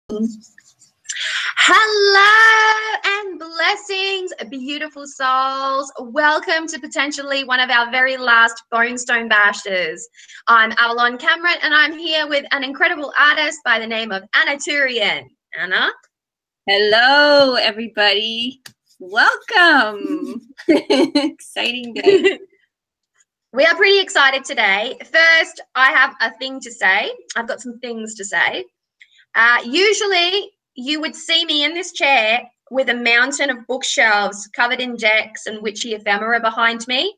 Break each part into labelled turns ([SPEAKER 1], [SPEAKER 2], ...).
[SPEAKER 1] Hello and blessings, beautiful souls. Welcome to potentially one of our very last Bonestone Bashes. I'm Avalon Cameron and I'm here with an incredible artist by the name of Anna Turian. Anna?
[SPEAKER 2] Hello, everybody. Welcome. Exciting day.
[SPEAKER 1] We are pretty excited today. First, I have a thing to say. I've got some things to say. Usually, you would see me in this chair with a mountain of bookshelves covered in decks and witchy ephemera behind me.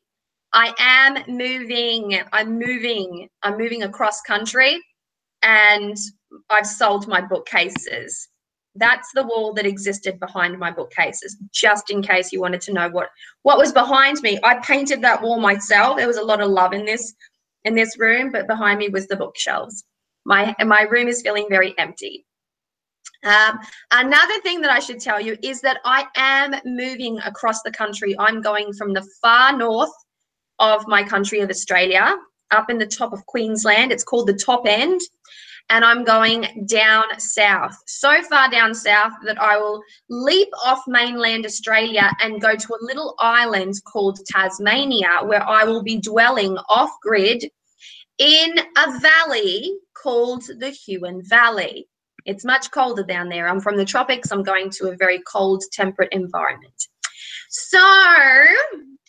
[SPEAKER 1] I am moving. I'm moving across country, and I've sold my bookcases. That's the wall that existed behind my bookcases, just in case you wanted to know what was behind me. I painted that wall myself. There was a lot of love in this room, but behind me was the bookshelves. My room is feeling very empty. Another thing that I should tell you is that I am moving across the country. I'm going from the far north of my country of Australia up in the top of Queensland. It's called the top end. And I'm going down south, so far down south that I will leap off mainland Australia and go to a little island called Tasmania, where I will be dwelling off-grid in a valley called the Huon Valley. It's much colder down there. I'm from the tropics. I'm going to a very cold, temperate environment. So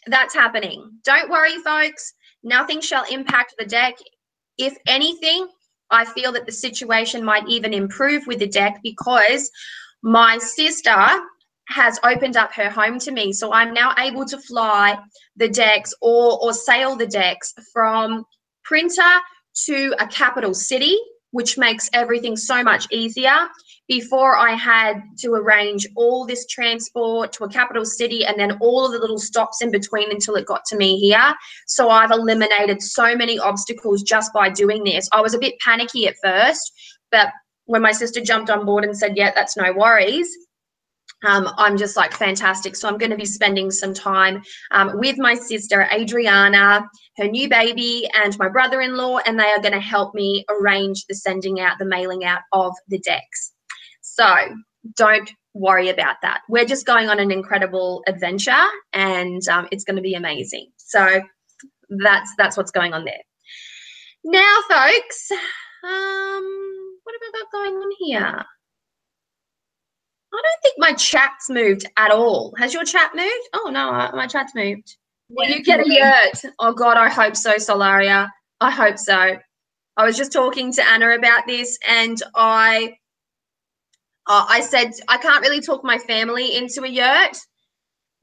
[SPEAKER 1] that's happening. Don't worry, folks. Nothing shall impact the deck. If anything, I feel that the situation might even improve with the deck because my sister has opened up her home to me. So I'm now able to fly the decks or sail the decks from printer to a capital city, which makes everything so much easier. Before I had to arrange all this transport to a capital city and then all of the little stops in between until it got to me here. So I've eliminated so many obstacles just by doing this. I was a bit panicky at first, but when my sister jumped on board and said, yeah, that's no worries, I'm just like, fantastic. So I'm going to be spending some time with my sister, Adriana, her new baby, and my brother-in-law, and they are going to help me arrange the sending out, the mailing out of the decks. So don't worry about that. We're just going on an incredible adventure, and it's going to be amazing. So that's what's going on there. Now, folks, what have I got going on here? I don't think my chat's moved at all. Has your chat moved? Oh, no, my chat's moved. Will you get a yurt? Oh, God, I hope so, Solaria. I hope so. I was just talking to Anna about this, and I said I can't really talk my family into a yurt.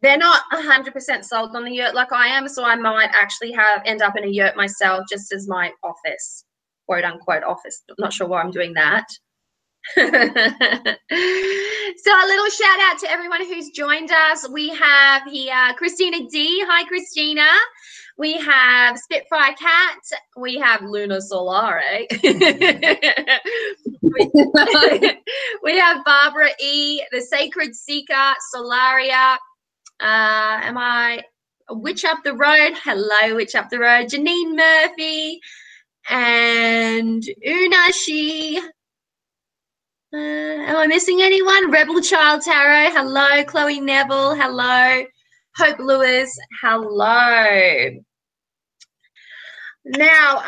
[SPEAKER 1] They're not 100% sold on the yurt like I am, so I might actually end up in a yurt myself just as my office, quote-unquote office. Not sure why I'm doing that. So a little shout out to everyone who's joined us. We have here Christina D. Hi, Christina. We have Spitfire Cat. We have Luna Solare. We have Barbara E. The Sacred Seeker. Solaria. Am I Witch Up the Road? Hello, Witch Up the Road. Janine Murphy and Unashi. Am I missing anyone? Rebel Child Tarot, hello. Chloe Neville, hello. Hope Lewis, hello. Now,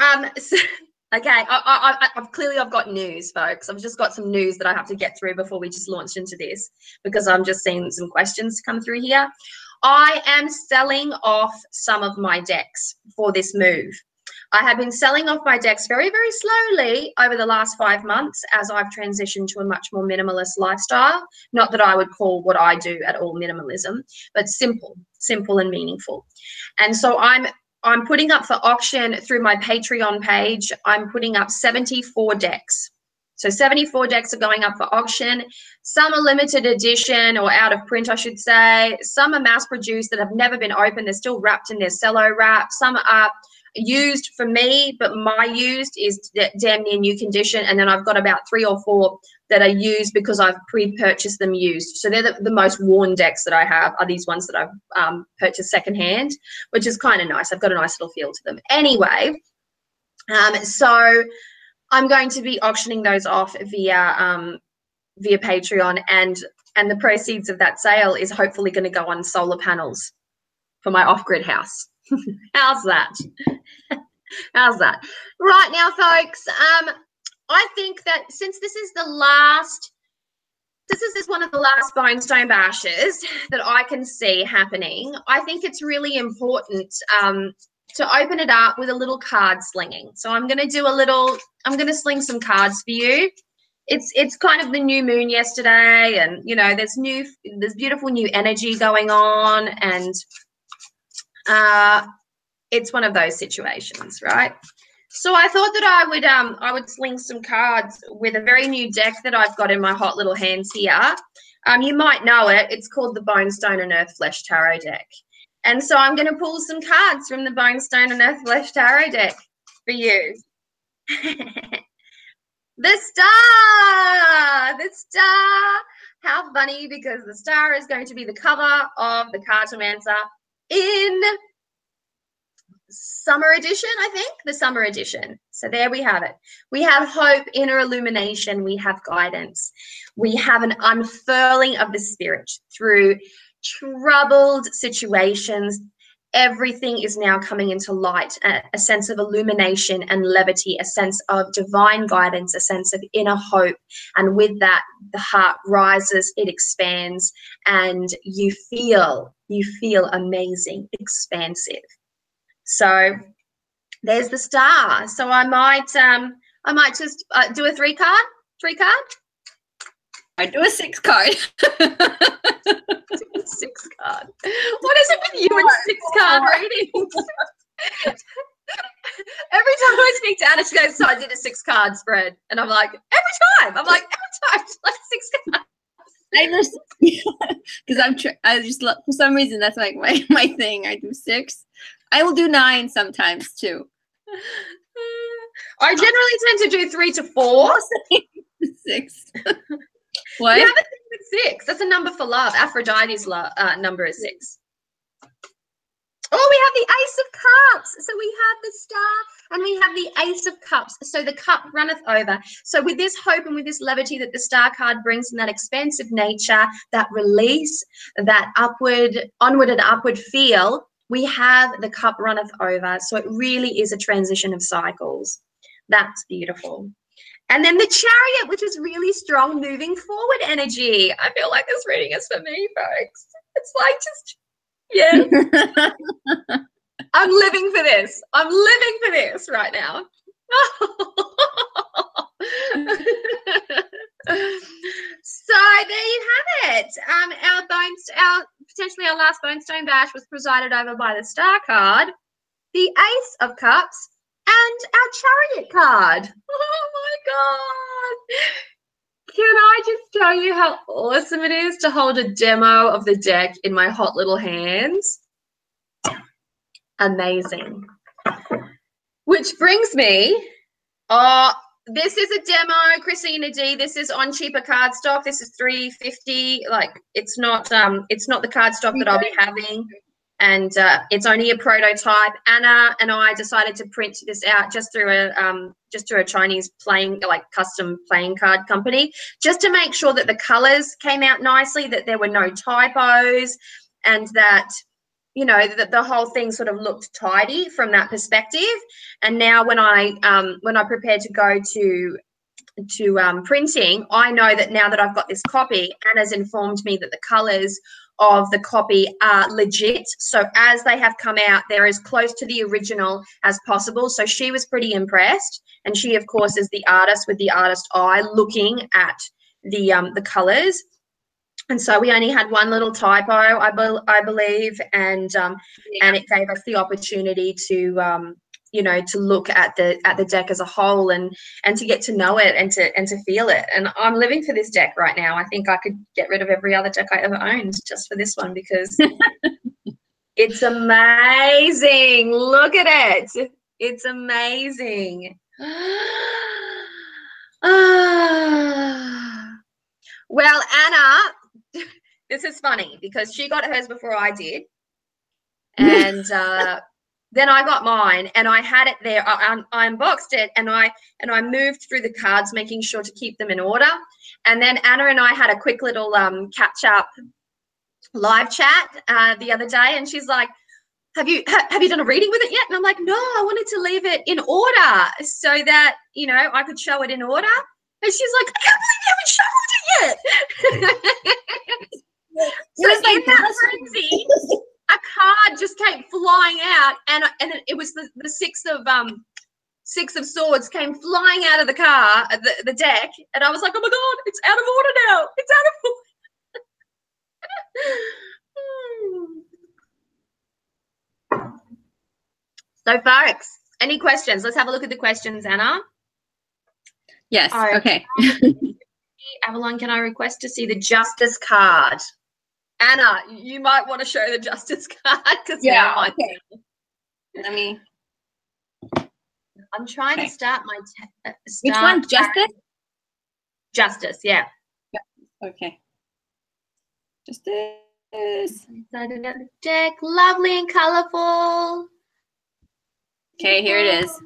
[SPEAKER 1] okay, I've clearly got news, folks. I've just got some news that I have to get through before we just launch into this because I'm just seeing some questions come through here. I am selling off some of my decks for this move. I have been selling off my decks very, very slowly over the last 5 months as I've transitioned to a much more minimalist lifestyle. Not that I would call what I do at all minimalism, but simple and meaningful. And so I'm putting up for auction through my Patreon page. I'm putting up 74 decks. So 74 decks are going up for auction. Some are limited edition or out of print, I should say. Some are mass produced that have never been opened. They're still wrapped in their cello wrap. Some are used for me, but my used is damn near new condition. And then I've got about 3 or 4 that are used because I've pre-purchased them used. So they're the most worn decks that I have are these ones that I've purchased secondhand, which is kind of nice. I've got a nice little feel to them. Anyway, so I'm going to be auctioning those off via via Patreon, and the proceeds of that sale is hopefully going to go on solar panels for my off-grid house. How's that? How's that? Right now, folks, I think that since this is one of the last Bonestone Bashes that I can see happening, I think it's really important to open it up with a little card slinging. So I'm going to sling some cards for you. It's kind of the new moon yesterday, and you know there's beautiful new energy going on, and it's one of those situations, right? So I thought that I would sling some cards with a very new deck that I've got in my hot little hands here. You might know it. It's called the Bonestone and Earthflesh Tarot deck. And so I'm going to pull some cards from the Bonestone and Earthflesh Tarot deck for you. The star! The star! How funny, because the star is going to be the cover of the Cartomancer in summer edition, I think, the summer edition. So there we have it. We have hope, inner illumination. We have guidance. We have an unfurling of the spirit through troubled situations. Everything is now coming into light, a sense of illumination and levity, a sense of divine guidance, a sense of inner hope. And with that, the heart rises, it expands, and you feel amazing, expansive. So there's the star. So I might just do a 3-card.
[SPEAKER 2] I do a 6-card.
[SPEAKER 1] 6-card. What is it with you and 6-card readings? Every time I speak to Anna, she goes, "So I did a 6-card spread," and I'm like, every time, like 6 cards.
[SPEAKER 2] I just because I just love, for some reason that's like my thing. I do 6. I will do 9 sometimes too.
[SPEAKER 1] I generally tend to do 3 to 4.
[SPEAKER 2] 6. What?
[SPEAKER 1] You have a thing with 6. That's a number for love. Aphrodite's number is 6. Oh, we have the Ace of Cups. So we have the star and we have the Ace of Cups. So the cup runneth over. So with this hope and with this levity that the star card brings, and that expansive nature, that release, that onward and upward feel, we have the cup runneth over. So it really is a transition of cycles. That's beautiful. And then the Chariot, which is really strong, moving forward energy. I feel like this reading is for me, folks. It's like just, yeah. I'm living for this. I'm living for this right now. So there you have it. Potentially our last Bonestone Bash was presided over by the Star card, the Ace of Cups, and our Chariot card. Oh my God. Can I just tell you how awesome it is to hold a demo of the deck in my hot little hands? Amazing. Which brings me, this is a demo, Christina D. This is on cheaper cardstock. This is $3.50. Like it's not the cardstock that I'll be having. And it's only a prototype. Anna and I decided to print this out just through a Chinese custom playing card company, just to make sure that the colors came out nicely, that there were no typos, and that that the whole thing sort of looked tidy from that perspective. And now when I prepare to go to printing, I know that now that I've got this copy, Anna's informed me that the colors of the copy are legit. So as they have come out, they're as close to the original as possible. So she was pretty impressed. And she, of course, is the artist with the artist eye looking at the colors. And so we only had one little typo, I believe, and it gave us the opportunity to to look at the deck as a whole and to get to know it and to feel it. And I'm living for this deck right now. I think I could get rid of every other deck I ever owned just for this one, because it's amazing. Look at it. It's amazing. Well, Anna, this is funny because she got hers before I did. And then I got mine and I had it there. I unboxed it and I moved through the cards, making sure to keep them in order. And then Anna and I had a quick little catch up live chat the other day, and she's like, have you done a reading with it yet? And I'm like, no, I wanted to leave it in order so that, you know, I could show it in order. And she's like, I can't believe you haven't showed it yet. So in that frenzy, a card just came flying out, and it was the six of swords came flying out of the deck, and I was like, oh my god, it's out of order now. It's out of order. So folks, any questions? Let's have a look at the questions, Anna.
[SPEAKER 2] Yes. Okay.
[SPEAKER 1] Avalon, can I request to see the Justice card? Anna, you might want to show the Justice card because
[SPEAKER 2] okay. Let me.
[SPEAKER 1] I'm trying to start my.
[SPEAKER 2] Which one? Justice.
[SPEAKER 1] Justice, yeah.
[SPEAKER 2] Okay. Justice.
[SPEAKER 1] Started out the deck, lovely and colorful.
[SPEAKER 2] Okay, here it is.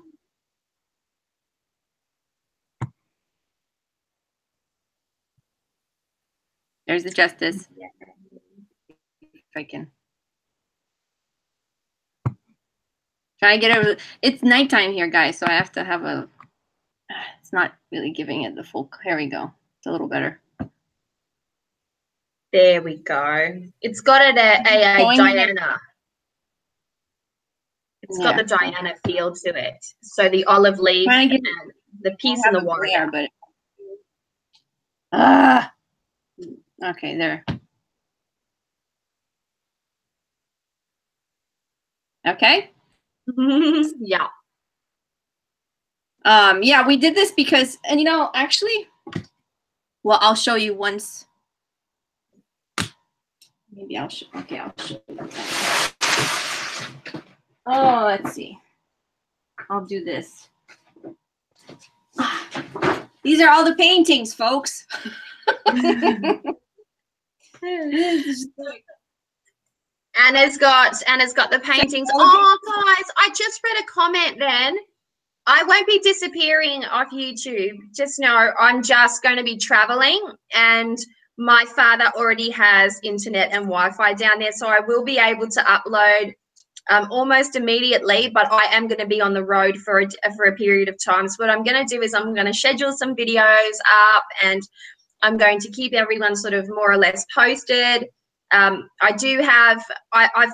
[SPEAKER 2] There's the Justice. If I can. Try to get over. It's nighttime here, guys, so I have to have a. It's not really giving it the full. Here we go. It's a little better.
[SPEAKER 1] There we go. It's got a Diana. It's got the Diana feel to it. So the olive leaf and the peace and the warrior.
[SPEAKER 2] Okay, there. Okay.
[SPEAKER 1] Yeah.
[SPEAKER 2] Yeah, we did this because, and you know, actually, well, I'll show you once. Maybe I'll show. Okay, I'll show you. Oh, let's see. I'll do this. These are all the paintings, folks.
[SPEAKER 1] Anna's got the paintings. Oh, guys, I just read a comment then. I won't be disappearing off YouTube. Just know I'm just going to be traveling, and my father already has internet and Wi-Fi down there, so I will be able to upload almost immediately, but I am going to be on the road for a period of time. So what I'm going to do is I'm going to schedule some videos up, and I'm going to keep everyone sort of more or less posted. I've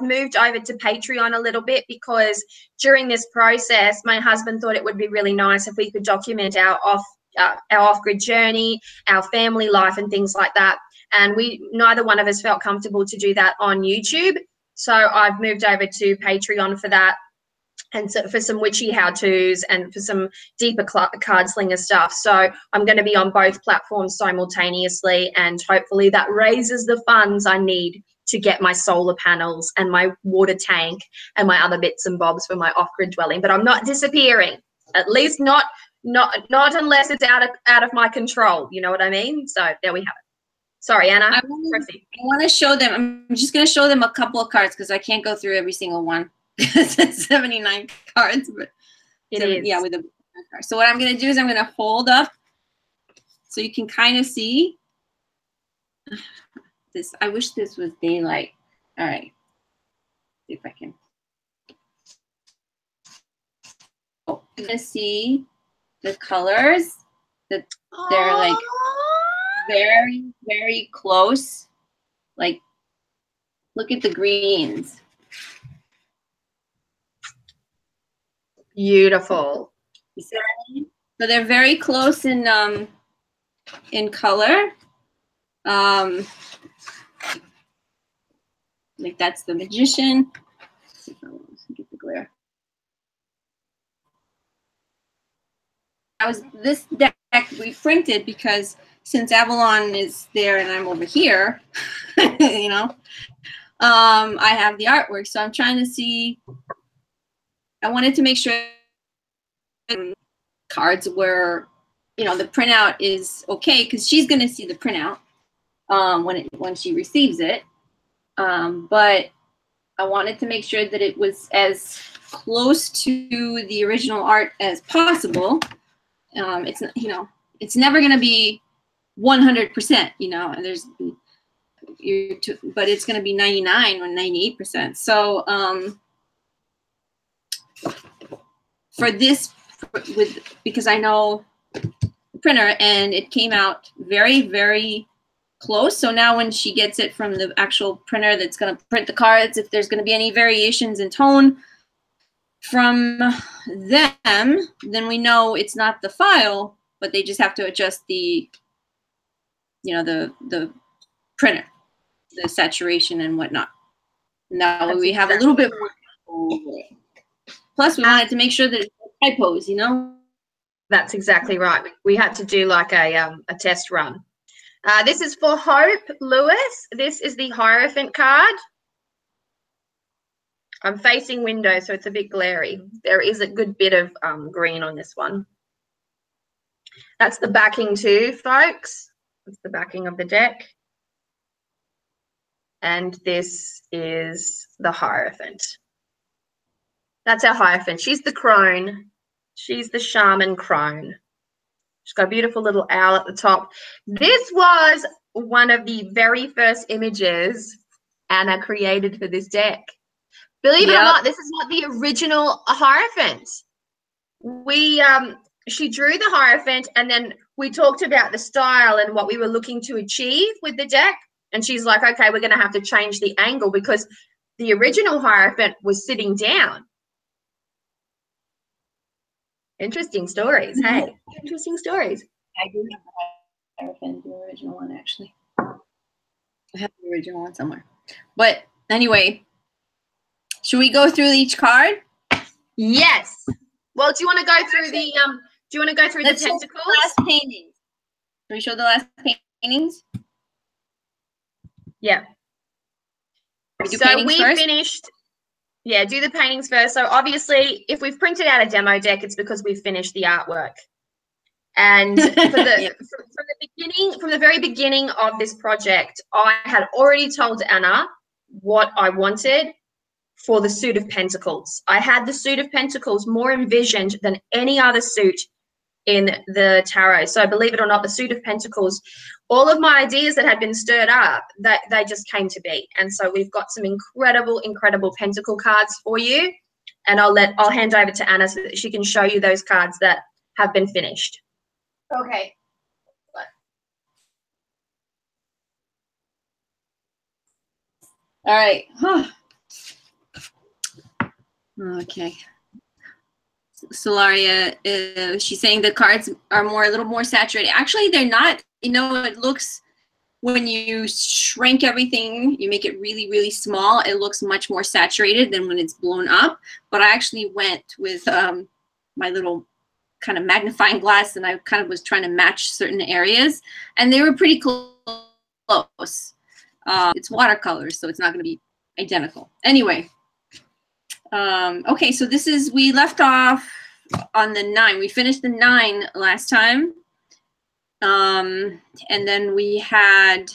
[SPEAKER 1] moved over to Patreon a little bit because during this process, my husband thought it would be really nice if we could document our off-grid journey, our family life and things like that. And neither one of us felt comfortable to do that on YouTube. So I've moved over to Patreon for that, and so for some witchy how-tos and for some deeper card slinger stuff. So I'm going to be on both platforms simultaneously, and hopefully that raises the funds I need to get my solar panels and my water tank and my other bits and bobs for my off-grid dwelling. But I'm not disappearing, at least not unless it's out of my control. You know what I mean? So there we have it. Sorry, Anna.
[SPEAKER 2] I want to show them. I'm just going to show them a couple of cards because I can't go through every single one. It's 79 cards, but
[SPEAKER 1] it is.
[SPEAKER 2] Yeah, with a card. So what I'm going to do is I'm going to hold up so you can kind of see this. I wish this was daylight. All right. See if I can. Oh, you're going to see the colors that they're like very, very close. Like, look at the greens.
[SPEAKER 1] Beautiful.
[SPEAKER 2] So they're very close in color. Like that's the Magician. Let's see if I want to get the glare. This deck we printed because since Avalon is there and I'm over here, you know, I have the artwork. So I'm trying to see. I wanted to make sure cards were, you know, the printout is okay because she's going to see the printout when she receives it. But I wanted to make sure that it was as close to the original art as possible. It's, you know, it's never going to be 100%, you know, and there's, but it's going to be 99 or 98%. So for this, because I know the printer, and it came out very, very close. So now when she gets it from the actual printer that's going to print the cards, if there's going to be any variations in tone from them, then we know it's not the file, but they just have to adjust the, you know, the printer, the saturation and whatnot. And that way we have a little bit more. Plus, we wanted to make sure that it's typos, you know.
[SPEAKER 1] That's exactly right. We had to do like a test run. This is for Hope Lewis. This is the Hierophant card. I'm facing window, so it's a bit glary. There is a good bit of green on this one. That's the backing too, folks. That's the backing of the deck. And this is the Hierophant. That's our Hierophant. She's the crone. She's the shaman crone. She's got a beautiful little owl at the top. This was one of the very first images Anna created for this deck. Believe it or not, this is not the original Hierophant. She drew the Hierophant, and then we talked about the style and what we were looking to achieve with the deck. And she's like, okay, we're going to have to change the angle because the original Hierophant was sitting down. Interesting stories, hey? Interesting stories.
[SPEAKER 2] I do have the Hierophant, the original one, actually. I have the original one somewhere. But anyway, should we go through each card?
[SPEAKER 1] Yes. Well, do you want to go through the
[SPEAKER 2] Let's
[SPEAKER 1] the tentacles?
[SPEAKER 2] show the last paintings. Can we show the last paintings?
[SPEAKER 1] Yeah. So we finished. Yeah, do the paintings first. So obviously, if we've printed out a demo deck, it's because we've finished the artwork. And for the, from the very beginning of this project, I had already told Anna what I wanted for the suit of pentacles. I had the suit of pentacles more envisioned than any other suit in the tarot. So believe it or not, the suit of pentacles, all of my ideas that had been stirred up, that they just came to be. And so we've got some incredible, incredible pentacle cards for you. And I'll hand over to Anna so that she can show you those cards that have been finished.
[SPEAKER 2] Okay. All right. Okay. Solaria, she's saying the cards are a little more saturated. Actually, they're not. You know, it looks, when you shrink everything, you make it really, really small, it looks much more saturated than when it's blown up. But I actually went with my little kind of magnifying glass, and I kind of was trying to match certain areas, and they were pretty close. It's watercolors, so it's not going to be identical. Anyway. Okay, so this is, we left off on the 9. We finished the 9 last time. And then we had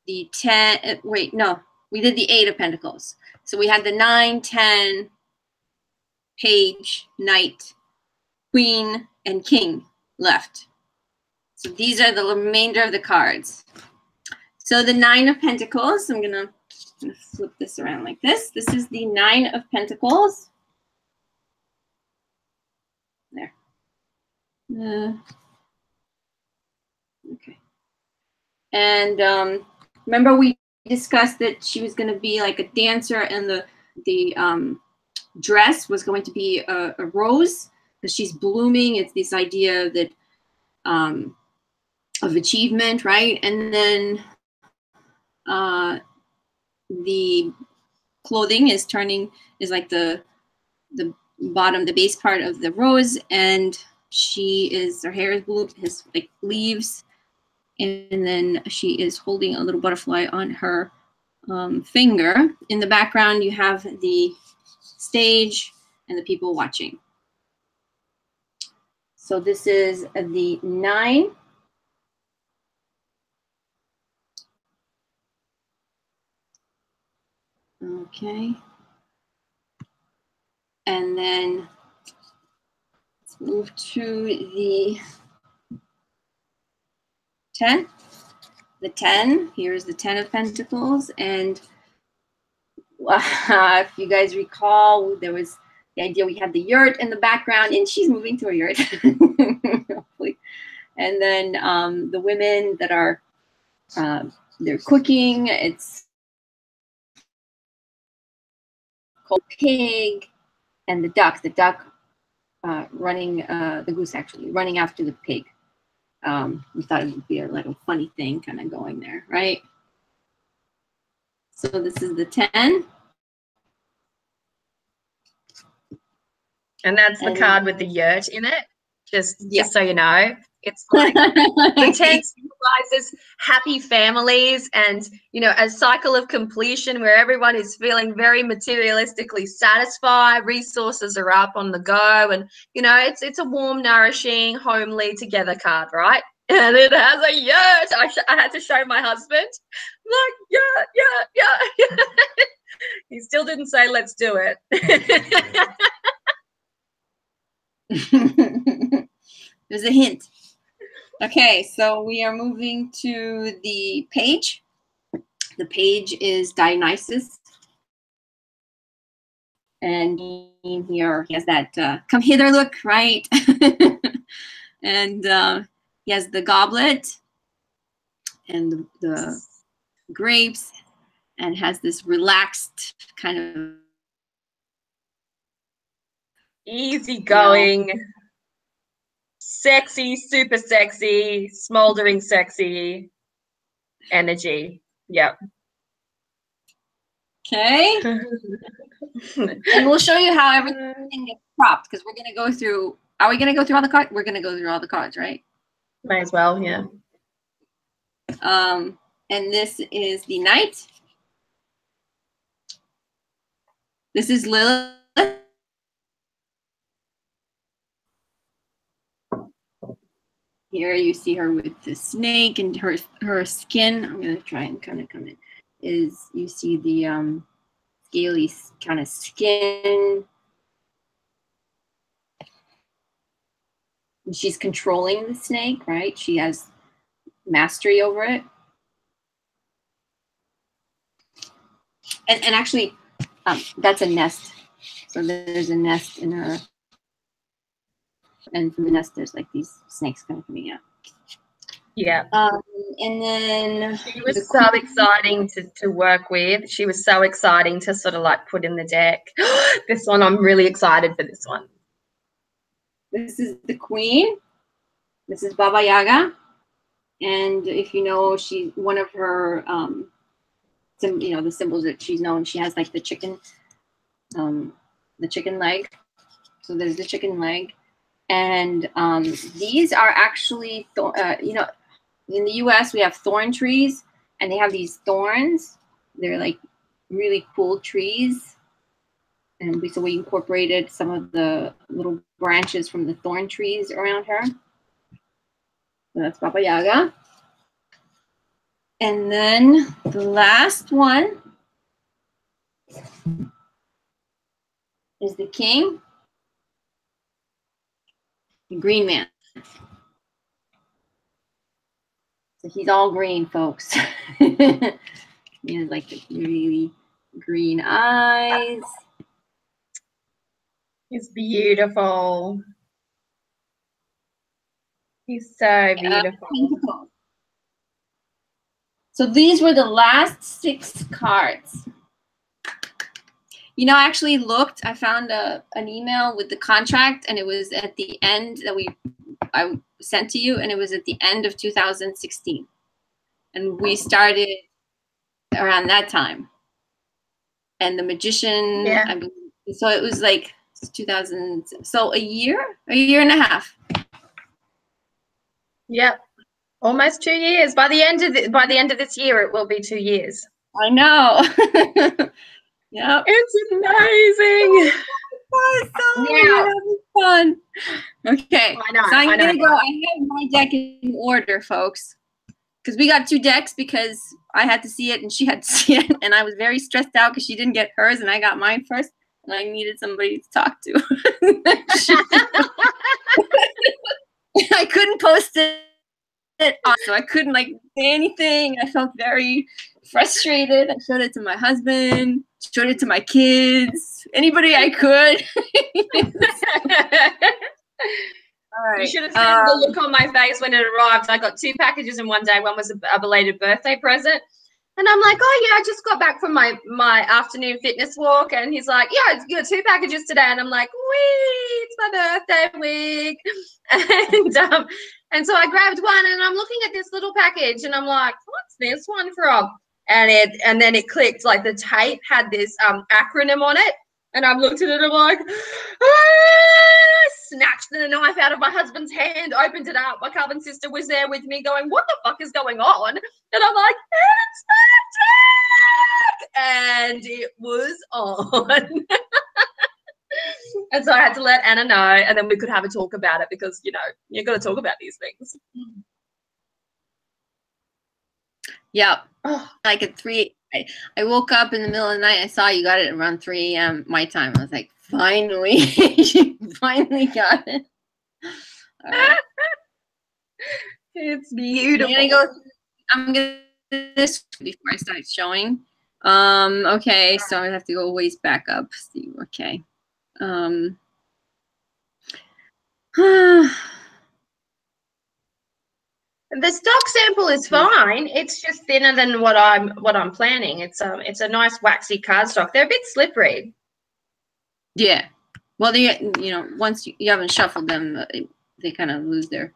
[SPEAKER 2] the 10, wait, no, we did the 8 of Pentacles. So we had the 9, 10, Page, Knight, Queen, and King left. So these are the remainder of the cards. So the 9 of Pentacles, I'm gonna flip this around like this. This is the 9 of Pentacles. There. Okay. And remember we discussed that she was going to be like a dancer, and the dress was going to be a rose because she's blooming. It's this idea that of achievement, right? And then the clothing is like the bottom, the base part of the rose, and her hair is blue, has like leaves, and then she is holding a little butterfly on her finger. In the background, you have the stage and the people watching. So this is the 9. Okay. And then let's move to the 10. The 10, here's the 10 of Pentacles. And if you guys recall, there was the idea we had the yurt in the background, and she's moving to a yurt. Hopefully. And then the women that are, they're cooking. It's called pig, and the duck running, the goose actually, running after the pig. We thought it would be a little funny thing kind of going there, right? So this is the 10.
[SPEAKER 1] And that's the card with the yurt in it, just so you know. It's like the 10 symbolizes happy families and, you know, a cycle of completion where everyone is feeling very materialistically satisfied, resources are up on the go, and, you know, it's a warm, nourishing, homely together card, right? And it has a yurt. I had to show my husband. Like, yeah. He still didn't say, let's do it.
[SPEAKER 2] There's a hint. Okay, so we are moving to the page. The page is Dionysus. And here he has that come hither look, right? And he has the goblet and the grapes, and has this relaxed kind of
[SPEAKER 1] easygoing, sexy, super sexy, smoldering sexy energy. Yep.
[SPEAKER 2] Okay. And we'll show you how everything gets propped, because we're going to go through. Are we going to go through all the cards? We're going to go through all the cards, right?
[SPEAKER 1] May as well, yeah.
[SPEAKER 2] And this is the Knight. This is Lilith. Here you see her with the snake and her skin. I'm going to try and kind of come in. Is you see the scaly kind of skin. And she's controlling the snake, right? She has mastery over it. And actually, that's a nest. So there's a nest in her. And from the nest, there's like these snakes kind of coming out.
[SPEAKER 1] Yeah.
[SPEAKER 2] And then
[SPEAKER 1] she was so exciting to work with. She was so exciting to sort of like put in the deck. This one, I'm really excited for this one.
[SPEAKER 2] This is the Queen. This is Baba Yaga. And if you know, she's one of her, you know, the symbols that she's known. She has like the chicken leg. So there's the chicken leg. And these are actually, you know, in the US, we have thorn trees, and they have these thorns. They're like really cool trees. And so we incorporated some of the little branches from the thorn trees around her. So that's Baba Yaga. And then the last one is the King. The green man. So he's all green, folks. He has like the really green eyes.
[SPEAKER 1] He's beautiful. He's so beautiful.
[SPEAKER 2] So these were the last 6 cards. You know, I actually looked. I found an email with the contract, and it was at the end that I sent to you, and it was at the end of 2016. And we started around that time. And the Magician,
[SPEAKER 1] yeah.
[SPEAKER 2] I mean, so it was like 2000, so a year and a half.
[SPEAKER 1] Yep. Almost 2 years. By the end of this year, it will be 2 years.
[SPEAKER 2] I know. Yep.
[SPEAKER 1] It's amazing.
[SPEAKER 2] Fun. Okay.
[SPEAKER 1] I know,
[SPEAKER 2] so I'm going to go. I have my deck in order, folks. because we got 2 decks because I had to see it and she had to see it, and I was very stressed out because she didn't get hers and I got mine first, and I needed somebody to talk to. I couldn't post it, so I couldn't like say anything. I felt very frustrated. I showed it to my husband, showed it to my kids, anybody I could. All right.
[SPEAKER 1] You should have seen the look on my face when it arrived. I got 2 packages in one day. One was a belated birthday present. And I'm like, oh, yeah, I just got back from my afternoon fitness walk. And he's like, yeah, you got 2 packages today. And I'm like, wee, it's my birthday week. And so I grabbed one and I'm looking at this little package and I'm like, what's this one from? And then it clicked, like the tape had this acronym on it. And I looked at it and I'm like, ah! Snatched the knife out of my husband's hand, opened it up. My carbon sister was there with me going, what the fuck is going on? And I'm like, it's the deck! And it was on. And so I had to let Anna know, and then we could have a talk about it because, you know, you've got to talk about these things.
[SPEAKER 2] Yeah. Oh. Like at 3, I woke up in the middle of the night. I saw you got it around 3 a.m. my time. I was like, finally, you finally got it. All right.
[SPEAKER 1] It's beautiful.
[SPEAKER 2] I'm gonna this before I start showing. Okay, so I have to go ways back up. See, okay.
[SPEAKER 1] The stock sample is fine. It's just thinner than what I'm planning. It's a nice waxy cardstock. They're a bit slippery.
[SPEAKER 2] Yeah. Well, they, you know, once you haven't shuffled them, they kind of lose their.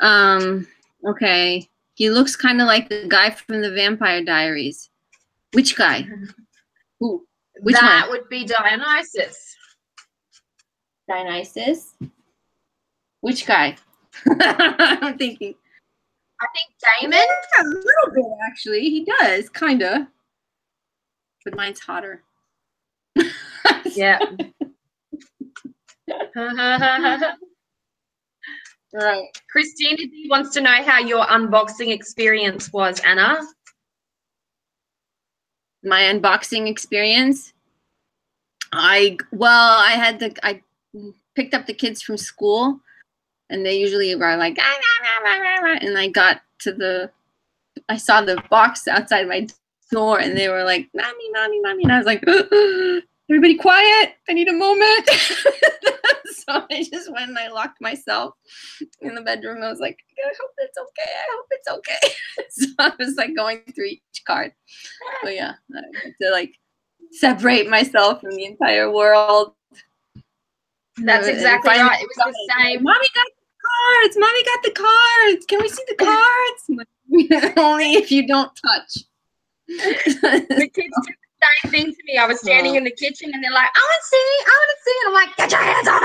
[SPEAKER 2] Okay. He looks kind of like the guy from the Vampire Diaries. Which guy? Who? Which
[SPEAKER 1] that
[SPEAKER 2] one?
[SPEAKER 1] Would be Dionysus.
[SPEAKER 2] Dionysus? Which guy? I'm thinking.
[SPEAKER 1] I think Damon.
[SPEAKER 2] Yeah, a little bit, actually. He does, kind of. But mine's hotter.
[SPEAKER 1] Yeah.
[SPEAKER 2] Right.
[SPEAKER 1] Christine wants to know how your unboxing experience was, Anna.
[SPEAKER 2] My unboxing experience? I picked up the kids from school, and they usually were like, and I saw the box outside my door, and they were like, mommy, mommy, mommy, and I was like, everybody quiet, I need a moment. So I just went and I locked myself in the bedroom. I was like, I hope it's okay, I hope it's okay. So I was like going through each card. But yeah, I had to like separate myself from the entire world.
[SPEAKER 1] That's exactly right. It was the same.
[SPEAKER 2] Mommy got the cards. Mommy got the cards. Can we see the cards? Only if you don't touch.
[SPEAKER 1] The kids did the same thing to me. I was standing in the kitchen and they're like, I want to see. And I'm like, get your hands off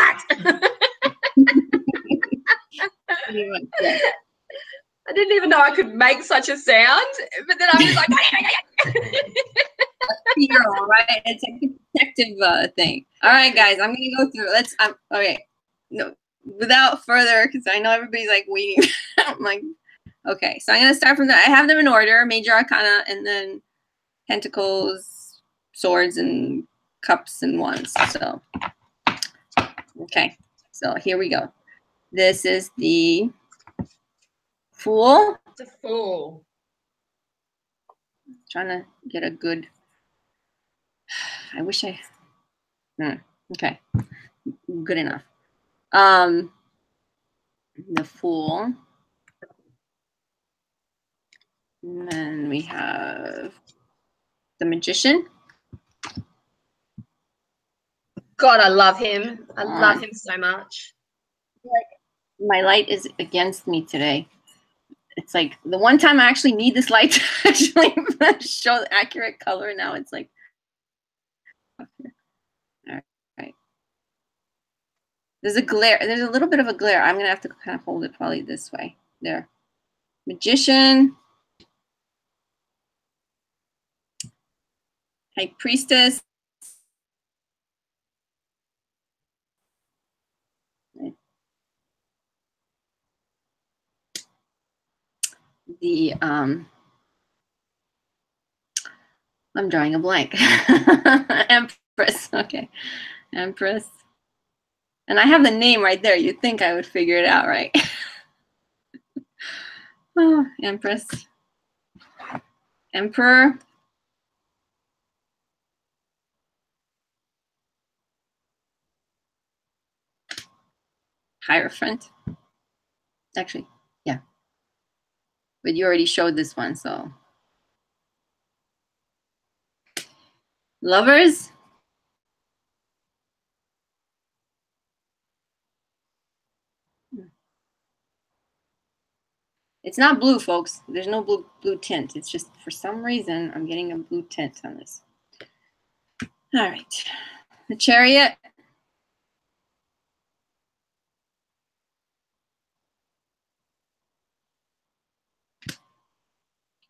[SPEAKER 1] it. I didn't even know I could make such a sound, but then I was like,
[SPEAKER 2] hero, right? It's a protective thing. All right, guys, I'm gonna go through. Okay. No, without further, because I know everybody's like waiting. I'm like, okay, so I'm gonna start from I have them in order: Major Arcana, and then Pentacles, Swords, and Cups and Wands. So, okay, so here we go. This is the Fool.
[SPEAKER 1] It's a Fool.
[SPEAKER 2] Trying to get a good. I wish I. Okay, good enough. The Fool. And then we have the Magician.
[SPEAKER 1] God, I love him. I love him so much.
[SPEAKER 2] My light is against me today. It's like the one time I actually need this light to actually show the accurate color. Now it's like, all right. There's a glare. There's a little bit of a glare. I'm gonna have to kind of hold it probably this way. There. Magician. High Priestess. the I'm drawing a blank. Empress. Okay. Empress. And I have the name right there. You'd think I would figure it out, right? Oh, Empress. Emperor. Hierophant. Actually, yeah. But you already showed this one, so. Lovers. It's not blue, folks. There's no blue tint. It's just for some reason I'm getting a blue tint on this. All right. The Chariot.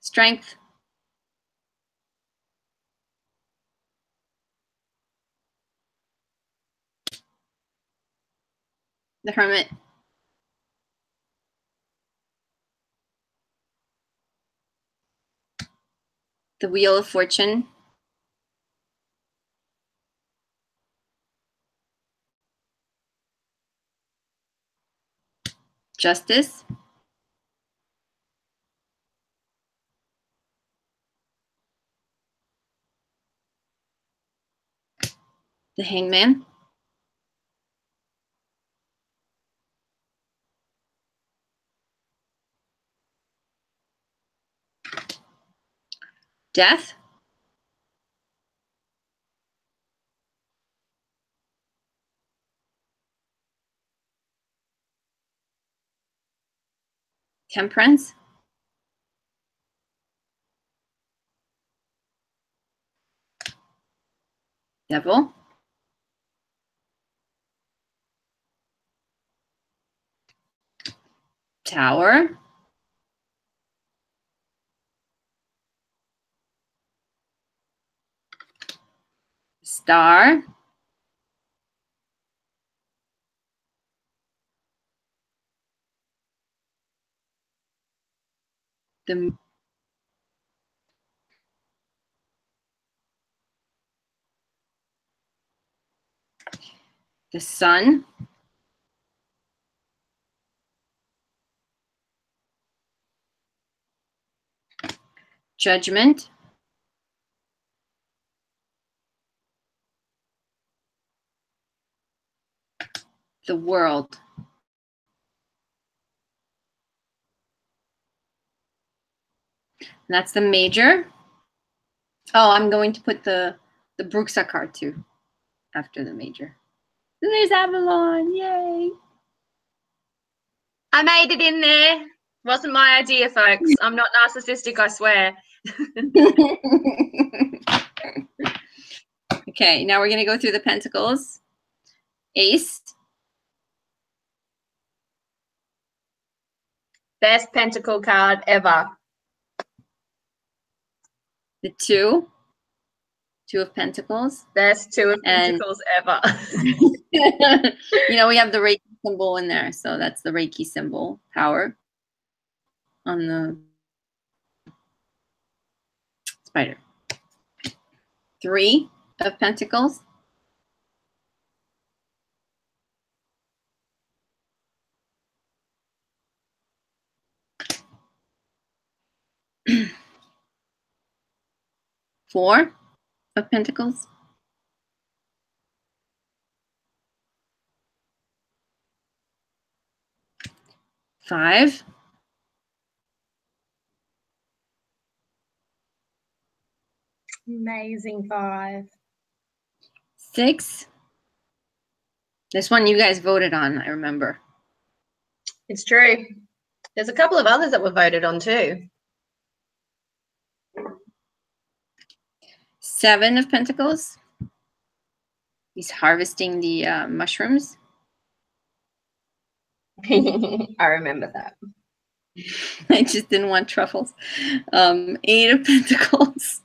[SPEAKER 2] Strength. The Hermit. The Wheel of Fortune. Justice. The Hangman. Death. Temperance. Devil. Tower. Star. The Sun. Judgment. The World. And that's the major. Oh, I'm going to put the Bruxa card too after the major. And there's Avalon. Yay.
[SPEAKER 1] I made it in there. Wasn't my idea, folks. I'm not narcissistic, I swear.
[SPEAKER 2] Okay, now we're going to go through the pentacles. Ace.
[SPEAKER 1] Best pentacle card ever.
[SPEAKER 2] The Two. Two of Pentacles.
[SPEAKER 1] Best Two of Pentacles ever.
[SPEAKER 2] You know, we have the Reiki symbol in there. So that's the Reiki symbol, power, on the spider. Three of Pentacles. Four of Pentacles. Five.
[SPEAKER 1] Amazing five.
[SPEAKER 2] Six. This one you guys voted on, I remember.
[SPEAKER 1] It's true. There's a couple of others that were voted on too.
[SPEAKER 2] Seven of Pentacles. He's harvesting the mushrooms.
[SPEAKER 1] I remember that.
[SPEAKER 2] I just didn't want truffles. Eight of Pentacles.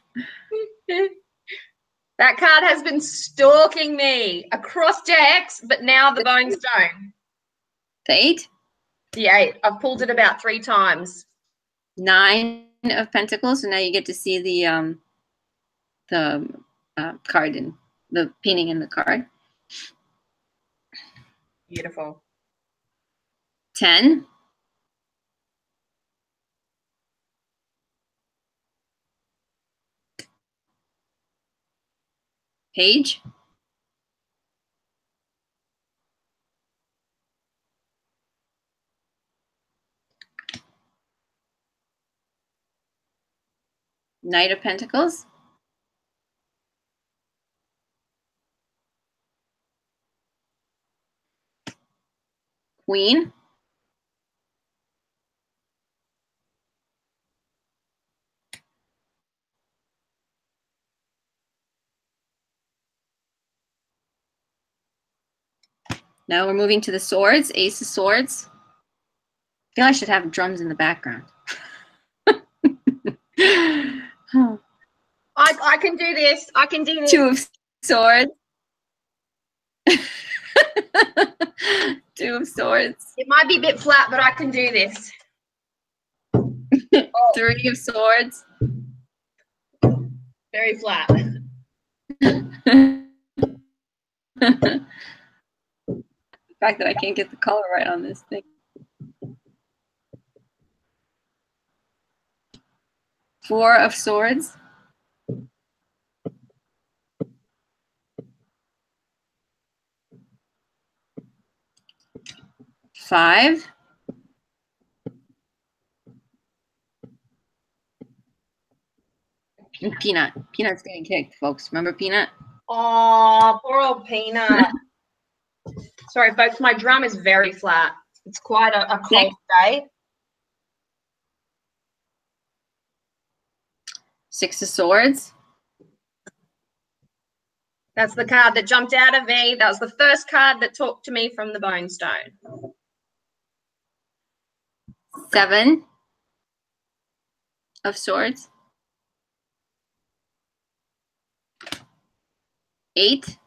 [SPEAKER 1] That card has been stalking me across decks, but now the Bonestone.
[SPEAKER 2] The Eight?
[SPEAKER 1] The 8. I've pulled it about 3 times.
[SPEAKER 2] 9 of Pentacles. So now you get to see the card and the painting in the card.
[SPEAKER 1] Beautiful.
[SPEAKER 2] 10. Page. Knight of Pentacles. Queen. Now we're moving to the swords. Ace of Swords. I feel I should have drums in the background.
[SPEAKER 1] I can do this. I can do this.
[SPEAKER 2] 2 of Swords. 2 of Swords.
[SPEAKER 1] It might be a bit flat, but I can do this.
[SPEAKER 2] 3 of Swords.
[SPEAKER 1] Very flat.
[SPEAKER 2] The fact that I can't get the color right on this thing. 4 of Swords. 5. And Peanut. Peanut's getting kicked, folks. Remember Peanut?
[SPEAKER 1] Oh, poor old Peanut. Sorry, folks. My drum is very flat. It's quite a cold day.
[SPEAKER 2] 6 of Swords.
[SPEAKER 1] That's the card that jumped out of me. That was the first card that talked to me from the Bonestone.
[SPEAKER 2] 7 of Swords. 8.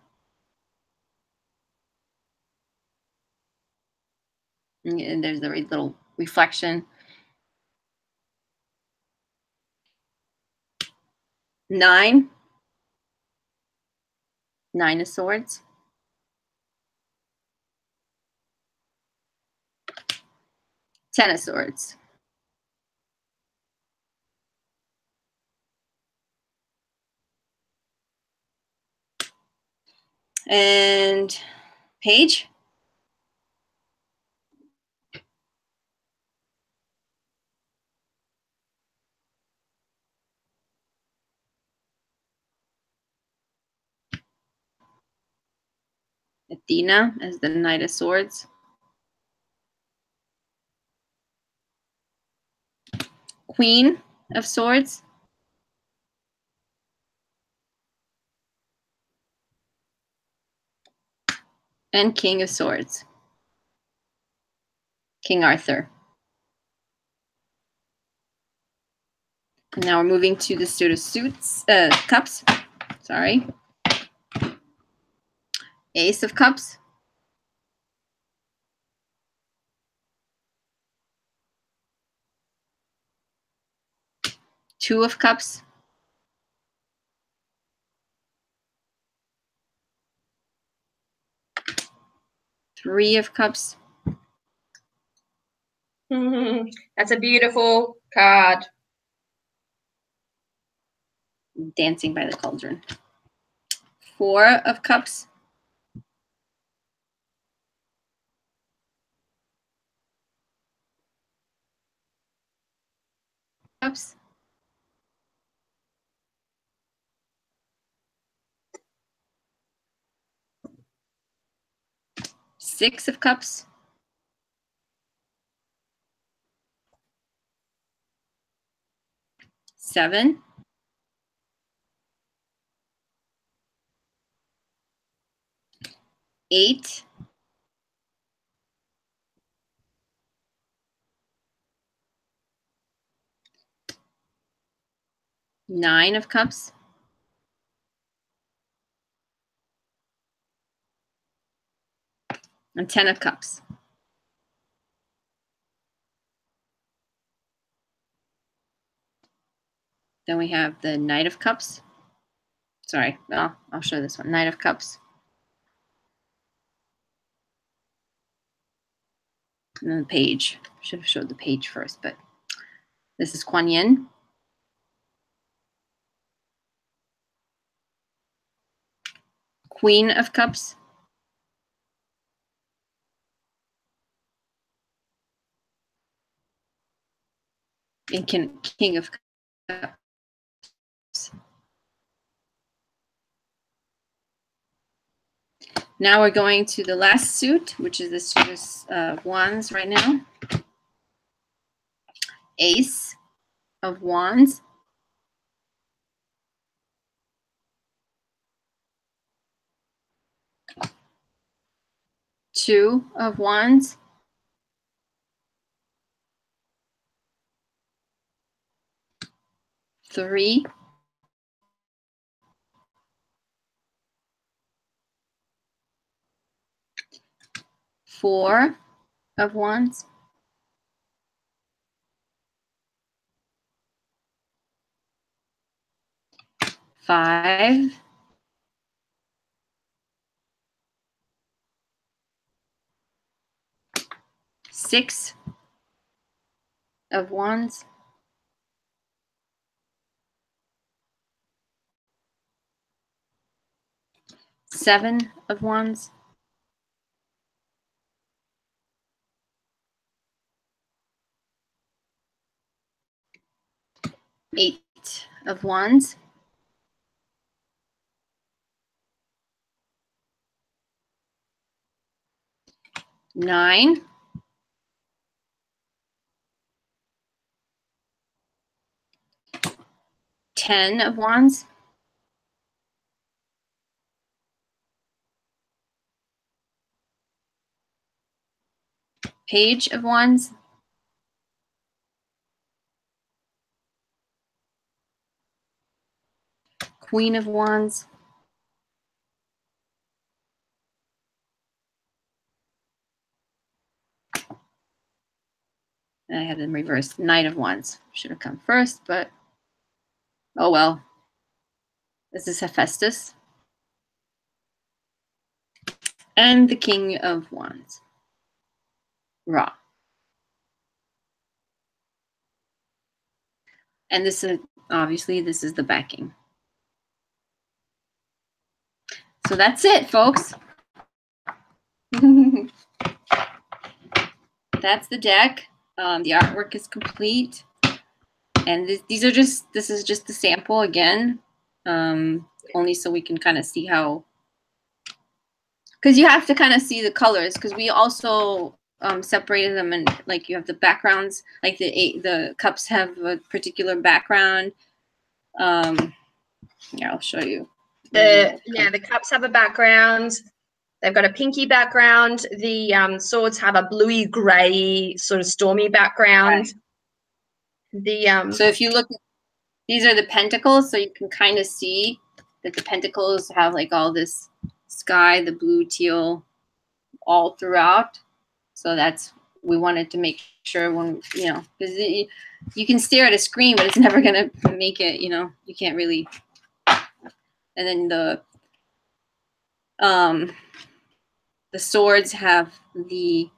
[SPEAKER 2] And there's the little reflection. 9. 9 of Swords. 10 of Swords. And Page. Athena as the Knight of Swords. Queen of Swords. And King of Swords. King Arthur. And now we're moving to the suit of cups. Sorry. Ace of Cups. 2 of Cups. 3 of Cups.
[SPEAKER 1] That's a beautiful card.
[SPEAKER 2] Dancing by the Cauldron. 4 of Cups. 6 of Cups. 7. 8. 9 of Cups. 10 of Cups. Then we have the Knight of Cups. Sorry, I'll show this one. Knight of Cups. And then the page. Should have showed the page first, but this is Kuan Yin. Queen of Cups. And King of Cups. Now we're going to the last suit, which is the suit of Wands right now. Ace of Wands. Two of Wands. Three. Four of Wands. Five. Six of Wands. Seven of Wands. Eight of Wands. Nine. Ten of Wands. Page of Wands. Queen of Wands. And I had them reversed. Knight of Wands. Should have come first, but oh well. This is Hephaestus. And the King of Wands. Ra. And this is, obviously, this is the backing. So that's it, folks. That's the deck. The artwork is complete. And this is just the sample again. Only so we can kind of see how, because you have to kind of see the colors, because we also separated them, and like you have the backgrounds, like the cups have a particular background. Yeah, I'll show you.
[SPEAKER 1] The cups have a background. They've got a pinky background. The swords have a bluey gray sort of stormy background. Right.
[SPEAKER 2] So if you look, these are the pentacles, so you can kind of see that the pentacles have like all this sky, the blue, teal, all throughout. So that's, we wanted to make sure when, you know, because you can stare at a screen, but it's never going to make it, you know, you can't really. And then the swords have the,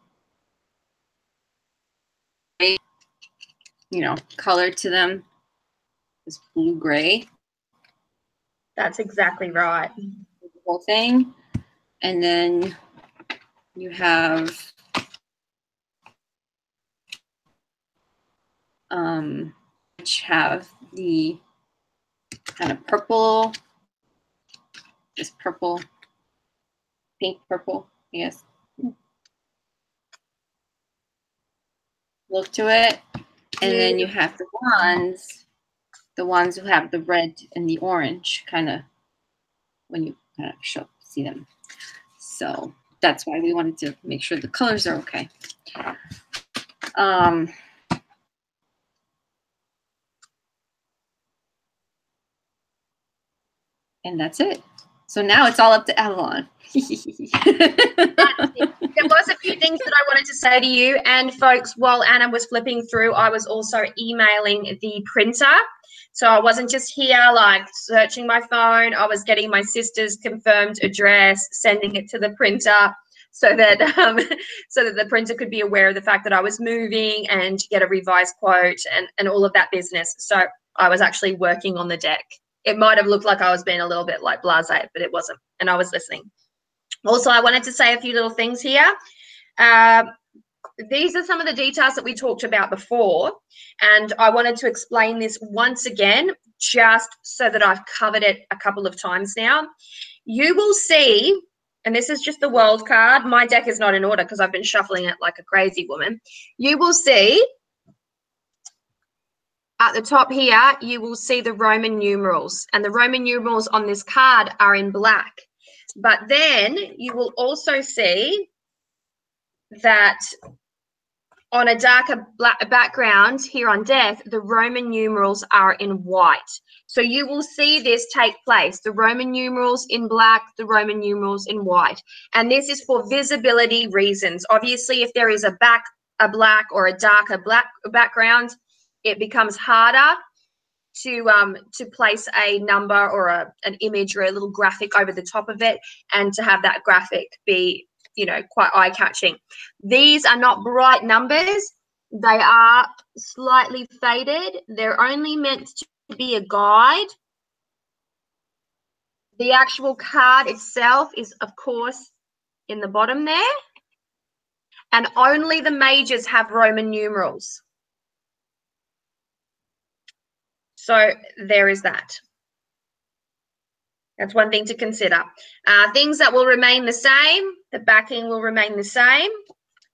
[SPEAKER 2] you know, color to them. This blue gray.
[SPEAKER 1] That's exactly right.
[SPEAKER 2] The whole thing. And then you have which have the kind of purple, this purple, pink purple, I guess, look to it. And then you have the ones who have the red and the orange, kind of, when you kind of see them. So that's why we wanted to make sure the colors are okay. And that's it. So now it's all up to Avalon.
[SPEAKER 1] there was a few things that I wanted to say to you. And folks, while Anna was flipping through, I was also emailing the printer. So I wasn't just here like searching my phone. I was getting my sister's confirmed address, sending it to the printer so that the printer could be aware of the fact that I was moving and get a revised quote and all of that business. So I was actually working on the deck. It might have looked like I was being a little bit like blasé, but it wasn't. And I was listening. Also, I wanted to say a few little things here. These are some of the details that we talked about before, and I wanted to explain this once again, just so that I've covered it a couple of times now. You will see, and this is just the world card. My deck is not in order because I've been shuffling it like a crazy woman. You will see at the top here, you will see the Roman numerals, and the Roman numerals on this card are in black. But then you will also see that on a darker black background here on death, the Roman numerals are in white. So you will see this take place, the Roman numerals in black, the Roman numerals in white. And this is for visibility reasons. Obviously, if there is a black or a darker black background, it becomes harder to place a number or an image or a little graphic over the top of it, and to have that graphic be, you know, quite eye-catching. These are not bright numbers. They are slightly faded. They're only meant to be a guide. The actual card itself is, of course, in the bottom there. And only the majors have Roman numerals. So there is that. That's one thing to consider. Things that will remain the same, the backing will remain the same,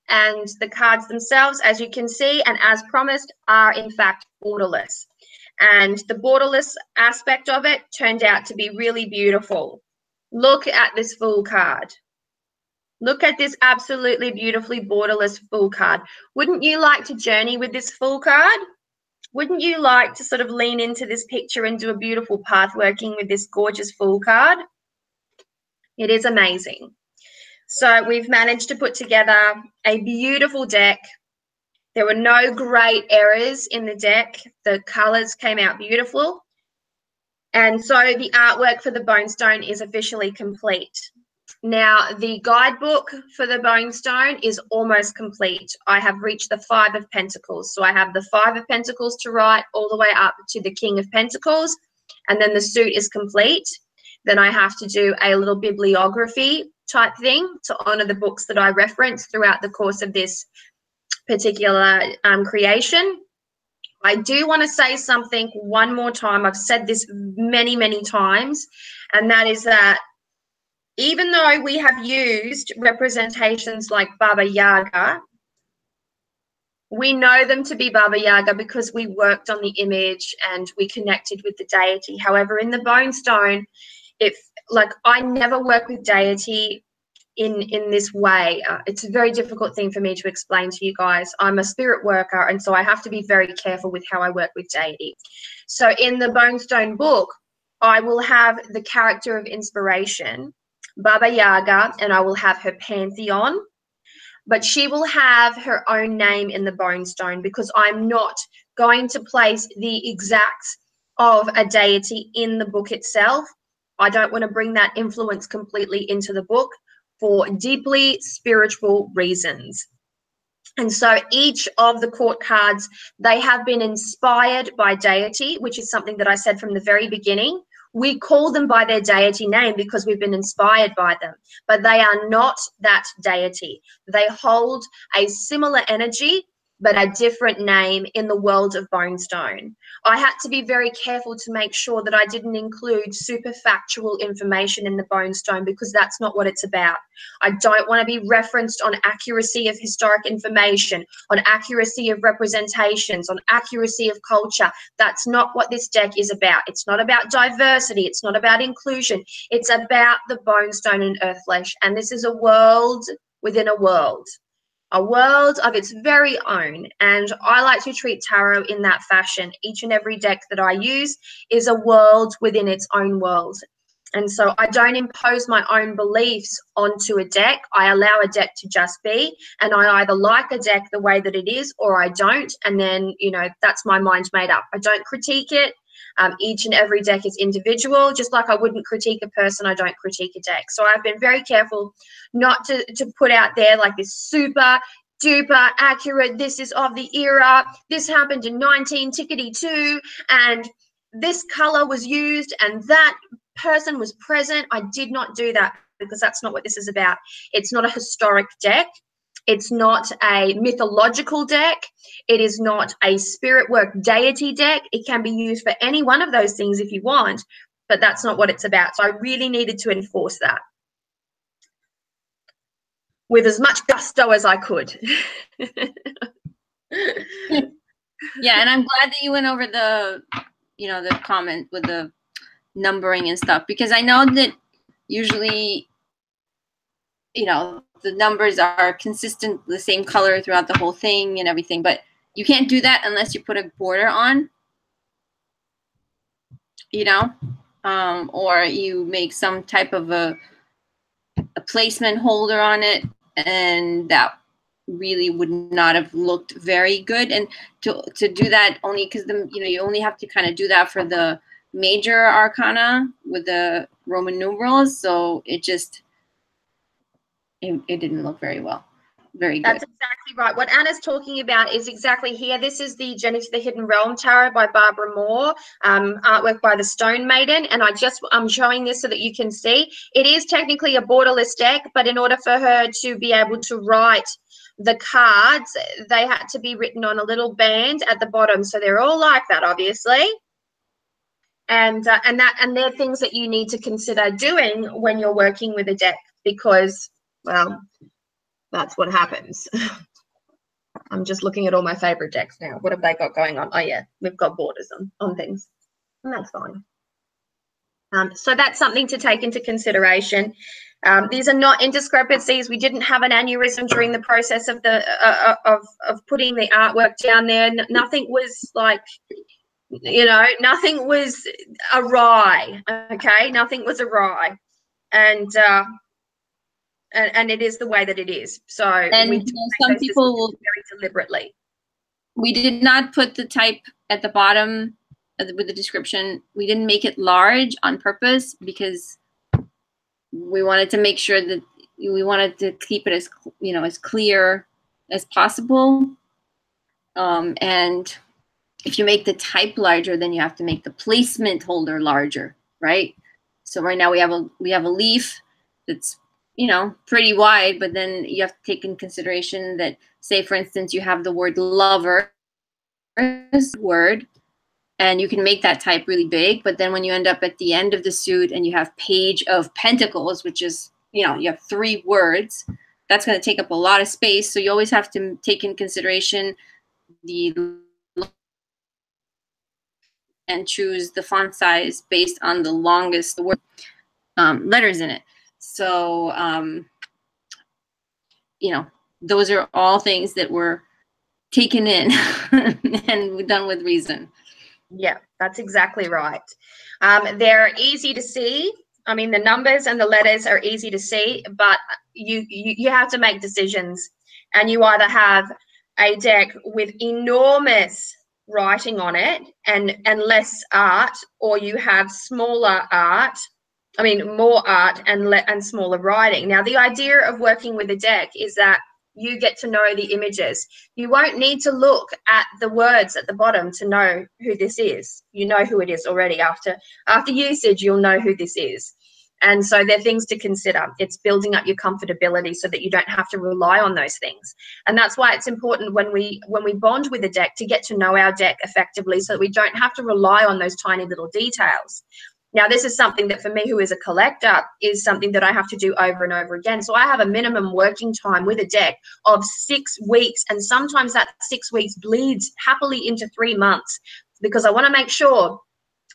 [SPEAKER 1] and the cards themselves, as you can see, and as promised, are in fact borderless. And the borderless aspect of it turned out to be really beautiful. Look at this full card. Look at this absolutely beautifully borderless full card. Wouldn't you like to journey with this full card? Wouldn't you like to sort of lean into this picture and do a beautiful path working with this gorgeous full card? It is amazing. So we've managed to put together a beautiful deck. There were no great errors in the deck. The colors came out beautiful. And so the artwork for the Bonestone is officially complete. Now, the guidebook for the Bonestone is almost complete. I have reached the 5 of Pentacles. So I have the 5 of Pentacles to write all the way up to the King of Pentacles, and then the suit is complete. Then I have to do a little bibliography type thing to honor the books that I reference throughout the course of this particular creation. I do want to say something one more time. I've said this many, many times, and that is that even though we have used representations like Baba Yaga, we know them to be Baba Yaga because we worked on the image and we connected with the deity. However, in the Bonestone, I never work with deity in this way. It's a very difficult thing for me to explain to you guys. I'm a spirit worker, and so I have to be very careful with how I work with deity. So in the Bonestone book, I will have the character of inspiration, Baba Yaga, and I will have her pantheon, but she will have her own name in the Bonestone because I'm not going to place the exacts of a deity in the book itself. I don't want to bring that influence completely into the book for deeply spiritual reasons. And so each of the court cards, they have been inspired by deity, which is something that I said from the very beginning. We call them by their deity name because we've been inspired by them, but they are not that deity. They hold a similar energy, but a different name in the world of Bonestone. I had to be very careful to make sure that I didn't include super factual information in the Bonestone because that's not what it's about. I don't want to be referenced on accuracy of historic information, on accuracy of representations, on accuracy of culture. That's not what this deck is about. It's not about diversity. It's not about inclusion. It's about the Bonestone and Earthflesh. And this is a world within a world of its very own. And I like to treat tarot in that fashion. Each and every deck that I use is a world within its own world. And so I don't impose my own beliefs onto a deck. I allow a deck to just be, and I either like a deck the way that it is or I don't. And then, you know, that's my mind made up. I don't critique it. Each and every deck is individual, just like I wouldn't critique a person, I don't critique a deck. So I've been very careful not to put out there like this super duper accurate, this is of the era, this happened in 19-2, and this color was used and that person was present. I did not do that because that's not what this is about. It's not a historic deck. It's not a mythological deck. It is not a spirit work deity deck. It can be used for any one of those things if you want, but that's not what it's about. So I really needed to enforce that with as much gusto as I could.
[SPEAKER 2] Yeah, and I'm glad that you went over the, you know, the comment with the numbering and stuff, because I know that usually, you know, the numbers are consistent, the same color throughout the whole thing and everything, but you can't do that unless you put a border on, you know, or you make some type of a placement holder on it, and that really would not have looked very good. And to do that only because you only have to kind of do that for the major arcana with the Roman numerals, so it didn't look very well. Very good.
[SPEAKER 1] That's exactly right. What Anna's talking about is exactly here. This is the Journey to the Hidden Realm Tarot by Barbara Moore, artwork by the Stone Maiden. And I'm showing this so that you can see. It is technically a borderless deck, but in order for her to be able to write the cards, they had to be written on a little band at the bottom. So they're all like that, obviously. And they're things that you need to consider doing when you're working with a deck, because, well, that's what happens. I'm just looking at all my favorite decks now. What have they got going on? Oh yeah, we've got borders on things, and that's fine. So that's something to take into consideration. These are not indiscrepancies. We didn't have an aneurysm during the process of the of putting the artwork down there. Nothing was like, you know, nothing was awry. Okay, nothing was awry, and it is the way that it is. So,
[SPEAKER 2] and
[SPEAKER 1] we
[SPEAKER 2] some people will
[SPEAKER 1] very deliberately.
[SPEAKER 2] We did not put the type at the bottom with the description. We didn't make it large on purpose because we wanted to make sure that we wanted to keep it as, you know, as clear as possible. And if you make the type larger, then you have to make the placement holder larger, right? So right now we have a leaf that's, you know, pretty wide, but then you have to take in consideration that, say, for instance, you have the word lover word, and you can make that type really big, but then when you end up at the end of the suit and you have page of pentacles, which is, you know, you have 3 words, that's going to take up a lot of space. So you always have to take in consideration and choose the font size based on the longest word, letters in it. So, you know, those are all things that were taken in and done with reason.
[SPEAKER 1] Yeah, that's exactly right. They're easy to see. I mean, the numbers and the letters are easy to see, but you have to make decisions, and you either have a deck with enormous writing on it and less art, or you have smaller art. I mean, more art and smaller writing. Now, the idea of working with a deck is that you get to know the images. You won't need to look at the words at the bottom to know who this is. You know who it is already. After usage, you'll know who this is. And so they're things to consider. It's building up your comfortability so that you don't have to rely on those things. And that's why it's important when we bond with a deck to get to know our deck effectively, so that we don't have to rely on those tiny little details. Now, this is something that for me, who is a collector, is something that I have to do over and over again. So I have a minimum working time with a deck of 6 weeks, and sometimes that 6 weeks bleeds happily into 3 months, because I want to make sure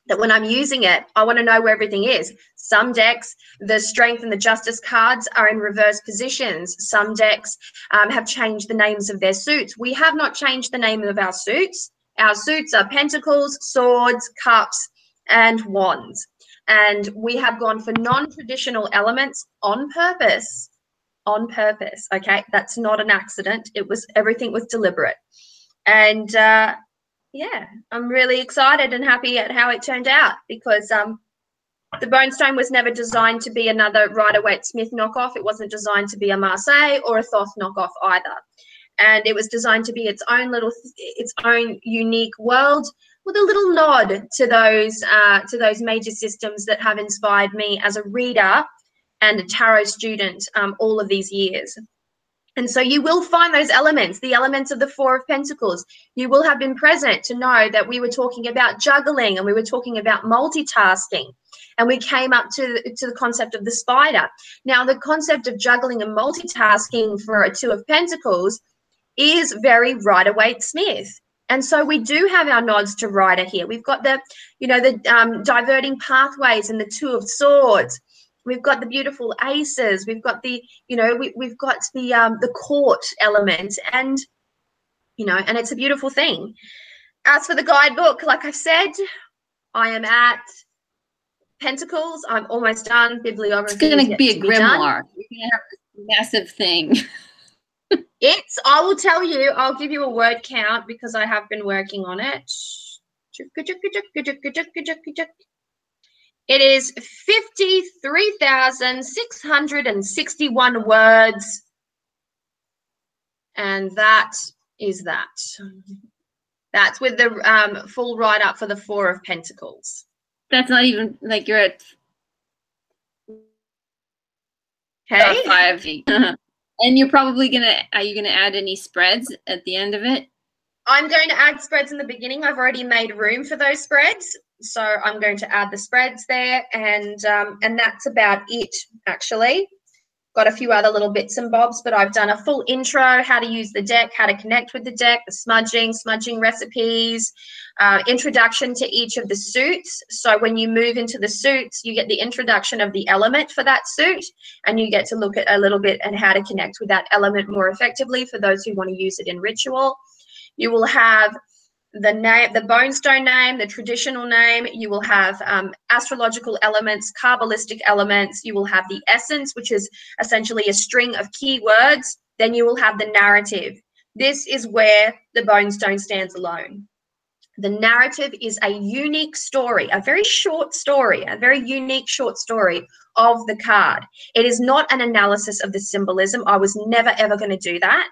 [SPEAKER 1] that when I'm using it, I want to know where everything is. Some decks, the Strength and the Justice cards are in reverse positions. Some decks have changed the names of their suits. We have not changed the name of our suits. Our suits are Pentacles, Swords, Cups, and Wands. And we have gone for non-traditional elements on purpose. On purpose, okay? That's not an accident. Everything was deliberate. And yeah, I'm really excited and happy at how it turned out, because the Bonestone was never designed to be another Rider-Waite-Smith knockoff. It wasn't designed to be a Marseille or a Thoth knockoff either. And it was designed to be its own unique world, with a little nod to those major systems that have inspired me as a reader and a tarot student all of these years. And so you will find those elements, the elements of the Four of Pentacles. You will have been present to know that we were talking about juggling, and we were talking about multitasking, and we came up to the concept of the spider. Now, the concept of juggling and multitasking for a Two of Pentacles is very Rider-Waite-Smith. And so we do have our nods to Rider here. We've got the diverting pathways and the Two of Swords. We've got the beautiful aces. We've got the, we've got the court element, and, and it's a beautiful thing. As for the guidebook, like I've said, I am at Pentacles. I'm almost done. Bibliography.
[SPEAKER 2] It's going to be a grimoire. You're going to have this massive thing.
[SPEAKER 1] I will tell you, I'll give you a word count because I have been working on it. It is 53,661 words. And that is that. That's with the full write-up for the Four of Pentacles.
[SPEAKER 2] That's not even, like, you're at
[SPEAKER 1] okay.
[SPEAKER 2] 5. And you're probably are you gonna add any spreads at the end of it?
[SPEAKER 1] I'm going to add spreads in the beginning. I've already made room for those spreads, so I'm going to add the spreads there, and that's about it, actually. Got a few other little bits and bobs, but I've done a full intro, how to use the deck, how to connect with the deck, the smudging recipes, introduction to each of the suits. So when you move into the suits, you get the introduction of the element for that suit, and you get to look at a little bit and how to connect with that element more effectively for those who want to use it in ritual. You will have the name, the Bonestone name, the traditional name. You will have astrological elements, Kabbalistic elements. You will have the essence, which is essentially a string of keywords. Then you will have the narrative. This is where the Bonestone stands alone. The narrative is a unique story, a very short story, a very unique short story of the card. It is not an analysis of the symbolism. I was never, ever going to do that.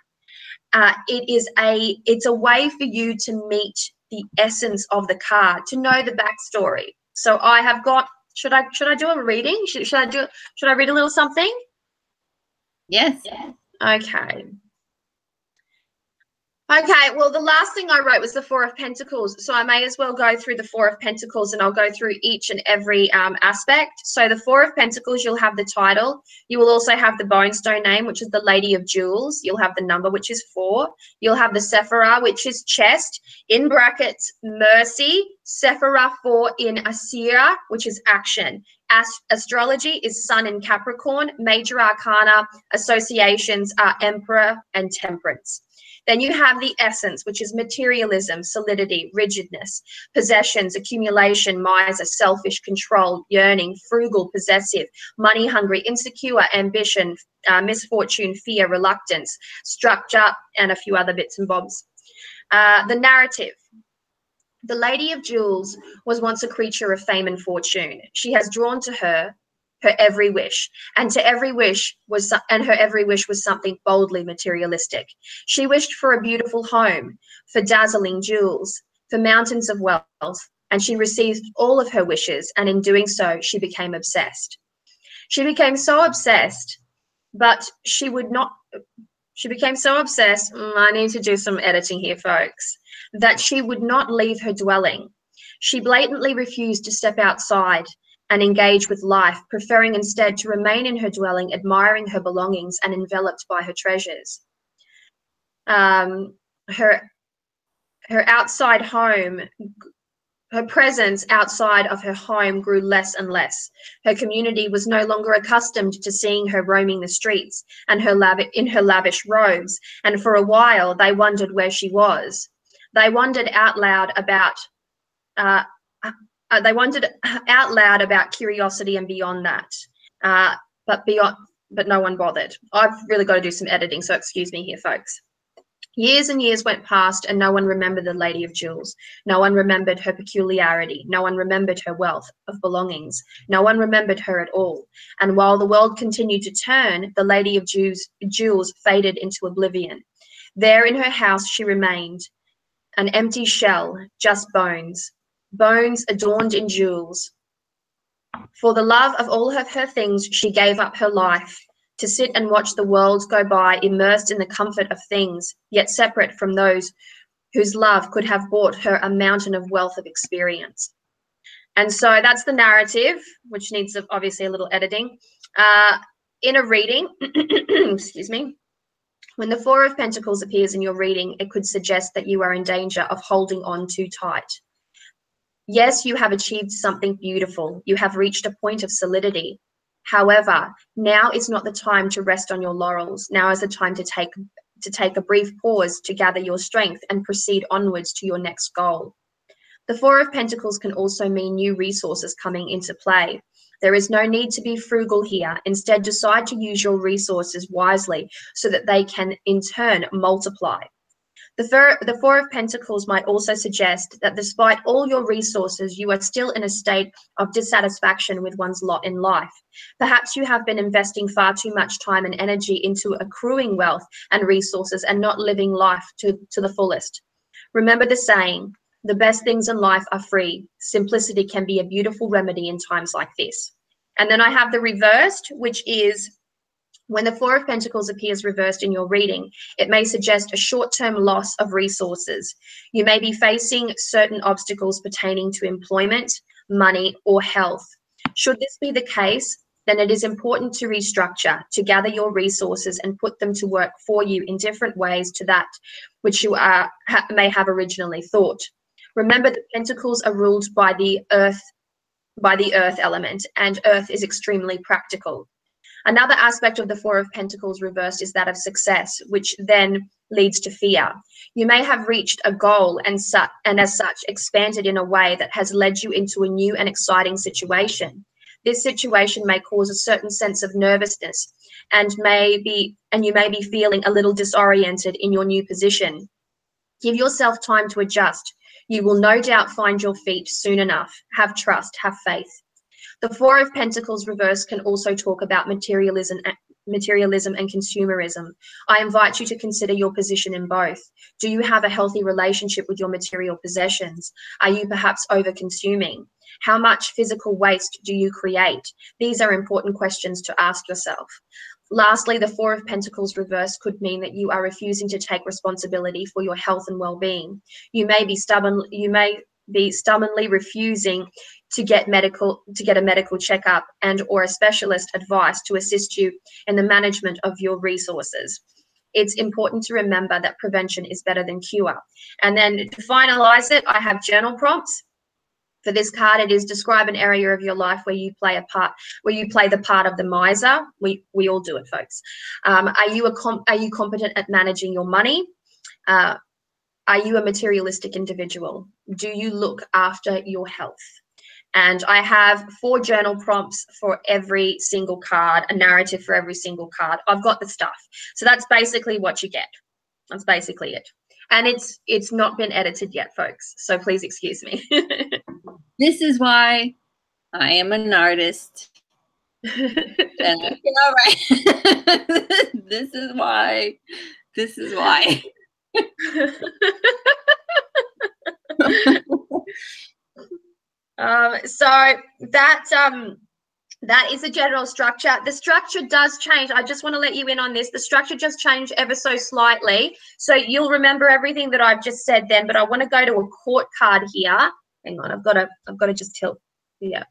[SPEAKER 1] It's a way for you to meet the essence of the card, to know the backstory. So I have got, should I do a reading? Should I read a little something?
[SPEAKER 2] Yes.
[SPEAKER 1] Okay. Okay, well, the last thing I wrote was the Four of Pentacles, so I may as well go through the Four of Pentacles, and I'll go through each and every aspect. So the Four of Pentacles, you'll have the title. You will also have the Bonestone name, which is the Lady of Jewels. You'll have the number, which is 4. You'll have the Sephirah, which is chest, in brackets, mercy, Sephirah 4 in Asira, which is action. Astrology is Sun in Capricorn. Major Arcana associations are Emperor and Temperance. Then you have the essence, which is materialism, solidity, rigidness, possessions, accumulation, miser, selfish, control, yearning, frugal, possessive, money hungry, insecure, ambition, misfortune, fear, reluctance, structure, and a few other bits and bobs. The narrative. The Lady of Jewels was once a creature of fame and fortune. She has drawn to her every wish, and her every wish was something boldly materialistic. She wished for a beautiful home, for dazzling jewels, for mountains of wealth, and she received all of her wishes, and in doing so, she became obsessed. She became so obsessed, but she became so obsessed, I need to do some editing here, folks, that she would not leave her dwelling. She blatantly refused to step outside and engage with life, preferring instead to remain in her dwelling, admiring her belongings and enveloped by her treasures. Her outside home, her presence outside of her home grew less and less. Her community was no longer accustomed to seeing her roaming the streets and in her lavish robes, and for a while they wondered where she was. They wondered out loud about They wondered out loud about curiosity and beyond that, but no one bothered. I've really got to do some editing, so excuse me here, folks. Years and years went past and no one remembered the Lady of Jewels. No one remembered her peculiarity. No one remembered her wealth of belongings. No one remembered her at all. And while the world continued to turn, the Lady of Jewels faded into oblivion. There in her house she remained, an empty shell, just bones. Bones adorned in jewels. For the love of all of her things, she gave up her life, to sit and watch the world go by, immersed in the comfort of things, yet separate from those whose love could have bought her a mountain of wealth of experience. And so that's the narrative, which needs obviously a little editing. In a reading, excuse me, when the Four of Pentacles appears in your reading, it could suggest that you are in danger of holding on too tight. Yes, you have achieved something beautiful. You have reached a point of solidity. However, now is not the time to rest on your laurels. Now is the time to take a brief pause to gather your strength and proceed onwards to your next goal. The Four of Pentacles can also mean new resources coming into play. There is no need to be frugal here. Instead, decide to use your resources wisely so that they can in turn multiply. The Four of Pentacles might also suggest that despite all your resources, you are still in a state of dissatisfaction with one's lot in life. Perhaps you have been investing far too much time and energy into accruing wealth and resources and not living life to the fullest. Remember the saying, the best things in life are free. Simplicity can be a beautiful remedy in times like this. And then I have the reversed, which is when the Four of Pentacles appears reversed in your reading, it may suggest a short-term loss of resources. You may be facing certain obstacles pertaining to employment, money, or health. Should this be the case, then it is important to restructure, to gather your resources and put them to work for you in different ways to that which you may have originally thought. Remember that Pentacles are ruled by the earth element, and earth is extremely practical. Another aspect of the Four of Pentacles reversed is that of success, which then leads to fear. You may have reached a goal and as such expanded in a way that has led you into a new and exciting situation. This situation may cause a certain sense of nervousness and you may be feeling a little disoriented in your new position. Give yourself time to adjust. You will no doubt find your feet soon enough. Have trust, have faith. The Four of Pentacles reverse can also talk about materialism and consumerism. I invite you to consider your position in both. Do you have a healthy relationship with your material possessions? Are you perhaps over-consuming? How much physical waste do you create? These are important questions to ask yourself. Lastly, the Four of Pentacles reverse could mean that you are refusing to take responsibility for your health and well-being. You may be stubbornly refusing to get a medical checkup and or a specialist advice to assist you in the management of your resources. It's important to remember that prevention is better than cure. And then to finalize it, I have journal prompts. For this card, it is describe an area of your life where you play the part of the miser. We all do it, folks. Are you competent at managing your money? Are you a materialistic individual? Do you look after your health? And I have 4 journal prompts for every single card, a narrative for every single card. I've got the stuff. So that's basically what you get. That's basically it. And it's not been edited yet, folks. So please excuse me.
[SPEAKER 2] This is why I am an artist. And I feel all right. This is why.
[SPEAKER 1] So that is a general structure. The structure does change. I just want to let you in on this. The structure just changed ever so slightly. So you'll remember everything that I've just said then, but I want to go to a court card here. Hang on, I've got to just tilt. Yeah.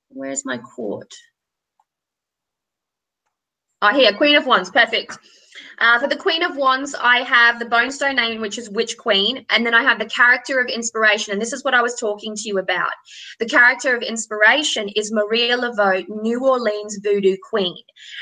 [SPEAKER 1] Where's my court? Oh, here, Queen of Wands. Perfect. For the Queen of Wands, I have the Bonestone name, which is Witch Queen, and then I have the character of inspiration, and this is what I was talking to you about. The character of inspiration is Maria Laveau, New Orleans Voodoo Queen,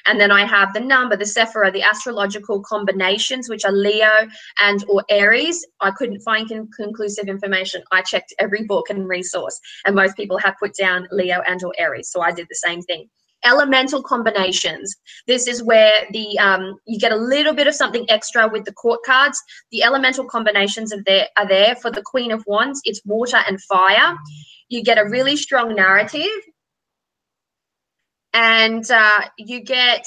[SPEAKER 1] and then I have the number, the Sephira, the astrological combinations, which are Leo and or Aries. I couldn't find conclusive information. I checked every book and resource, and most people have put down Leo and or Aries, so I did the same thing. Elemental combinations. This is where the you get a little bit of something extra with the court cards. The elemental combinations are there for the Queen of Wands. It's water and fire. You get a really strong narrative, and you get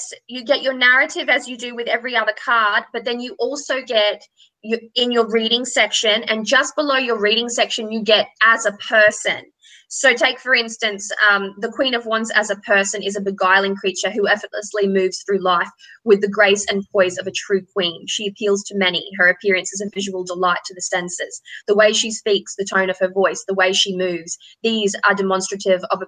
[SPEAKER 1] your narrative as you do with every other card, but then you also get in your reading section, and just below your reading section you get as a person. So take, for instance, the Queen of Wands as a person is a beguiling creature who effortlessly moves through life with the grace and poise of a true queen. She appeals to many. Her appearance is a visual delight to the senses. The way she speaks, the tone of her voice, the way she moves, these are demonstrative of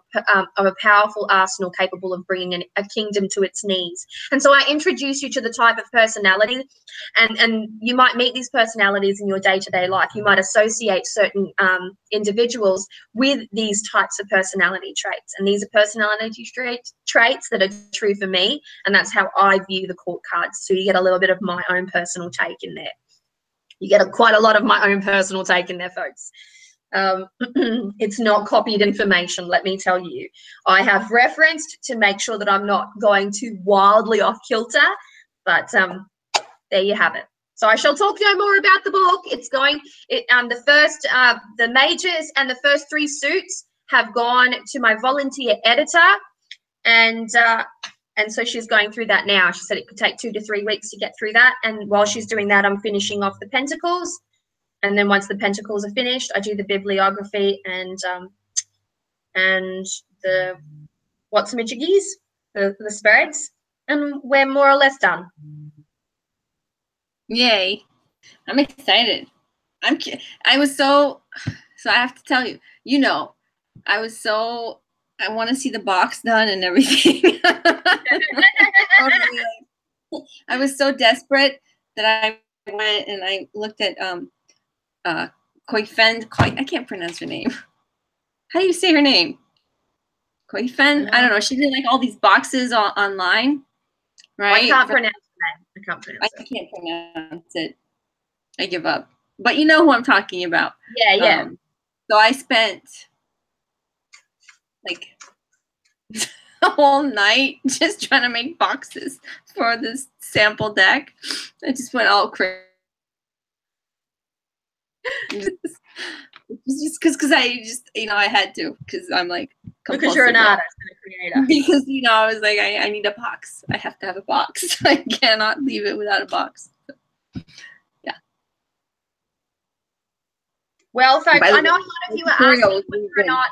[SPEAKER 1] a powerful arsenal capable of bringing a kingdom to its knees. And so I introduce you to the type of personality, and you might meet these personalities in your day-to-day life. You might associate certain individuals with these types of personality traits, and these are personality traits that are true for me, and that's how I view the court cards. So you get a little bit of my own personal take in there. You get quite a lot of my own personal take in there, folks. It's not copied information, let me tell you. I have referenced to make sure that I'm not going too wildly off kilter, but there you have it. So I shall talk no more about the book. It's going, the majors and the first 3 suits have gone to my volunteer editor, and so she's going through that now. She said it could take 2 to 3 weeks to get through that, and while she's doing that, I'm finishing off the pentacles, and then once the pentacles are finished, I do the bibliography and the what's-a-majiggies, the spreads, and we're more or less done.
[SPEAKER 2] Yay. I'm excited. I was so I have to tell you, I want to see the box done and everything. I was so desperate that I went and I looked at Koifen. I can't pronounce her name. How do you say her name? Koifen? I don't know. She did like all these boxes online, right?
[SPEAKER 1] I can't pronounce it.
[SPEAKER 2] I can't pronounce it. I give up. But you know who I'm talking about.
[SPEAKER 1] Yeah.
[SPEAKER 2] So I spent like the whole night just trying to make boxes for this sample deck. I just went all crazy. just because I had to, because I'm like,
[SPEAKER 1] because you're an artist and a creator.
[SPEAKER 2] Because I was like, I need a box. I have to have a box. I cannot leave it without a box. So, yeah.
[SPEAKER 1] Well, folks, I know a lot of you are asking whether or not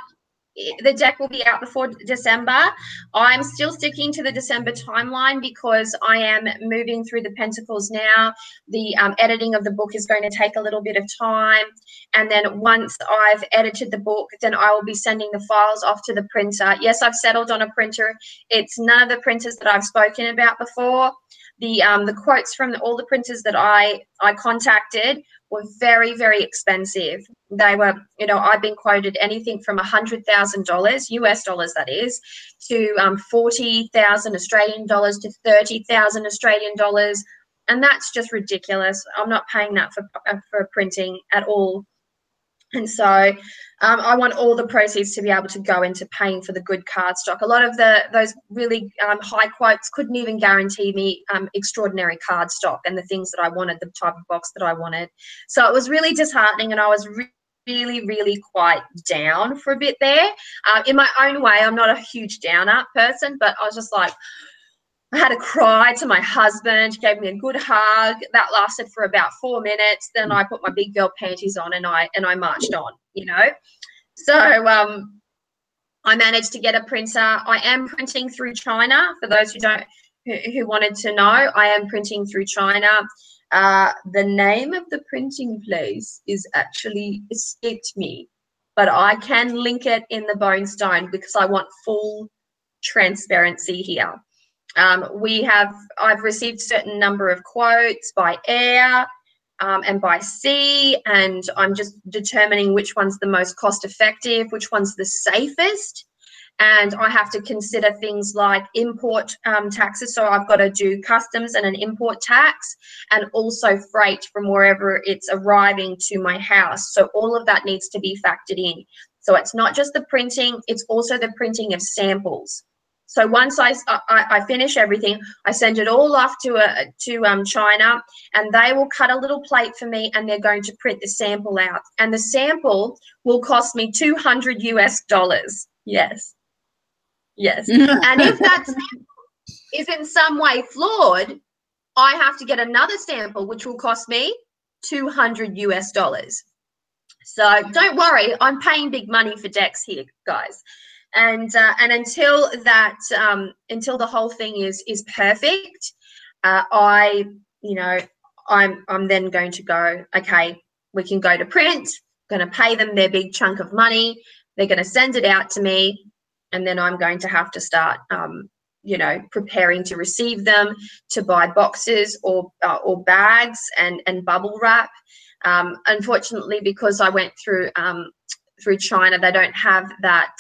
[SPEAKER 1] the deck will be out before December. I'm still sticking to the December timeline because I am moving through the Pentacles now. The editing of the book is going to take a little bit of time. And then once I've edited the book, then I will be sending the files off to the printer. Yes, I've settled on a printer. It's none of the printers that I've spoken about before. The quotes from all the printers that I contacted were very, very expensive. They were, I've been quoted anything from $100,000 US dollars, that is, to 40,000 Australian dollars to 30,000 Australian dollars, and that's just ridiculous. I'm not paying that for printing at all. And so I want all the proceeds to be able to go into paying for the good cardstock. A lot of those really high quotes couldn't even guarantee me extraordinary cardstock and the things that I wanted, the type of box that I wanted. So it was really disheartening, and I was really, really quite down for a bit there. In my own way, I'm not a huge downer person, but I was just like, I had to cry to my husband. He gave me a good hug. That lasted for about 4 minutes. Then I put my big girl panties on and I marched on, So I managed to get a printer. I am printing through China. For those who wanted to know, I am printing through China. The name of the printing place is actually escaped me, but I can link it in the Bonestone because I want full transparency here. I've received certain number of quotes by air and by sea, and I'm just determining which one's the most cost effective, which one's the safest. And I have to consider things like import taxes. So I've got to do customs and an import tax, and also freight from wherever it's arriving to my house. So all of that needs to be factored in. So it's not just the printing, it's also the printing of samples. So once I finish everything, I send it all off to China, and they will cut a little plate for me, and they're going to print the sample out. And the sample will cost me $200 US. Yes. Yes. And if that sample is in some way flawed, I have to get another sample, which will cost me $200 US. So don't worry, I'm paying big money for decks here, guys. And until the whole thing is perfect, I'm then going to go, okay, we can go to print, I'm going to pay them their big chunk of money, they're going to send it out to me, and then I'm going to have to start, preparing to receive them, to buy boxes or bags and bubble wrap. Unfortunately, because I went through China, they don't have that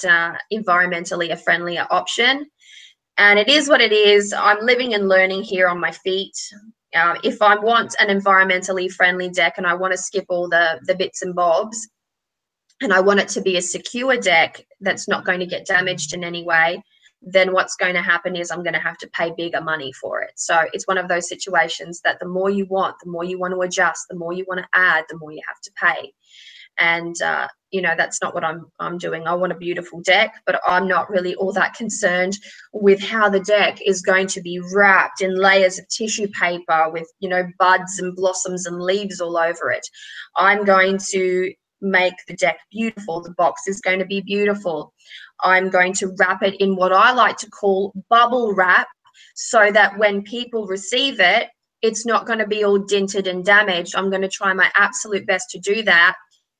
[SPEAKER 1] environmentally a friendlier option. And it is what it is. I'm living and learning here on my feet. If I want an environmentally friendly deck and I want to skip all the bits and bobs, and I want it to be a secure deck that's not going to get damaged in any way, then what's going to happen is I'm going to have to pay bigger money for it. So it's one of those situations that the more you want to adjust, the more you want to add, the more you have to pay. And, that's not what I'm doing. I want a beautiful deck, but I'm not really all that concerned with how the deck is going to be wrapped in layers of tissue paper with, buds and blossoms and leaves all over it. I'm going to make the deck beautiful. The box is going to be beautiful. I'm going to wrap it in what I like to call bubble wrap, so that when people receive it, it's not going to be all dinted and damaged. I'm going to try my absolute best to do that.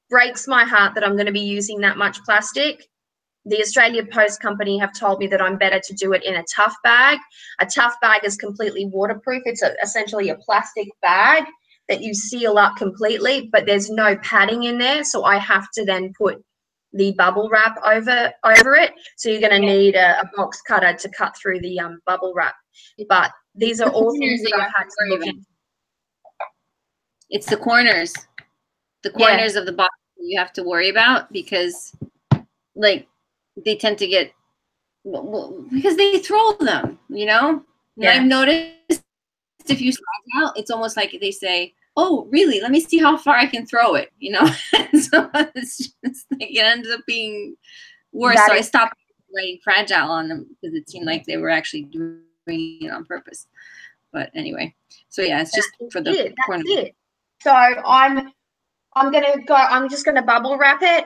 [SPEAKER 1] Breaks my heart that I'm going to be using that much plastic. The Australia Post Company have told me that I'm better to do it in a tough bag. A tough bag is completely waterproof. It's essentially a plastic bag that you seal up completely, but there's no padding in there. So I have to then put the bubble wrap over it. So you're going to need a box cutter to cut through the bubble wrap. But these are all things that I've had to look at.
[SPEAKER 2] It's the corners of the box you have to worry about, because they tend to get, because they throw them, Yeah. I've noticed if you slide out, it's almost like they say, oh, really? Let me see how far I can throw it, So it's just it ends up being worse. So I stopped writing fragile on them because it seemed like they were actually doing it on purpose. But anyway, so yeah, it's just for the corner.
[SPEAKER 1] That's it. So I'm just gonna bubble wrap it,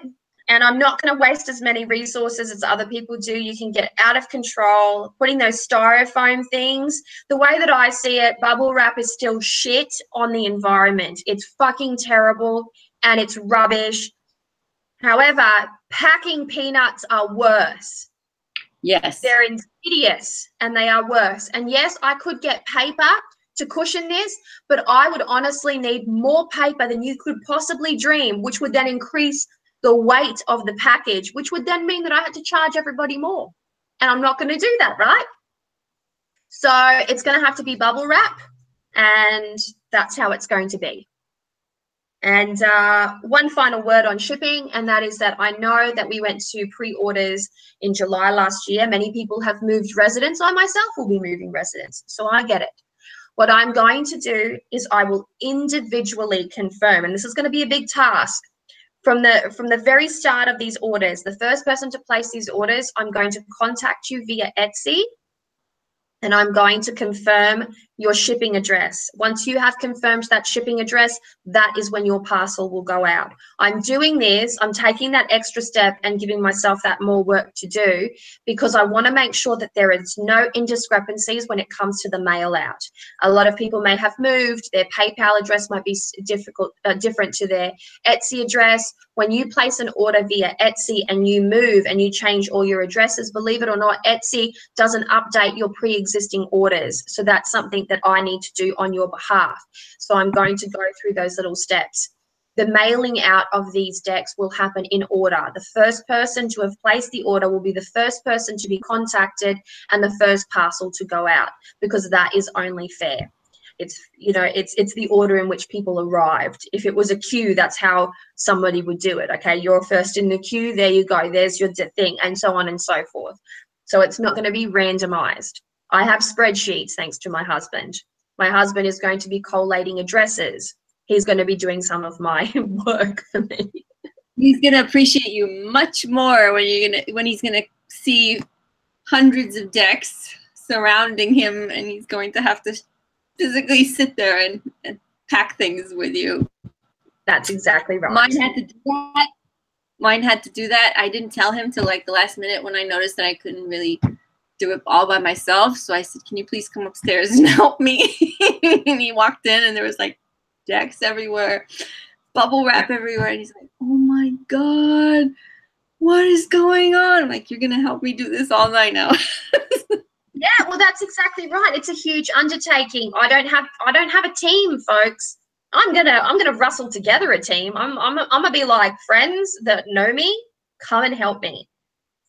[SPEAKER 1] and I'm not going to waste as many resources as other people do. You can get out of control putting those styrofoam things. The way that I see it, bubble wrap is still shit on the environment. It's fucking terrible and it's rubbish. However, packing peanuts are worse.
[SPEAKER 2] Yes.
[SPEAKER 1] They're insidious and they are worse. And yes, I could get paper to cushion this, but I would honestly need more paper than you could possibly dream, which would then increase the weight of the package, which would then mean that I had to charge everybody more. And I'm not going to do that, right? So it's going to have to be bubble wrap, and that's how it's going to be. And one final word on shipping, and that is that I know that we went to pre-orders in July last year. Many people have moved residence. I myself will be moving residence, so I get it. What I'm going to do is I will individually confirm, and this is going to be a big task. From the very start of these orders, the first person to place these orders, I'm going to contact you via Etsy, and I'm going to confirm your shipping address. Once you have confirmed that shipping address, that is when your parcel will go out. I'm doing this, I'm taking that extra step and giving myself that more work to do, because I want to make sure that there is no indiscrepancies when it comes to the mail out. A lot of people may have moved, their PayPal address might be different to their Etsy address. When you place an order via Etsy and you move and you change all your addresses, believe it or not, Etsy doesn't update your pre-existing existing orders. So that's something that I need to do on your behalf. So I'm going to go through those little steps. The mailing out of these decks will happen in order. The first person to have placed the order will be the first person to be contacted and the first parcel to go out, because that is only fair. It's, you know, it's the order in which people arrived. If it was a queue, that's how somebody would do it. Okay, you're first in the queue, there you go, there's your thing, and so on and so forth. So it's not going to be randomized. I have spreadsheets thanks to my husband. My husband is going to be collating addresses. He's going to be doing some of my work for me.
[SPEAKER 2] He's going to appreciate you much more when he's going to see hundreds of decks surrounding him, and he's going to have to physically sit there and pack things with you.
[SPEAKER 1] That's exactly right.
[SPEAKER 2] Mine had to do that. Mine had to do that. I didn't tell him till like the last minute when I noticed that I couldn't really do it all by myself. So I said, "Can you please come upstairs and help me?" And he walked in, and there was like decks everywhere, bubble wrap everywhere, and he's like, "Oh my God, what is going on?" I'm like, "You're gonna help me do this all night now."
[SPEAKER 1] Yeah, well, that's exactly right. It's a huge undertaking. I don't have a team, folks. I'm gonna rustle together a team. I'm gonna be like, friends that know me, come and help me.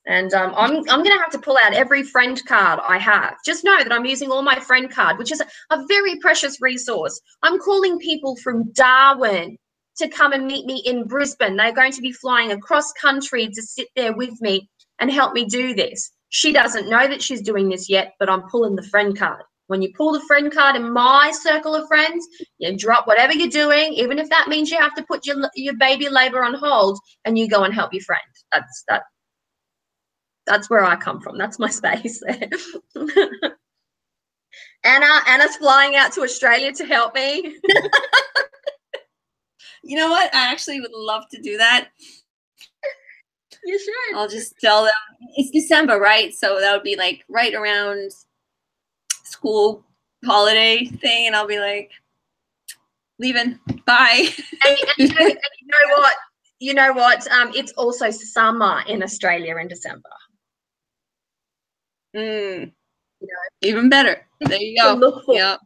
[SPEAKER 1] And I'm gonna have to pull out every friend card I have. Just know that I'm using all my friend card, which is a very precious resource. I'm calling people from Darwin to come and meet me in Brisbane. They're going to be flying across country to sit there with me and help me do this. She doesn't know that she's doing this yet, but I'm pulling the friend card. When you pull the friend card in my circle of friends, you drop whatever you're doing, even if that means you have to put your baby labor on hold, and you go and help your friend. That's where I come from. That's my space there. Anna's flying out to Australia to help me.
[SPEAKER 2] You know what? I actually would love to do that.
[SPEAKER 1] You should.
[SPEAKER 2] I'll just tell them it's December, right? So that would be like right around school holiday thing, and I'll be like, leaving, bye.
[SPEAKER 1] And you know what? It's also summer in Australia in December.
[SPEAKER 2] You know, even better. There you go.
[SPEAKER 1] To look for.
[SPEAKER 2] Yeah.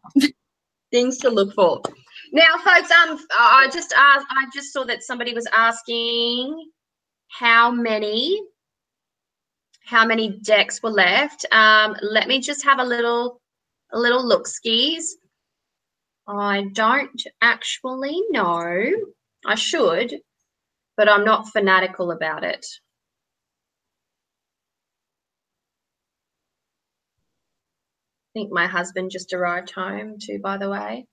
[SPEAKER 1] Things to look for. Now, folks, I just saw that somebody was asking how many decks were left. Let me just have a little look skis. I don't actually know. I should, but I'm not fanatical about it. I think my husband just arrived home too, by the way.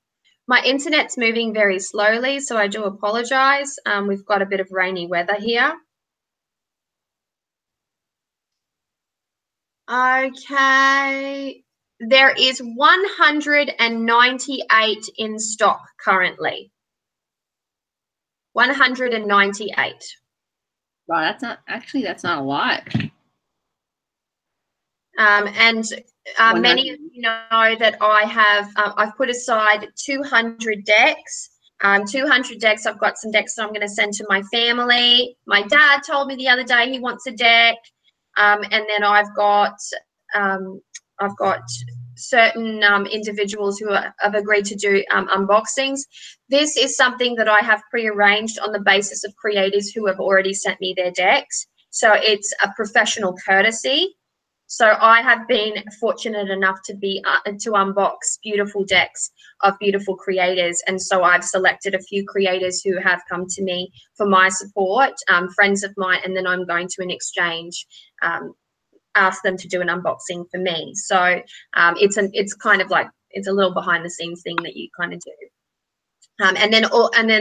[SPEAKER 1] My internet's moving very slowly, so I do apologize. We've got a bit of rainy weather here. Okay. There is 198 in stock currently. 198.
[SPEAKER 2] Wow, that's not a lot.
[SPEAKER 1] Many of you know that I have, I've put aside 200 decks. 200 decks. I've got some decks that I'm going to send to my family. My dad told me the other day he wants a deck. And then I've got certain individuals who have agreed to do unboxings. This is something that I have prearranged on the basis of creators who have already sent me their decks. So it's a professional courtesy. So I have been fortunate enough to unbox beautiful decks of beautiful creators, and so I've selected a few creators who have come to me for my support, friends of mine, and then I'm going to, in exchange, ask them to do an unboxing for me. So it's kind of like, it's a little behind the scenes thing that you kind of do. And then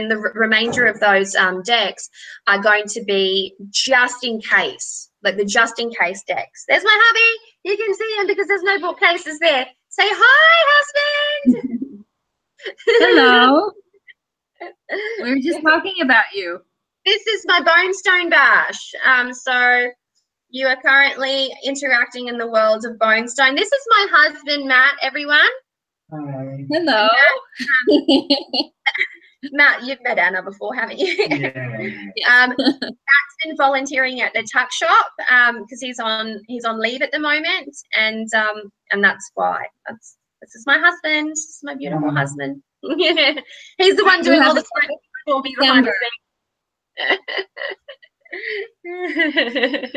[SPEAKER 1] the remainder of those decks are going to be just in case, like the just in case decks. There's my hubby. You can see him because there's no bookcases there. Say hi, husband.
[SPEAKER 2] Hello. We were just talking about you.
[SPEAKER 1] This is my Bonestone Bash. So you are currently interacting in the world of Bonestone. This is my husband, Matt, everyone.
[SPEAKER 2] Hi. Hello.
[SPEAKER 1] Matt, you've met Anna before, haven't you?
[SPEAKER 2] Yeah.
[SPEAKER 1] Matt's been volunteering at the tuck shop because he's on leave at the moment, and that's why. This is my husband. This is my beautiful husband. He's the one doing all the smoking for me behind the scenes.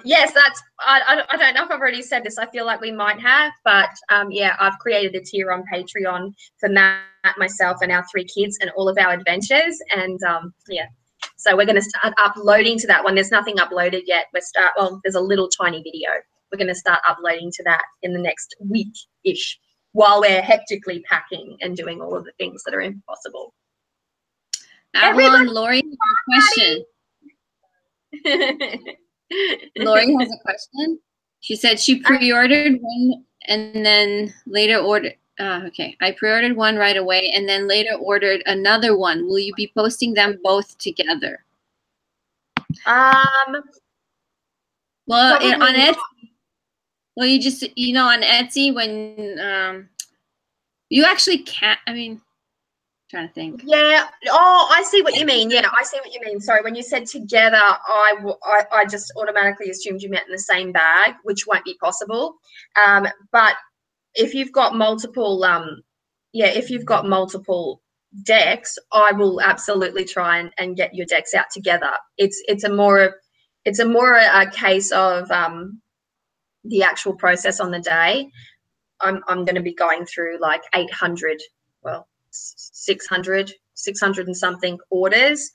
[SPEAKER 1] Yes, that's. I don't know if I've already said this. I feel like we might have, but yeah, I've created a tier on Patreon for Matt, myself, and our 3 kids, and all of our adventures. And yeah, so we're going to start uploading to that one. There's nothing uploaded yet. Well, there's a little tiny video. We're going to start uploading to that in the next week-ish, while we're hectically packing and doing all of the things that are impossible.
[SPEAKER 2] Avalon, Lori has a question. Lori has a question. She said she pre-ordered one and then later ordered. Okay, I pre-ordered one right away and then later ordered another one. Will you be posting them both together? Well, on Etsy. Well, you just on Etsy when you actually can't. I mean, trying to think.
[SPEAKER 1] Yeah. Oh, I see what you mean. Yeah, I see what you mean. Sorry, when you said together, I just automatically assumed you meant in the same bag, which won't be possible. But if you've got multiple, if you've got multiple decks, I will absolutely try and get your decks out together. It's a more a case of the actual process on the day. I'm going to be going through like 800, well, 600 and something orders,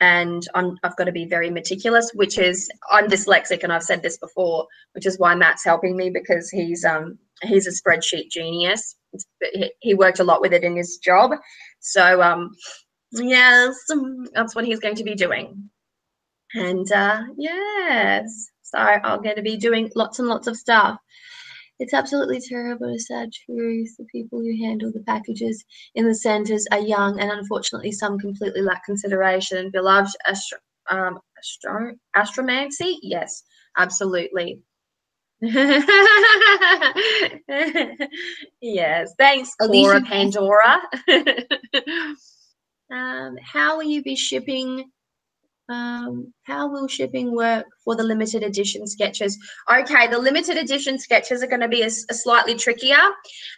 [SPEAKER 1] and I've got to be very meticulous, which is, I'm dyslexic, and I've said this before, which is why Matt's helping me, because he's a spreadsheet genius. He worked a lot with it in his job, so yes, that's what he's going to be doing. And yes, so I'm going to be doing lots and lots of stuff. It's absolutely terrible, a sad truth. The people who handle the packages in the centres are young, and unfortunately some completely lack consideration. Beloved astromancy? Yes, absolutely. Yes, thanks, Cora Pandora. How will you be shipping? How will shipping work for the limited edition sketches? Okay, the limited edition sketches are going to be a slightly trickier.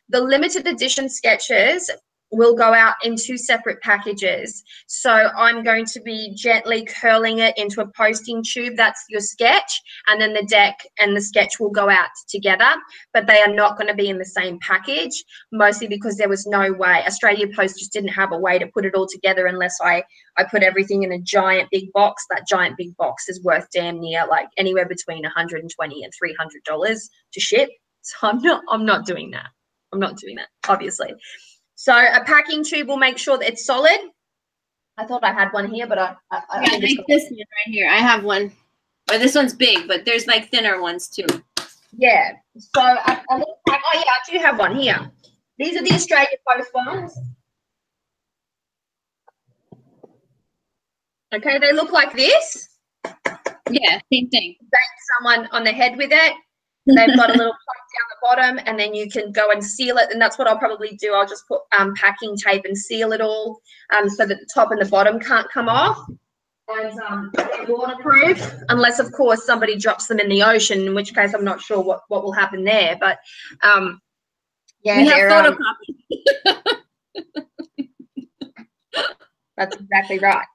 [SPEAKER 1] The limited edition sketches will go out in 2 separate packages. So I'm going to be gently curling it into a posting tube. That's your sketch. And then the deck and the sketch will go out together, but they are not going to be in the same package, mostly because there was no way. Australia Post just didn't have a way to put it all together unless I put everything in a giant big box. That giant big box is worth damn near like anywhere between $120 and $300 to ship. So I'm not doing that. I'm not doing that, obviously. So a packing tube will make sure that it's solid. I thought I had one here, but I
[SPEAKER 2] like this one right here. I have one. But this one's big, but there's like thinner ones too.
[SPEAKER 1] Yeah. So a little pack. Oh yeah, I do have one here. These are the Australia Post ones. Okay, they look like this.
[SPEAKER 2] Yeah, same thing.
[SPEAKER 1] Bang someone on the head with it. They've got a little plug down the bottom, and then you can go and seal it, and that's what I'll probably do. I'll just put packing tape and seal it all so that the top and the bottom can't come off. And they're waterproof, unless, of course, somebody drops them in the ocean, in which case I'm not sure what will happen there. But, yeah.
[SPEAKER 2] We have photocopies.
[SPEAKER 1] That's exactly right.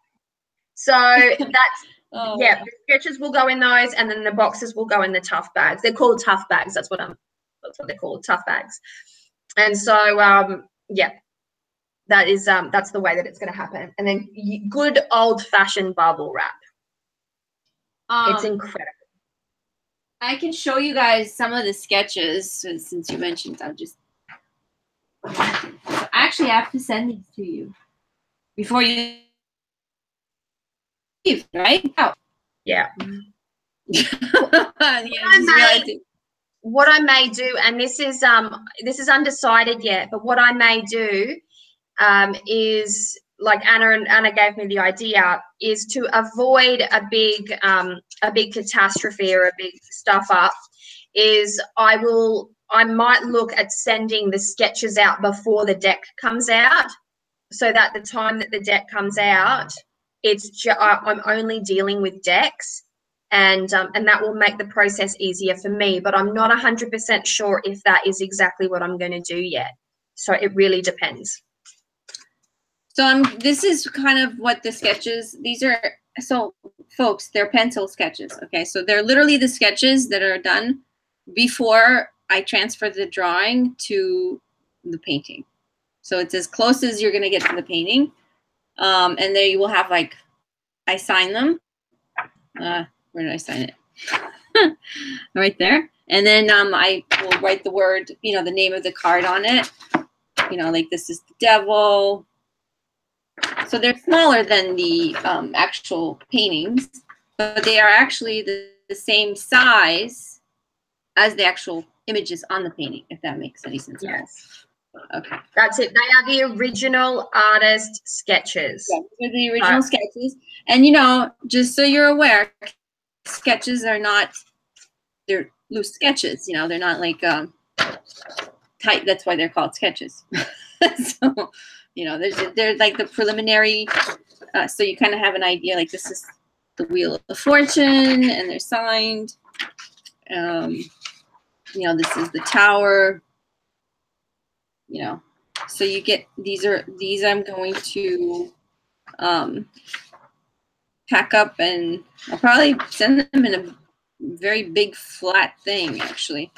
[SPEAKER 1] So that's... Oh. Yeah, the sketches will go in those, and then the boxes will go in the tough bags. They're called tough bags. That's what they're called, tough bags. And so, yeah, that is that's the way that it's going to happen. And then good old-fashioned bubble wrap. It's incredible.
[SPEAKER 2] I can show you guys some of the sketches since you mentioned. I actually have to send these to you before you. Right? Oh.
[SPEAKER 1] Yeah.
[SPEAKER 2] What
[SPEAKER 1] I may do, and this is undecided yet, but what I may do is, like Anna gave me the idea, is to avoid a big catastrophe or a big stuff up, is I might look at sending the sketches out before the deck comes out. so that the time that the deck comes out, I'm only dealing with decks, and that will make the process easier for me. But I'm not 100% sure if that is exactly what I'm going to do yet. So it really depends.
[SPEAKER 2] So this is kind of what the sketches, these are, so folks, they're pencil sketches, okay? So they're literally the sketches that are done before I transfer the drawing to the painting. So it's as close as you're gonna get to the painting. And there you will have, like, I sign them. Where did I sign it? Right there. And then I will write the word, you know, the name of the card on it. You know, like this is the devil. So they're smaller than the actual paintings, but they are actually the same size as the actual images on the painting, if that makes any sense.
[SPEAKER 1] Yes.
[SPEAKER 2] Okay.
[SPEAKER 1] That's it. They are the original artist sketches.
[SPEAKER 2] Yeah, they're the original sketches. And, you know, just so you're aware, sketches are not, they're loose sketches, you know, they're not like tight. That's why they're called sketches. So, you know, they're like the preliminary, so you kind of have an idea, like this is the Wheel of Fortune, and they're signed. You know, this is the Tower. You know, so you get, these I'm going to pack up, and I'll probably send them in a very big flat thing, actually.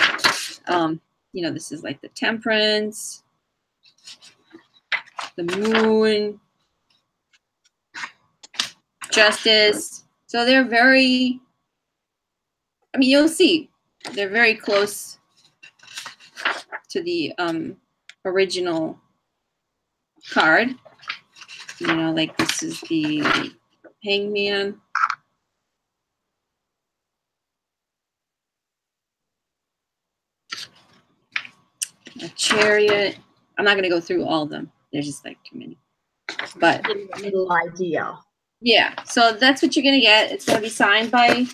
[SPEAKER 2] You know, this is like the Temperance, the Moon, Justice. So they're very, I mean, you'll see, they're very close to the original card. You know, like this is the Hangman. A Chariot. I'm not going to go through all of them. There's just like too many. But
[SPEAKER 1] a little idea.
[SPEAKER 2] Yeah, so that's what you're going to get. It's going to be signed by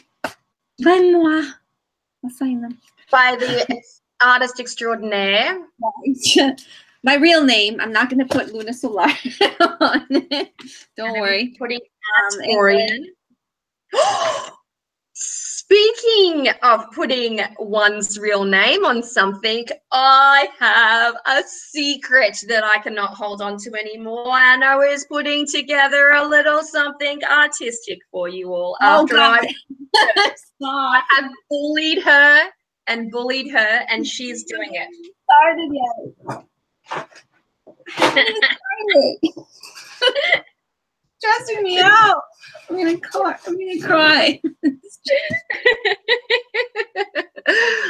[SPEAKER 2] moi. I'll sign them.
[SPEAKER 1] By the artist extraordinaire.
[SPEAKER 2] My real name. I'm not going to put Luna Solar on it. Don't worry.
[SPEAKER 1] Putting Astorian. Speaking of putting one's real name on something, I have a secret that I cannot hold on to anymore. Anna is putting together a little something artistic for you all. After I have bullied her, and she's doing it.
[SPEAKER 2] Started yet. Stressing me out. I'm gonna cry.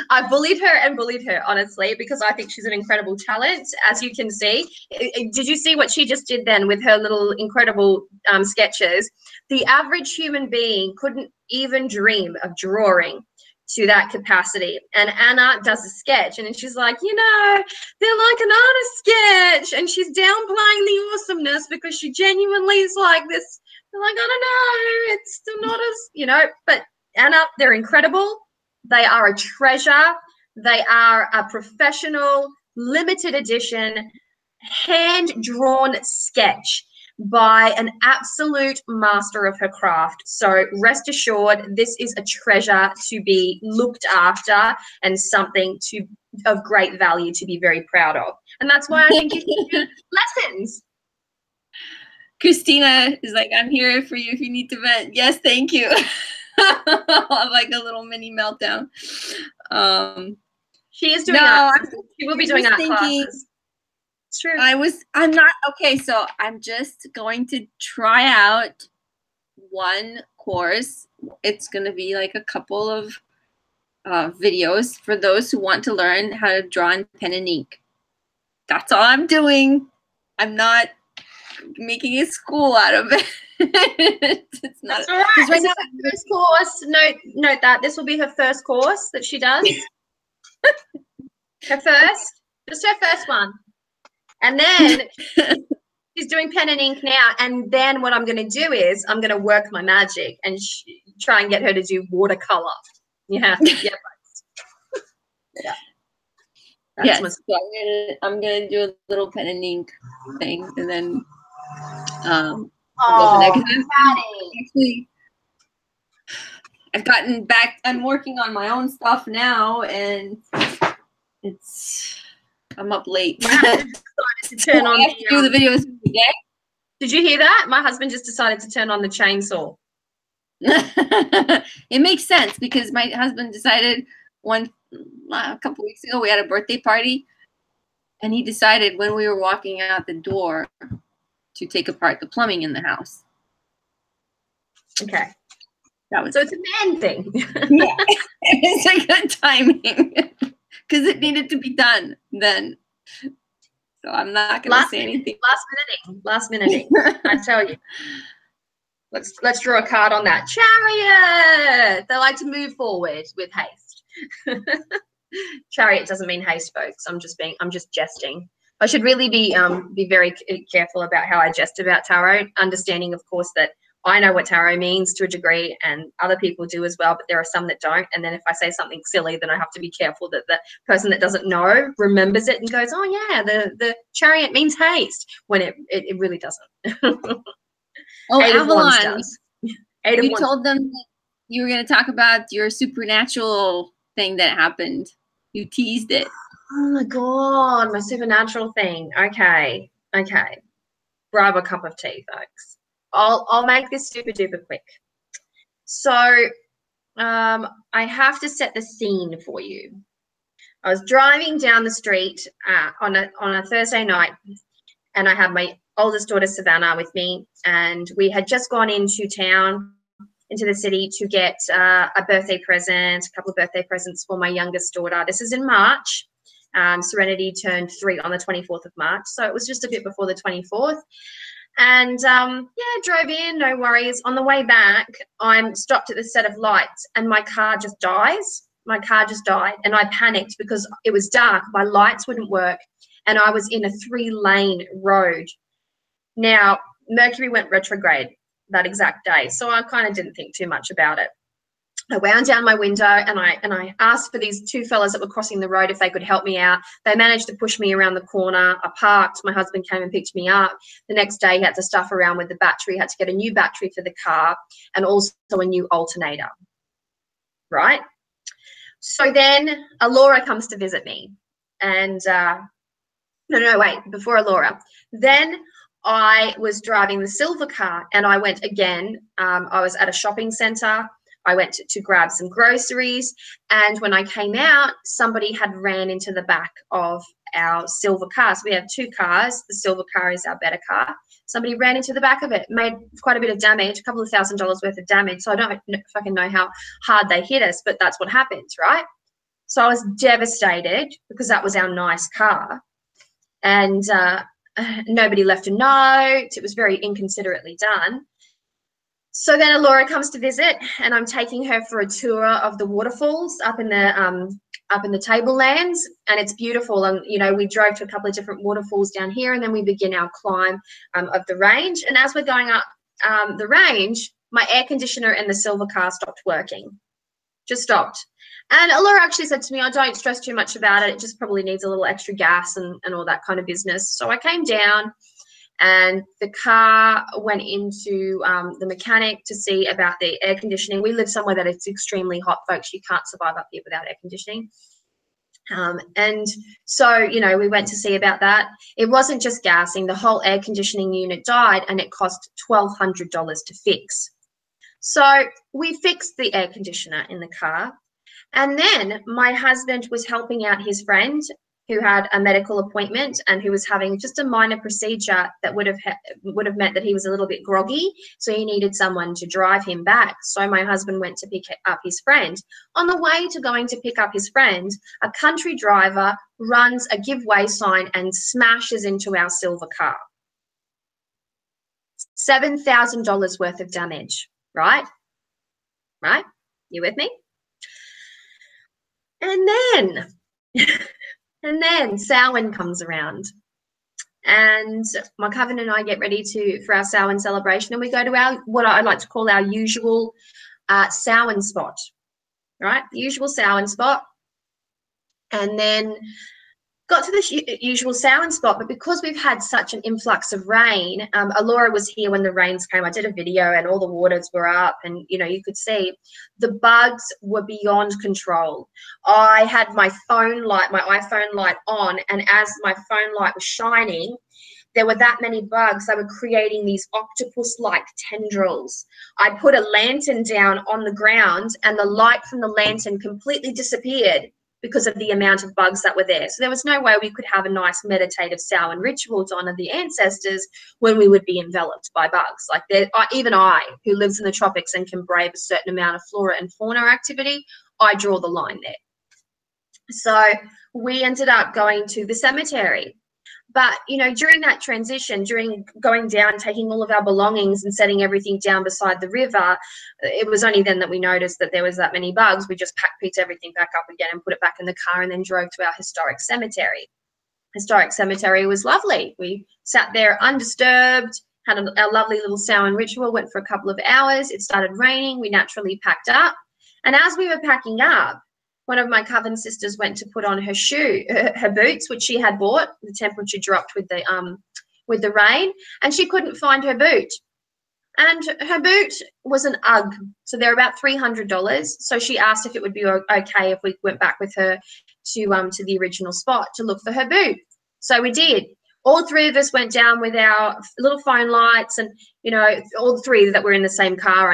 [SPEAKER 1] I bullied her, honestly, because I think she's an incredible talent, as you can see. Did you see what she just did then with her little incredible sketches? The average human being couldn't even dream of drawing to that capacity. And Anna does a sketch, and then she's like, you know, they're like an artist sketch, and she's downplaying the awesomeness because she genuinely is like this. They're like, I don't know, it's still not as, you know, but Anna, they're incredible. They are a treasure. They are a professional, limited edition, hand-drawn sketch by an absolute master of her craft. So rest assured, this is a treasure to be looked after and something of great value to be very proud of. And that's why I think you should do lessons.
[SPEAKER 2] Christina is like, I'm here for you if you need to vent. Yes, thank you. Like a little mini meltdown.
[SPEAKER 1] She is doing art. She will be doing art classes. It's true.
[SPEAKER 2] I'm not, okay, so I'm just going to try out one course. It's going to be like a couple of videos for those who want to learn how to draw in pen and ink. That's all I'm doing. I'm not making a school out of it. It's not.
[SPEAKER 1] That's all right. Right now, first course. Note that this will be her first course that she does. Just her first one, and then she's doing pen and ink now. And then what I'm going to do is I'm going to work my magic and try and get her to do watercolor. Yeah. Yeah. That's
[SPEAKER 2] yes, so I'm gonna do a little pen and ink thing, and then go from there. 'Cause actually, I've gotten back. I'm working on my own stuff now, and I'm up late.
[SPEAKER 1] My husband decided to turn on
[SPEAKER 2] do the videos today.
[SPEAKER 1] Did you hear that? My husband just decided to turn on the chainsaw.
[SPEAKER 2] It makes sense because my husband decided a couple weeks ago we had a birthday party, and he decided when we were walking out the door to take apart the plumbing in the house.
[SPEAKER 1] Okay.
[SPEAKER 2] So
[SPEAKER 1] it's a man thing.
[SPEAKER 2] Yeah, it's a good timing because it needed to be done then. So I'm not going to say anything.
[SPEAKER 1] Last minuting. I tell you. Let's draw a card on that. Chariot. They like to move forward with haste. Chariot doesn't mean haste, folks. I'm just jesting. I should really be very careful about how I jest about tarot, understanding, of course, that I know what tarot means to a degree, and other people do as well, but there are some that don't. And then if I say something silly, then I have to be careful that the person that doesn't know remembers it and goes, oh yeah, the chariot means haste, when it really doesn't.
[SPEAKER 2] Oh, Avalon,
[SPEAKER 1] does.
[SPEAKER 2] You told them that you were going to talk about your supernatural thing that happened. You teased it.
[SPEAKER 1] Oh my God, my supernatural thing. Okay. Grab a cup of tea, folks. I'll make this super duper quick. So I have to set the scene for you. I was driving down the street on a Thursday night, and I had my oldest daughter Savannah with me, and we had just gone into town, into the city, to get a birthday present, a couple of birthday presents for my youngest daughter. This is in March. Serenity turned 3 on the 24th of March, so it was just a bit before the 24th. And drove in, no worries. On the way back, I'm stopped at the set of lights, and my car just dies. My car just died, and I panicked because it was dark. My lights wouldn't work, and I was in a 3-lane road. Now, Mercury went retrograde that exact day, so I kind of didn't think too much about it. I wound down my window, and I asked for these 2 fellas that were crossing the road if they could help me out. They managed to push me around the corner. I parked. My husband came and picked me up. The next day, he had to stuff around with the battery, had to get a new battery for the car, and also a new alternator, right? So then Alora comes to visit me, and before Alora. Then I was driving the silver car, and I went again. I was at a shopping center. I went to grab some groceries, and when I came out, somebody had ran into the back of our silver car. So we have 2 cars. The silver car is our better car. Somebody ran into the back of it, made quite a bit of damage, a couple of $1,000s worth of damage. So I don't fucking know how hard they hit us, but that's what happens, right? So I was devastated because that was our nice car, and nobody left a note. It was very inconsiderately done. So then Alora comes to visit, and I'm taking her for a tour of the waterfalls up in the tablelands, and it's beautiful. And we drove to a couple of different waterfalls down here, and then we begin our climb of the range. And as we're going up the range, my air conditioner in the silver car stopped working, just stopped. And Alora actually said to me, "I don't stress too much about it. It just probably needs a little extra gas and all that kind of business." So I came down, and the car went into the mechanic to see about the air conditioning. We live somewhere that it's extremely hot, folks. You can't survive up here without air conditioning. And so, we went to see about that. It wasn't just gassing. The whole air conditioning unit died, and it cost $1,200 to fix. So we fixed the air conditioner in the car. And then my husband was helping out his friend who had a medical appointment and who was having just a minor procedure that would have meant that he was a little bit groggy, so he needed someone to drive him back. So my husband went to pick up his friend. On the way to going to pick up his friend, a country driver runs a give way sign and smashes into our silver car. $7,000 worth of damage, right? Right? You with me? And then Samhain comes around, and my coven and I get ready for our Samhain celebration, and we go to what I like to call our usual Samhain spot, right? The usual Samhain spot. And then got to the usual sowing spot, but because we've had such an influx of rain, Alora was here when the rains came. I did a video and all the waters were up, and you could see the bugs were beyond control. I had my phone light, my iPhone light on, and as my phone light was shining, there were that many bugs. They were creating these octopus-like tendrils. I put a lantern down on the ground, and the light from the lantern completely disappeared because of the amount of bugs that were there. So there was no way we could have a nice meditative Samhain ritual to honor the ancestors when we would be enveloped by bugs. Like even I, who lives in the tropics and can brave a certain amount of flora and fauna activity, I draw the line there. So we ended up going to the cemetery. But, during that transition, during going down, taking all of our belongings and setting everything down beside the river, it was only then that we noticed that there was that many bugs. We just picked everything back up again and put it back in the car and then drove to our historic cemetery. Historic cemetery was lovely. We sat there undisturbed, had our lovely little Samhain ritual, went for a couple of hours. It started raining. We naturally packed up. And as we were packing up, one of my coven sisters went to put on her her boots, which she had bought. The temperature dropped with the rain, and she couldn't find her boot. And her boot was an UGG, so they're about $300. So she asked if it would be okay if we went back with her to the original spot to look for her boot. So we did. All three of us went down with our little phone lights, and all three that were in the same car.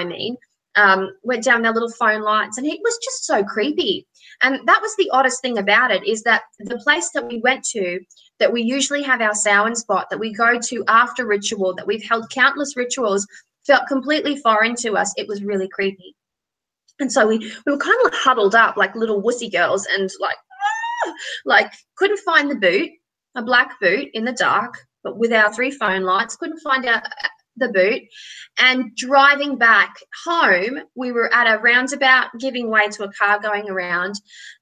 [SPEAKER 1] Went down their little phone lights, and it was just so creepy. And that was the oddest thing about it, is that the place that we went to, that we usually have our Samhain spot, that we go to after ritual, that we've held countless rituals, felt completely foreign to us. It was really creepy. And so we were kind of huddled up like little wussy girls, and like couldn't find the boot, a black boot in the dark, but with our 3 phone lights, couldn't find the boot. And driving back home, we were at a roundabout giving way to a car going around.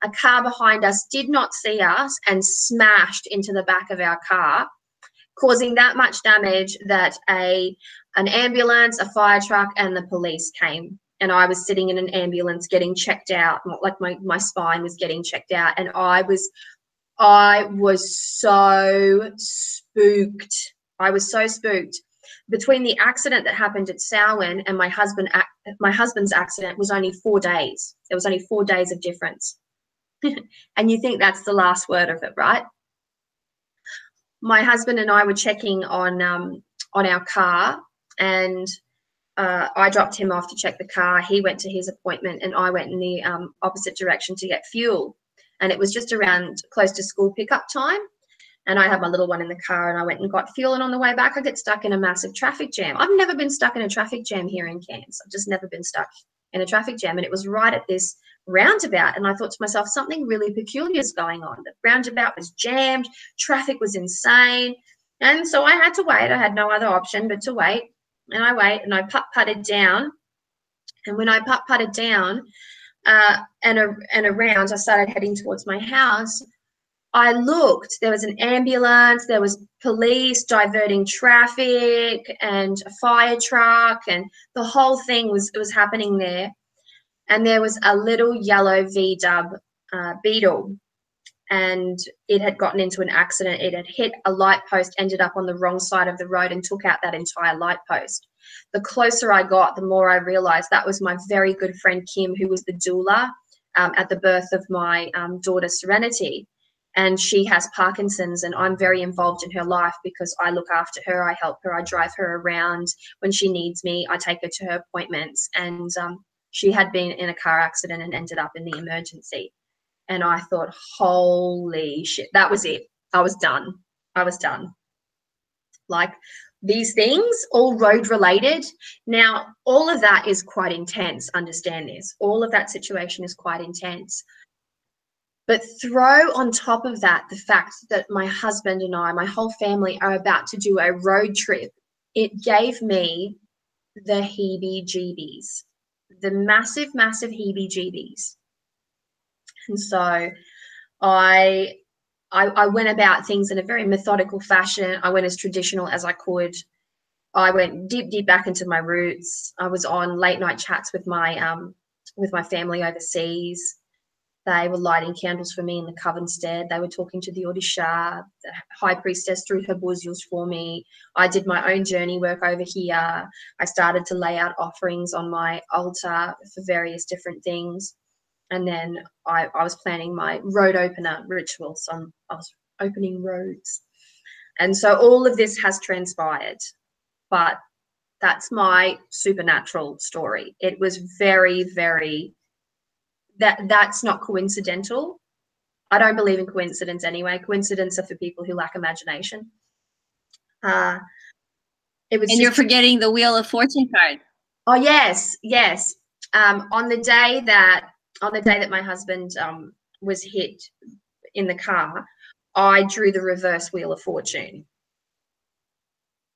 [SPEAKER 1] A car behind us did not see us and smashed into the back of our car, causing that much damage that an ambulance, a fire truck, and the police came. And I was sitting in an ambulance getting checked out, like my spine was getting checked out, and I was so spooked. I was so spooked. Between the accident that happened at Samhain and my husband's accident was only 4 days. There was only 4 days of difference. And you think that's the last word of it, right? My husband and I were checking on our car, and I dropped him off to check the car. He went to his appointment, and I went in the opposite direction to get fuel. And it was just around close to school pickup time. And I had my little one in the car, and I went and got fuel. And on the way back, I get stuck in a massive traffic jam. I've never been stuck in a traffic jam here in Cairns. I've just never been stuck in a traffic jam. And it was right at this roundabout. And I thought to myself, something really peculiar is going on. The roundabout was jammed. Traffic was insane. And so I had to wait. I had no other option but to wait. And I wait, and I putt-putted down. And when I putt-putted down and around, I started heading towards my house. I looked, there was an ambulance, there was police diverting traffic and a fire truck, and the whole thing was happening there. And there was a little yellow V-dub beetle, and it had gotten into an accident. It had hit a light post, ended up on the wrong side of the road, and took out that entire light post. The closer I got, the more I realized that was my very good friend Kim, who was the doula at the birth of my daughter Trinity. And she has Parkinson's, and I'm very involved in her life because I look after her, I help her, I drive her around when she needs me, I take her to her appointments. And she had been in a car accident and ended up in the emergency. And I thought, holy shit, that was it. I was done. Like, these things, all road related. Now, all of that is quite intense, understand this. All of that situation is quite intense. But throw on top of that the fact that my husband and I, my whole family, are about to do a road trip. It gave me the heebie-jeebies, the massive, massive heebie-jeebies. And so I went about things in a very methodical fashion. I went as traditional as I could. I went deep back into my roots. I was on late night chats with my family overseas. They were lighting candles for me in the coven stead. They were talking to the Odisha. The high priestess threw her buzyals for me. I did my own journey work over here. I started to lay out offerings on my altar for various different things. And then I was planning my road opener ritual. So I was opening roads. And so all of this has transpired. But that's my supernatural story. It was very, very... That's not coincidental. I don't believe in coincidence anyway. Coincidence are for people who lack imagination. It was.
[SPEAKER 2] And you're forgetting the Wheel of Fortune card.
[SPEAKER 1] Oh yes, yes. On the day that my husband was hit in the car, I drew the reverse Wheel of Fortune.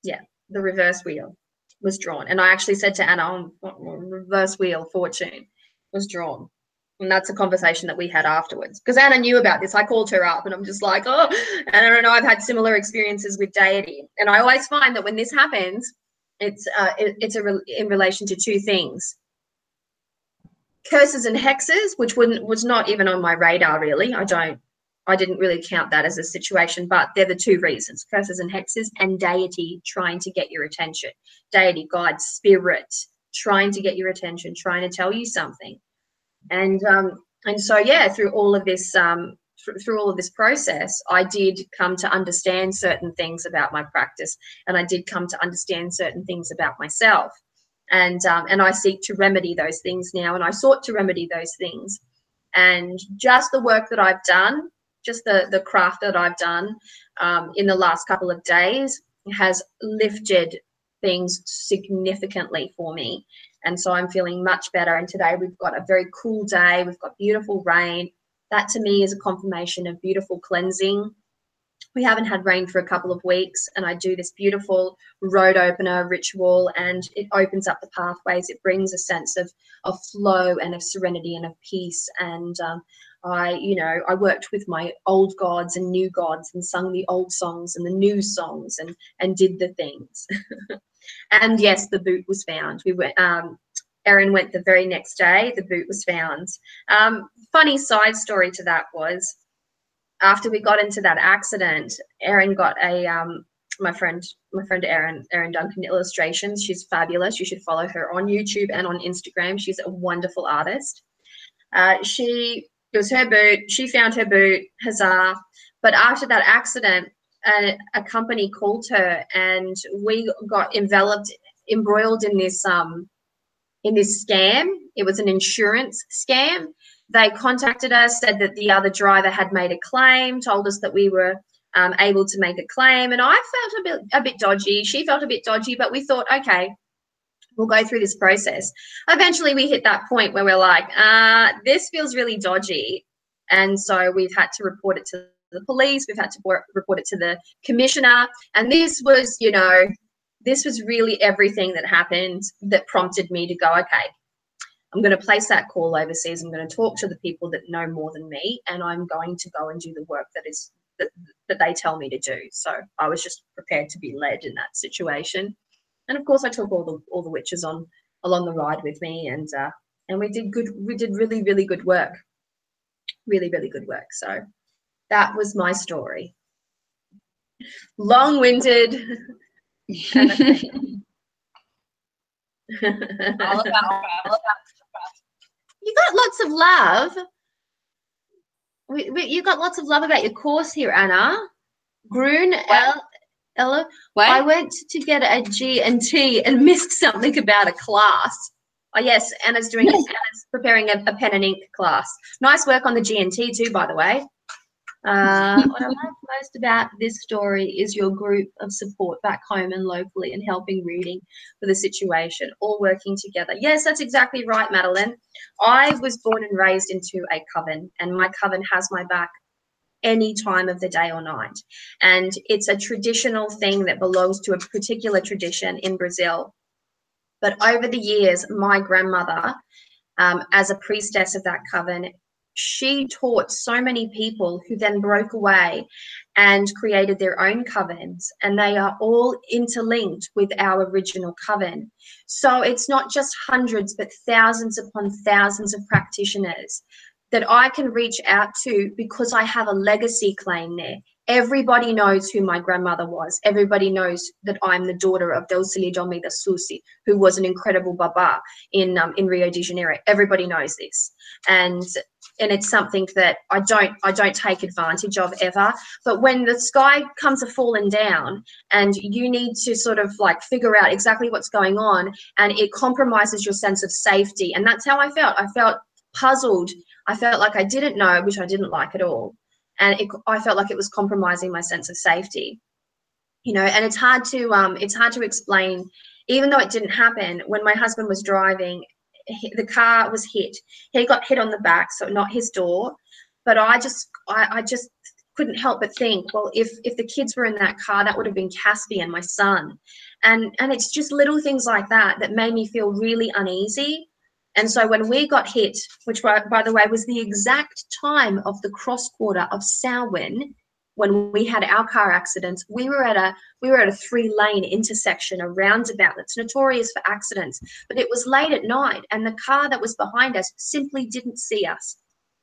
[SPEAKER 1] Yeah, the reverse wheel was drawn, and I actually said to Anna, "Reverse Wheel of Fortune was drawn." And that's a conversation that we had afterwards, because Anna knew about this. I called her up and I'm just like, oh, and I don't know, I've had similar experiences with deity. And I always find that when this happens, it's in relation to two things: curses and hexes, which was not even on my radar really. I didn't really count that as a situation, but they're the two reasons: curses and hexes, and deity trying to get your attention. Deity, God, spirit, trying to get your attention, trying to tell you something. And so yeah, through all of this process, I did come to understand certain things about my practice, and I did come to understand certain things about myself, and I seek to remedy those things now, and I sought to remedy those things, and just the work that I've done, just the craft that I've done in the last couple of days has lifted things significantly for me. And so I'm feeling much better. And today we've got a very cool day. We've got beautiful rain. That to me is a confirmation of beautiful cleansing. We haven't had rain for a couple of weeks, and I do this beautiful road opener ritual, and it opens up the pathways. It brings a sense of flow and of serenity and of peace. And I worked with my old gods and new gods and sung the old songs and the new songs and did the things. And yes, the boot was found. We went. Erin went the very next day. The boot was found. Funny side story to that was, after we got into that accident, Erin got my friend Erin Duncan Illustrations. She's fabulous. You should follow her on YouTube and on Instagram. She's a wonderful artist. It was her boot. She found her boot. Huzzah! But after that accident, a company called her, and we got embroiled in this scam. It was an insurance scam. They contacted us, said that the other driver had made a claim, told us that we were able to make a claim, and I felt a bit dodgy. She felt a bit dodgy, but we thought, okay, we'll go through this process. Eventually, we hit that point where we're like, this feels really dodgy, and so we've had to report it to the police. We've had to report it to the commissioner, and this was really everything that happened that prompted me to go, okay, I'm going to place that call overseas. I'm going to talk to the people that know more than me, and I'm going to go and do the work that they tell me to do. So I was just prepared to be led in that situation. And of course, I took all the witches along the ride with me, and we did really, really good work. Really, really good work. So that was my story. Long-winded.
[SPEAKER 2] all about.
[SPEAKER 1] You got lots of love. You got lots of love about your course here, Anna. Groon, Ella.
[SPEAKER 2] What?
[SPEAKER 1] I went to get a G&T and missed something about a class. Oh yes, Anna's doing it. Anna's preparing a pen and ink class. Nice work on the G&T too, by the way. What I like most about this story is your group of support back home and locally, and helping reading for the situation, all working together. Yes, that's exactly right, Madeline. I was born and raised into a coven, and my coven has my back any time of the day or night. And it's a traditional thing that belongs to a particular tradition in Brazil. But over the years, my grandmother, as a priestess of that coven, she taught so many people who then broke away and created their own covens, and they are all interlinked with our original coven. So it's not just hundreds, but thousands upon thousands of practitioners that I can reach out to because I have a legacy claim there. Everybody knows who my grandmother was. Everybody knows that I'm the daughter of Delcili Domida Susi, who was an incredible baba in Rio de Janeiro. Everybody knows this, and it's something that I don't take advantage of ever. But when the sky comes a falling down and you need to sort of like figure out exactly what's going on, and it compromises your sense of safety, and that's how I felt. I felt puzzled. I felt like I didn't know, which I didn't like at all. And I felt like it was compromising my sense of safety, you know. And it's hard to explain, even though it didn't happen. When my husband was driving, the car was hit. He got hit on the back, so not his door. But I just couldn't help but think, well, if the kids were in that car, that would have been Caspian, my son. And it's just little things like that that made me feel really uneasy. And so when we got hit, which by the way was the exact time of the cross quarter of Samhain, when we had our car accident, we were at a 3-lane intersection, a roundabout that's notorious for accidents. But it was late at night, and the car that was behind us simply didn't see us.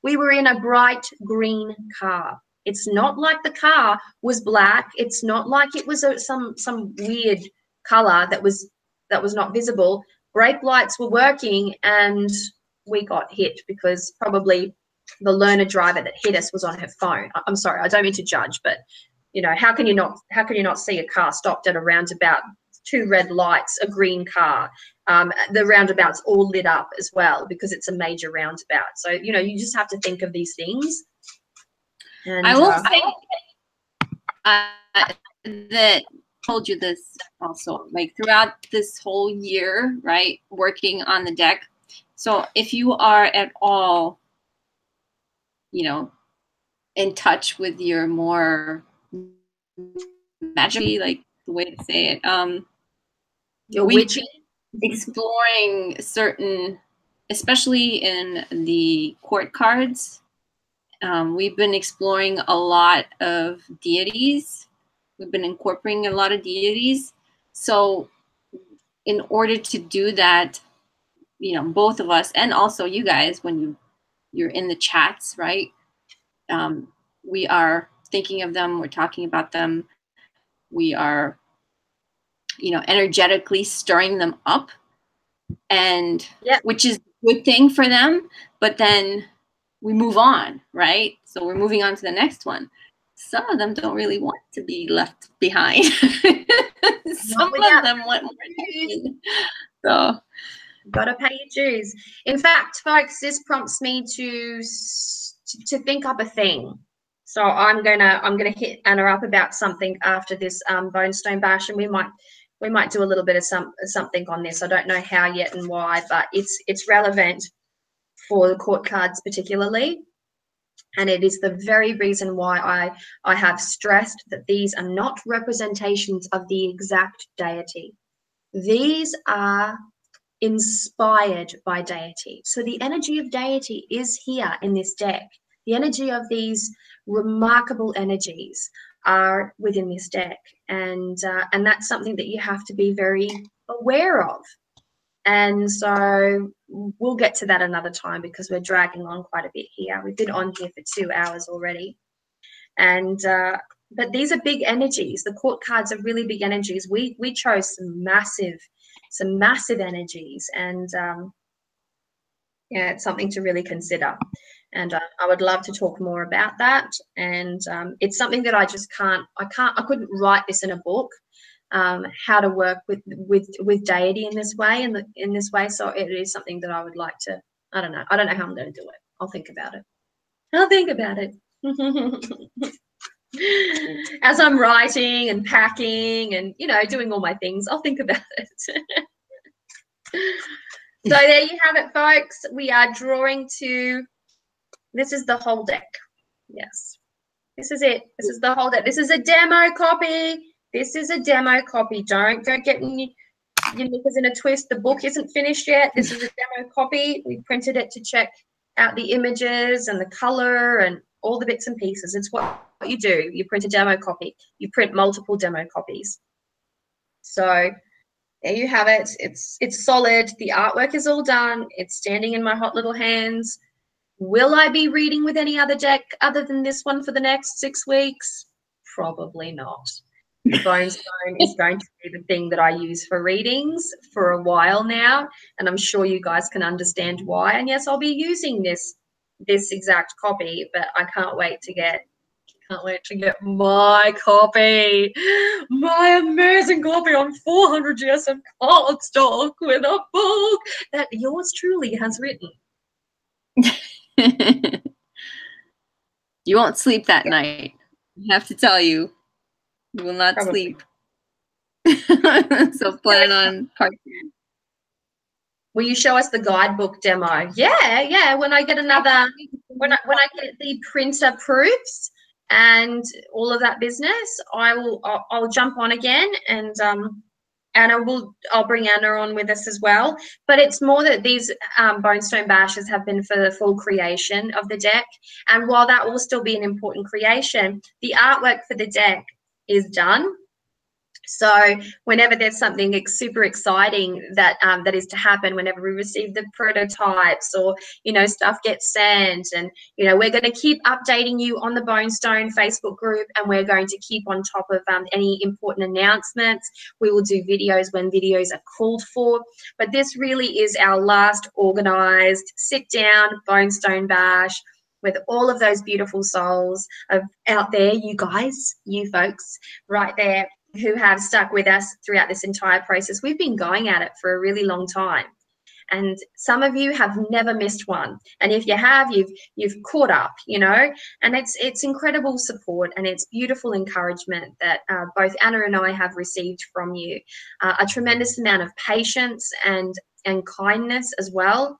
[SPEAKER 1] We were in a bright green car. It's not like the car was black. It's not like it was some weird color that was not visible. Brake lights were working, and we got hit because probably the learner driver that hit us was on her phone. I'm sorry, I don't mean to judge, but you know, how can you not see a car stopped at a roundabout, 2 red lights, a green car, the roundabout's all lit up as well because it's a major roundabout. So you know, you just have to think of these things. And
[SPEAKER 2] I will say that told you this also, like throughout this whole year, right, working on the deck. So if you are at all, you know, in touch with your more magic, like the way to say it,
[SPEAKER 1] your witchy,
[SPEAKER 2] exploring certain, especially in the court cards, we've been exploring a lot of deities. We've been incorporating a lot of deities. So in order to do that, you know, both of us and also you guys, when you're in the chats, right? We are thinking of them. We're talking about them. We are, you know, energetically stirring them up, and which is a good thing for them. But then we move on, right? So we're moving on to the next one. Some of them don't really want to be left behind. Some of them want more attention. So
[SPEAKER 1] gotta pay your dues. In fact, folks, this prompts me to think up a thing. So I'm gonna hit Anna up about something after this Bonestone Bash, and we might do a little bit of something on this. I don't know how yet and why, but it's relevant for the court cards particularly. And it is the very reason why I have stressed that these are not representations of the exact deity. These are inspired by deity. So the energy of deity is here in this deck. The energy of these remarkable energies are within this deck. And that's something that you have to be very aware of. And so we'll get to that another time because we're dragging on quite a bit here. We've been on here for 2 hours already. And but these are big energies. The court cards are really big energies. We chose some massive energies, and yeah, it's something to really consider. And I would love to talk more about that. And it's something that I couldn't write this in a book. How to work with deity in this way, so it is something that I would like to. I don't know how I'm going to do it. I'll think about it. As I'm writing and packing and, you know, doing all my things, I'll think about it. So there you have it, folks. We are drawing to, this is the whole deck. Yes, this is it. This is the whole deck. This is a demo copy. This is a demo copy. Don't go getting your knickers in a twist. The book isn't finished yet. This is a demo copy. We printed it to check out the images and the color and all the bits and pieces. It's what you do. You print a demo copy. You print multiple demo copies. So there you have it. It's solid. The artwork is all done. It's standing in my hot little hands. Will I be reading with any other deck other than this one for the next 6 weeks? Probably not. The Bonestone is going to be the thing that I use for readings for a while now, and I'm sure you guys can understand why. And yes, I'll be using this exact copy, but I can't wait to get my copy, my amazing copy on 400 GSM cardstock with a book that yours truly has written.
[SPEAKER 2] You won't sleep that night. I have to tell you. You will not
[SPEAKER 1] Probably.
[SPEAKER 2] sleep. So plan on cartoon.
[SPEAKER 1] Will you show us the guidebook demo? Yeah. When I get another, when I get the printer proofs and all of that business, I'll jump on again, and I'll bring Anna on with us as well. But it's more that these Bonestone Bashes have been for the full creation of the deck, and while that will still be an important creation, the artwork for the deck is done. So whenever there's something super exciting that that is to happen, whenever we receive the prototypes, or stuff gets sent, and we're going to keep updating you on the Bonestone Facebook group, and we're going to keep on top of any important announcements. We will do videos when videos are called for, but this really is our last organized sit down Bonestone Bash with all of those beautiful souls out there, you guys, you folks right there, who have stuck with us throughout this entire process. We've been going at it for a really long time, and some of you have never missed one, and if you have, you've caught up, and it's incredible support, and it's beautiful encouragement that both Anna and I have received from you, a tremendous amount of patience and kindness as well.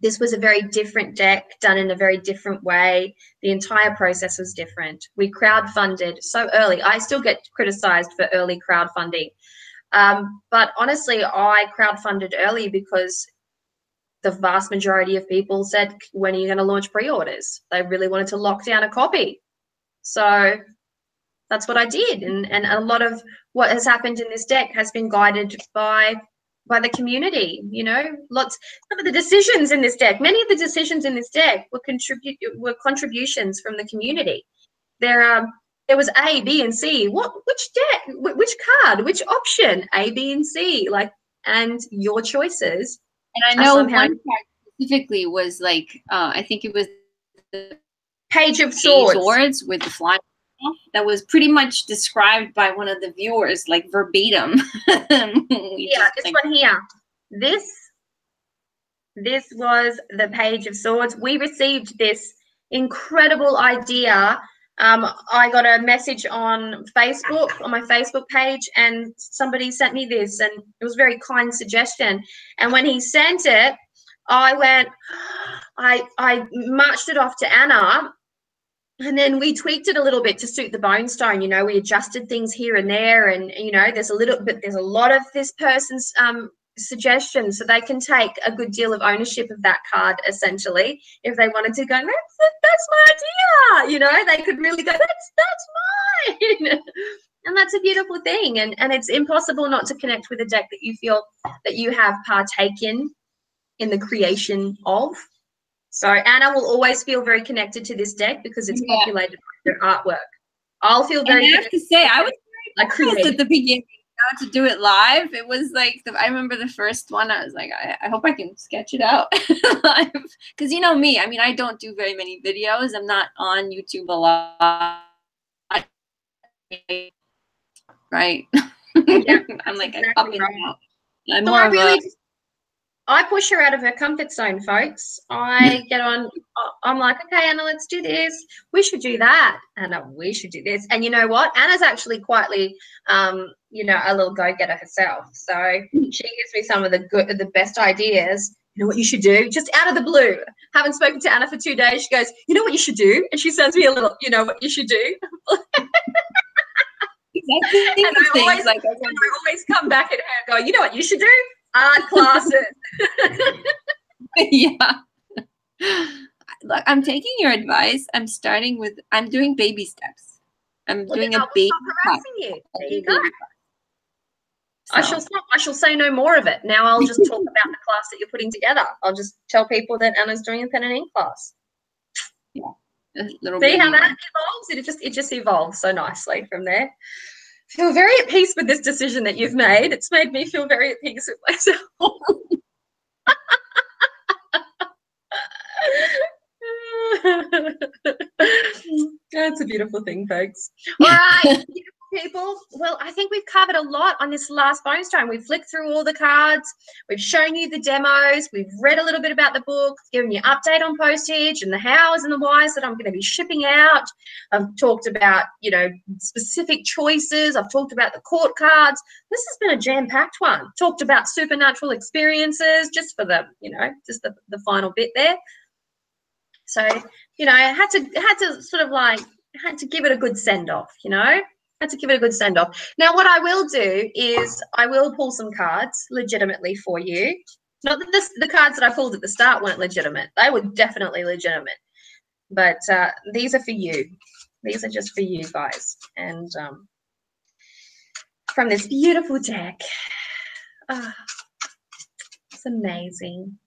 [SPEAKER 1] This was a very different deck, done in a very different way. The entire process was different. We crowdfunded so early. I still get criticized for early crowdfunding. But honestly, I crowdfunded early because the vast majority of people said, when are you going to launch pre-orders? They really wanted to lock down a copy. So that's what I did. And a lot of what has happened in this deck has been guided by the community. Some of the decisions in this deck, many of the decisions in this deck were contributions from the community. There was A, B, and C. Which deck, which card, which option? A, B, and C. And your choices.
[SPEAKER 2] And I know one card specifically was I think it was the
[SPEAKER 1] Page of Swords
[SPEAKER 2] with the flying. That was pretty much described by one of the viewers, verbatim.
[SPEAKER 1] Yeah, this one here. This was the Page of Swords. We received this incredible idea. I got a message on Facebook, on my Facebook page, and somebody sent me this, and it was a very kind suggestion. And when he sent it, I marched it off to Anna. And then we tweaked it a little bit to suit the Bonestone. We adjusted things here and there, and there's a lot of this person's suggestions, so they can take a good deal of ownership of that card. Essentially, if they wanted to go, that's my idea. They could really go, that's mine, and that's a beautiful thing. And it's impossible not to connect with a deck that you feel that you have partaken in the creation of. So Anna will always feel very connected to this deck because it's populated by her artwork. I'll feel very.
[SPEAKER 2] And I have to say, I was very nervous at the beginning to do it live. It was I remember the first one. I was like, I hope I can sketch it out live, because me. I mean, I don't do very many videos. I'm not on YouTube a lot, right?
[SPEAKER 1] Yeah,
[SPEAKER 2] I'm
[SPEAKER 1] exactly
[SPEAKER 2] up and
[SPEAKER 1] right.
[SPEAKER 2] out. I'm more of a.
[SPEAKER 1] I push her out of her comfort zone, folks. I get on, I'm like, okay, Anna, let's do this. We should do that. Anna, we should do this. And you know what? Anna's actually quietly, a little go-getter herself. So she gives me some of the best ideas. You know what you should do? Just out of the blue. Haven't spoken to Anna for 2 days. She goes, you know what you should do? And she sends me a little, you know what you should do? And I always come back at her and go, you know what you should do? Art classes.
[SPEAKER 2] Yeah. Look, I'm taking your advice. I'm doing baby steps. I'm doing a baby.
[SPEAKER 1] Stop harassing you. There you go.
[SPEAKER 2] So.
[SPEAKER 1] I shall say no more of it. Now I'll just talk about the class that you're putting together. I'll just tell people that Anna's doing a pen and ink class.
[SPEAKER 2] Yeah. Little
[SPEAKER 1] See how that
[SPEAKER 2] one.
[SPEAKER 1] evolves? It just evolves so nicely from there. Feel very at peace with this decision that you've made. It's made me feel very at peace with myself. That's a beautiful thing, folks. All right, beautiful people. Well, I think we've covered a lot on this last Bonestone. We've flicked through all the cards. We've shown you the demos. We've read a little bit about the book, given you an update on postage and the hows and the whys that I'm going to be shipping out. I've talked about, you know, specific choices. I've talked about the court cards. This has been a jam-packed one. Talked about supernatural experiences just for the, you know, just the final bit there. So, you know, I had to sort of like, had to give it a good send-off, you know, had to give it a good send-off. Now, what I will do is I will pull some cards legitimately for you. Not that the cards that I pulled at the start weren't legitimate. They were definitely legitimate. But these are for you. These are just for you guys. And from this beautiful deck. It's amazing.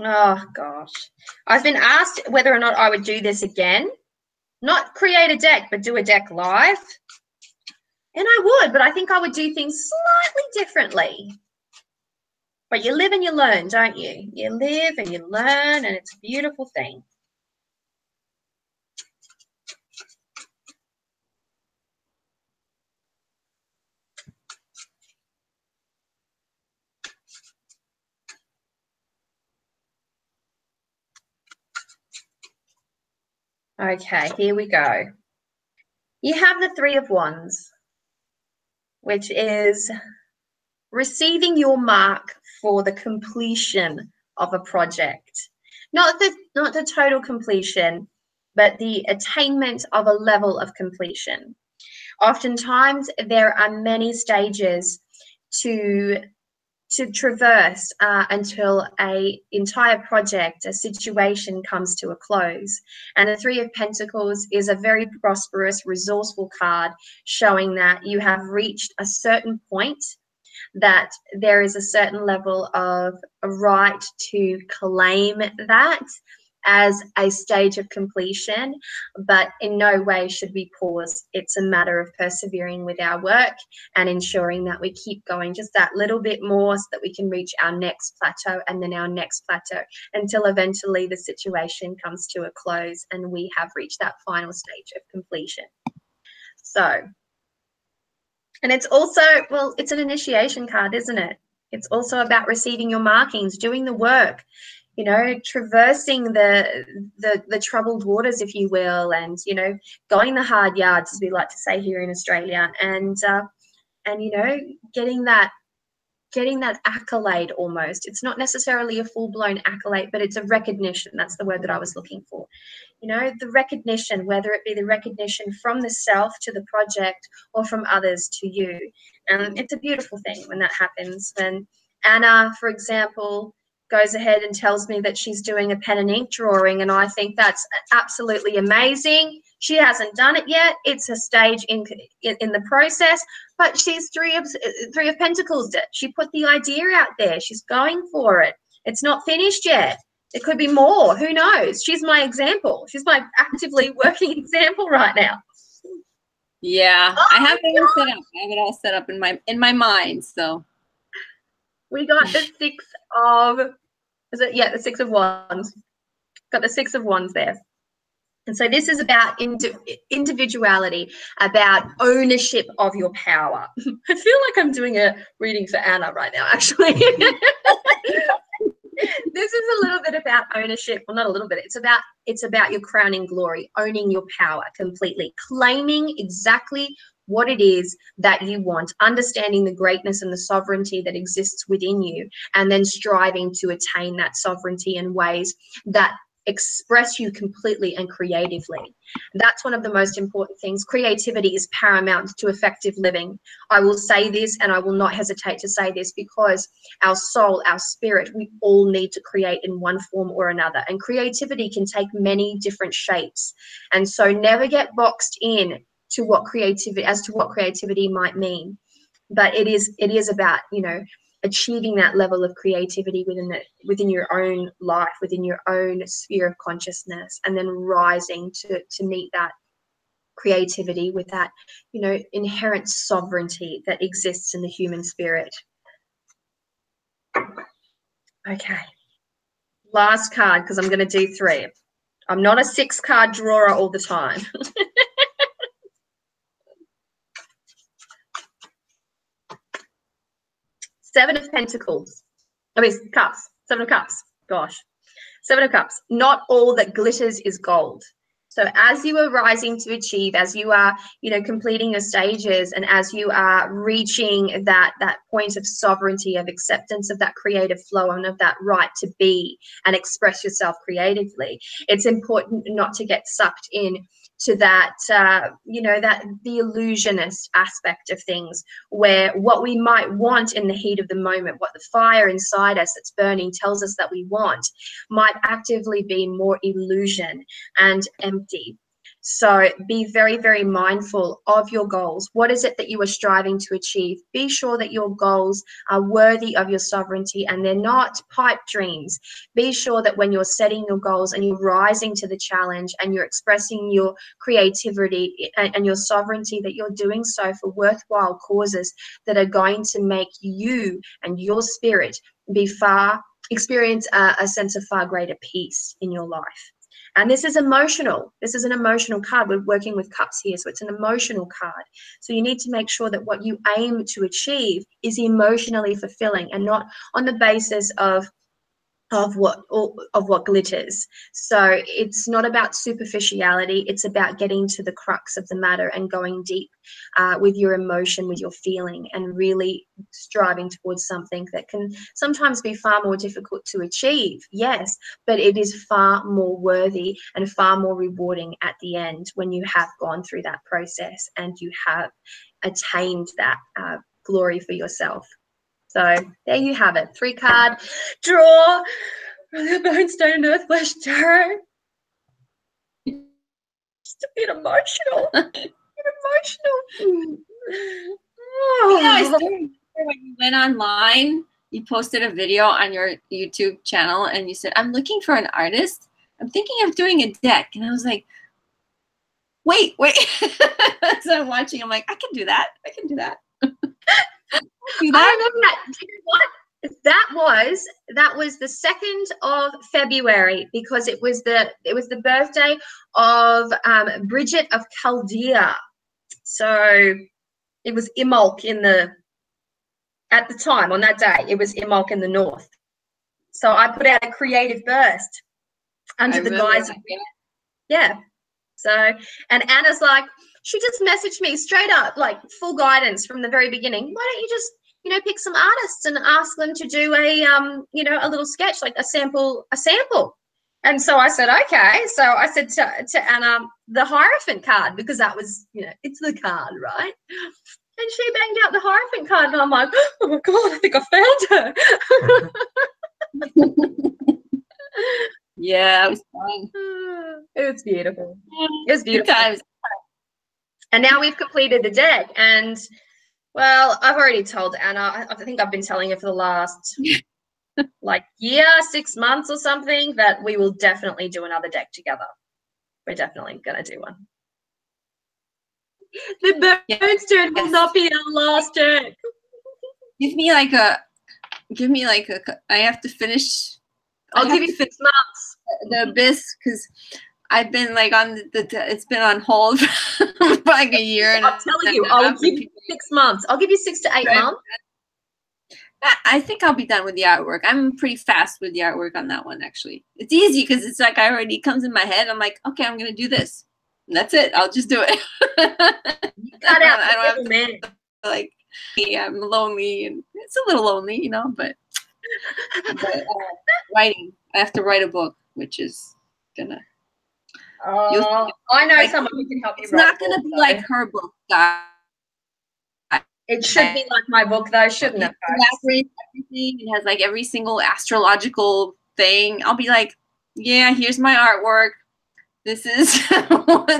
[SPEAKER 1] Oh, gosh. I've been asked whether or not I would do this again. Not create a deck, but do a deck live. And I would, but I think I would do things slightly differently. But you live and you learn, don't you? You live and you learn, and it's a beautiful thing. Okay, here we go. You have the Three of Wands, which is receiving your mark for the completion of a project. Not the total completion, but the attainment of a level of completion. Oftentimes, there are many stages to traverse until an entire project, a situation comes to a close. And the Three of Pentacles is a very prosperous, resourceful card showing that you have reached a certain point, that there is a certain level of a right to claim that as a stage of completion, but in no way should we pause. It's a matter of persevering with our work and ensuring that we keep going just that little bit more so that we can reach our next plateau and then our next plateau until eventually the situation comes to a close and we have reached that final stage of completion. So, and it's also, well, it's an initiation card, isn't it? It's also about receiving your markings, doing the work, you know, traversing the troubled waters, if you will, and, you know, going the hard yards, as we like to say here in Australia, and you know, getting that accolade almost. It's not necessarily a full-blown accolade, but it's a recognition. That's the word that I was looking for. You know, the recognition, whether it be the recognition from the self to the project or from others to you. And it's a beautiful thing when that happens. And Anna, for example, goes ahead and tells me that she's doing a pen and ink drawing, and I think that's absolutely amazing. She hasn't done it yet. It's a stage in the process, but she's three of Pentacles. She put the idea out there. She's going for it. It's not finished yet. It could be more. Who knows? She's my example. She's my actively working example right now.
[SPEAKER 2] Yeah, I have it all set up. I have it all set up in my mind. So
[SPEAKER 1] we got the Six of, is it? Yeah, the Six of Wands. Got the Six of Wands there. And so this is about individuality, about ownership of your power. I feel like I'm doing a reading for Anna right now, actually. This is a little bit about ownership. Well, not a little bit. It's about your crowning glory, owning your power completely, claiming exactly what it is that you want, understanding the greatness and the sovereignty that exists within you, and then striving to attain that sovereignty in ways that express you completely and creatively. That's one of the most important things. Creativity is paramount to effective living. I will say this, and I will not hesitate to say this, because our soul, our spirit, we all need to create in one form or another, and creativity can take many different shapes. And so never get boxed in to what creativity might mean. But it is about, you know, achieving that level of creativity within your own life, within your own sphere of consciousness, and then rising to meet that creativity with that, you know, inherent sovereignty that exists in the human spirit. Okay, last card, because I'm going to do 3. I'm not a 6-card drawer all the time. Seven of Pentacles. I mean, Cups. 7 of Cups. Gosh. 7 of Cups. Not all that glitters is gold. So as you are rising to achieve, as you are, you know, completing your stages, and as you are reaching that point of sovereignty, of acceptance of that creative flow and of that right to be and express yourself creatively, it's important not to get sucked in to that, you know, that the illusionist aspect of things, where what we might want in the heat of the moment, what the fire inside us that's burning tells us that we want, might actively be more illusion and empty. So be very, very mindful of your goals. What is it that you are striving to achieve? Be sure that your goals are worthy of your sovereignty and they're not pipe dreams. Be sure that when you're setting your goals and you're rising to the challenge and you're expressing your creativity and your sovereignty, that you're doing so for worthwhile causes that are going to make you and your spirit experience a sense of far greater peace in your life. And this is emotional. This is an emotional card. We're working with cups here, so it's an emotional card. So you need to make sure that what you aim to achieve is emotionally fulfilling and not on the basis of what glitters. So it's not about superficiality. It's about getting to the crux of the matter and going deep with your emotion, with your feeling, and really striving towards something that can sometimes be far more difficult to achieve, yes, but it is far more worthy and far more rewarding at the end when you have gone through that process and you have attained that glory for yourself. So there you have it. 3-card draw from the Bonestone Northwest Tarot. Just a bit emotional. Emotional.
[SPEAKER 2] Oh. Yeah, I still remember when you went online, you posted a video on your YouTube channel and you said, I'm looking for an artist. I'm thinking of doing a deck. And I was like, wait. So I'm watching. I'm like, I can do that. I can do that.
[SPEAKER 1] I remember that. Do you know what? That was the 2nd of February, because it was the birthday of Bridget of Chaldea. So it was Imbolc at the time, on that day, it was Imbolc in the north. So I put out a creative burst under the guise of, yeah. So, and Anna's like, she just messaged me straight up, like full guidance from the very beginning. Why don't you just, you know, pick some artists and ask them to do a, you know, a little sketch, like a sample. And so I said, okay. So I said to Anna, the Hierophant card, because that was, you know, it's the card, right? And she banged out the Hierophant card, and I'm like, oh my God, I think I found her.
[SPEAKER 2] Yeah, it was fun.
[SPEAKER 1] It was beautiful. It was beautiful. Good times. And now we've completed the deck, and well, I've already told Anna, I think I've been telling her for the last like year, 6 months or something, that we will definitely do another deck together. We're definitely going to do one. The Bonestone will not be our last deck.
[SPEAKER 2] Give me like a, I have to finish.
[SPEAKER 1] I'll give you 6 months.
[SPEAKER 2] The Abyss, because I've been like on it's been on hold for like a year. And
[SPEAKER 1] I'm telling you, I'll give you 6 months. I'll give you 6 to 8 months.
[SPEAKER 2] I think I'll be done with the artwork. I'm pretty fast with the artwork on that one, actually. It's easy because it's like it comes in my head. I'm like, okay, I'm going to do this. And that's it. I'll just do it.
[SPEAKER 1] You cut out I don't have
[SPEAKER 2] to, like, yeah, I'm lonely. And it's a little lonely, you know, but writing. I have to write a book, which is going to.
[SPEAKER 1] I know someone who can help you.
[SPEAKER 2] It's not going to be like her book, guys.
[SPEAKER 1] It should be like my book, though, shouldn't it?
[SPEAKER 2] Everything. It has like every single astrological thing. I'll be like, yeah, here's my artwork. This is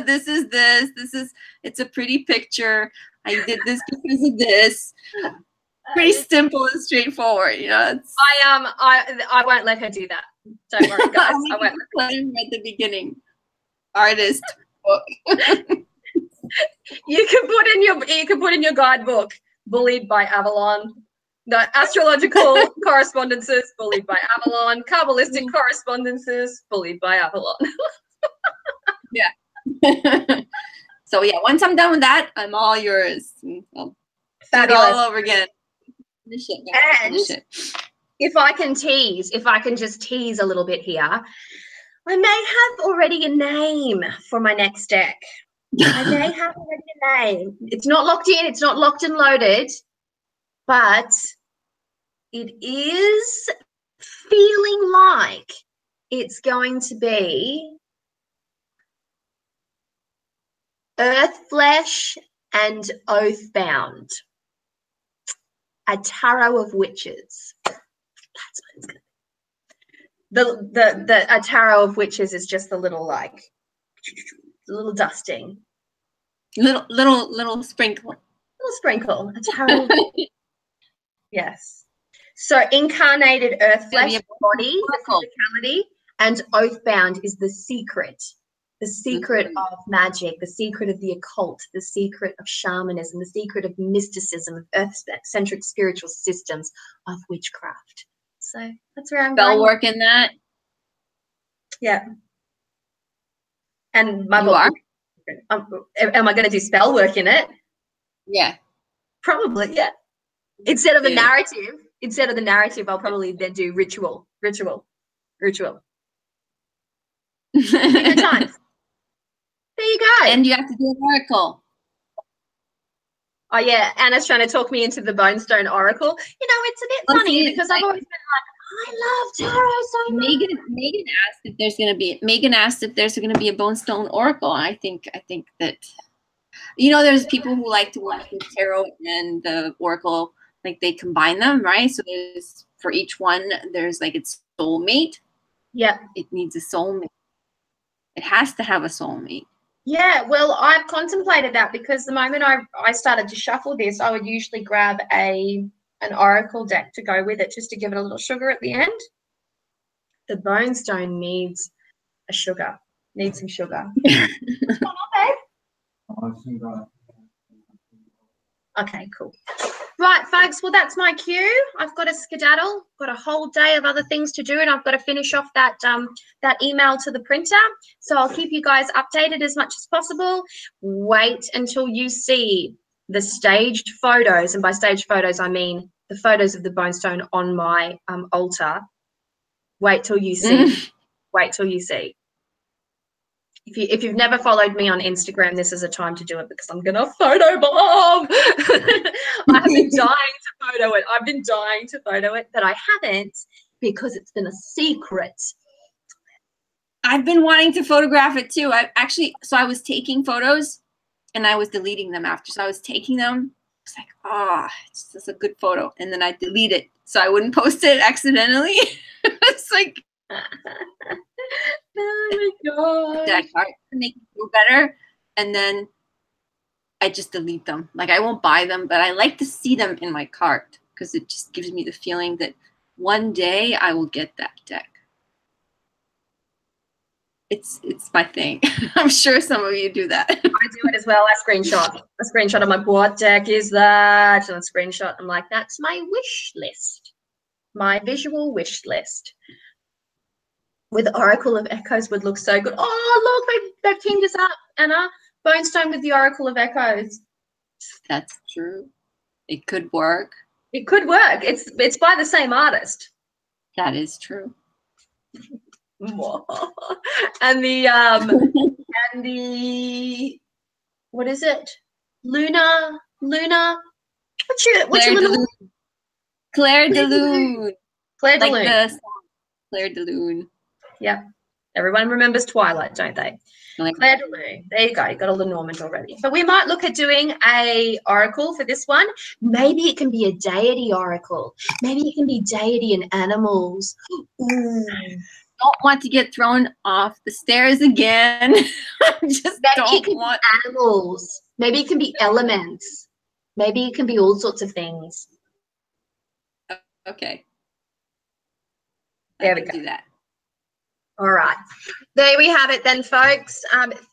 [SPEAKER 2] this is this. This is it's a pretty picture. I did this because of this. Pretty simple and straightforward, you know. It's,
[SPEAKER 1] I won't let her do that. Don't worry, guys. I won't
[SPEAKER 2] let her at the beginning. Artist book.
[SPEAKER 1] You can put in your guidebook, bullied by Avalon. The astrological correspondences, bullied by Avalon. Kabbalistic correspondences, bullied by Avalon.
[SPEAKER 2] Yeah. So yeah, once I'm done with that, I'm all yours. I'll
[SPEAKER 1] Fabulous.
[SPEAKER 2] do it all over again. Finish it.
[SPEAKER 1] And if I can just tease a little bit here, I may have already a name for my next deck. I may have already a name. It's not locked in. It's not locked and loaded, but it is feeling like it's going to be Earth Flesh and Oathbound. A Tarot of Witches. That's what it's going to be. A Tarot of Witches is just the little like little dusting.
[SPEAKER 2] Little sprinkle.
[SPEAKER 1] Little sprinkle. A tarot. Yes. So incarnated earth flesh body, the physicality, and oathbound is the secret. The secret of magic, the secret of the occult, the secret of shamanism, the secret of mysticism, of earth-centric spiritual systems, of witchcraft. So that's where I'm
[SPEAKER 2] spell
[SPEAKER 1] going.
[SPEAKER 2] Work in that.
[SPEAKER 1] Yeah. And my
[SPEAKER 2] book.
[SPEAKER 1] Am I going to do spell work in it?
[SPEAKER 2] Yeah.
[SPEAKER 1] Probably, yeah. Instead of the narrative, I'll probably then do ritual. Good times. There you go.
[SPEAKER 2] And you have to do an oracle.
[SPEAKER 1] Oh yeah, Anna's trying to talk me into the Bonestone Oracle. You know, it's a bit funny because I've always been like, I love tarot so much.
[SPEAKER 2] Megan asked if there's going to be a Bonestone Oracle. I think that, you know, there's people who like to work with tarot and the Oracle, like they combine them, right? So there's, for each one, there's like its soulmate.
[SPEAKER 1] Yeah.
[SPEAKER 2] It needs a soulmate. It has to have a soulmate.
[SPEAKER 1] Yeah, well, I've contemplated that because the moment I started to shuffle this, I would usually grab an oracle deck to go with it just to give it a little sugar at the end. The Bonestone needs a sugar. Needs some sugar. What's going on, babe? Okay, cool. Right, folks, well, that's my cue. I've got a skedaddle, got a whole day of other things to do, and I've got to finish off that email to the printer. So I'll keep you guys updated as much as possible. Wait until you see the staged photos, and by staged photos, I mean the photos of the Bonestone on my altar. Wait till you see. Wait till you see. If you've never followed me on Instagram, this is a time to do it because I'm going to photobomb. I have been dying to photo it. I've been dying to photo it, but I haven't because it's been a secret.
[SPEAKER 2] I've been wanting to photograph it too. I was taking photos and I was deleting them after. So I was taking them. It's like, it's just a good photo. And then I delete it so I wouldn't post it accidentally. It's like,
[SPEAKER 1] oh my god,
[SPEAKER 2] that card to make it feel better, and then I just delete them. Like I won't buy them, but I like to see them in my cart because it just gives me the feeling that one day I will get that deck. It's my thing. I'm sure some of you do that. I
[SPEAKER 1] do it as well. I screenshot of my what deck is that, and a screenshot. I'm like, that's my wish list, my visual wish list. With Oracle of Echoes would look so good. Oh, look, they've teamed us up, Anna. Bonestone with the Oracle of Echoes.
[SPEAKER 2] That's true. It could work.
[SPEAKER 1] It could work. It's by the same artist.
[SPEAKER 2] That is true.
[SPEAKER 1] And the what is it? Luna. What's your little
[SPEAKER 2] Claire de Lune.
[SPEAKER 1] Claire de Lune.
[SPEAKER 2] Like the Claire de Lune.
[SPEAKER 1] Yeah. Everyone remembers Twilight, don't they? Claire de Lune. There you go. You got all the Normand already. But we might look at doing a oracle for this one. Maybe it can be a deity oracle. Maybe it can be deity and animals. Ooh.
[SPEAKER 2] don't want to get thrown off the stairs again. I just don't want
[SPEAKER 1] animals. Maybe it can be elements. Maybe it can be all sorts of things.
[SPEAKER 2] Okay.
[SPEAKER 1] There we go.
[SPEAKER 2] Do that.
[SPEAKER 1] All right. There we have it then, folks.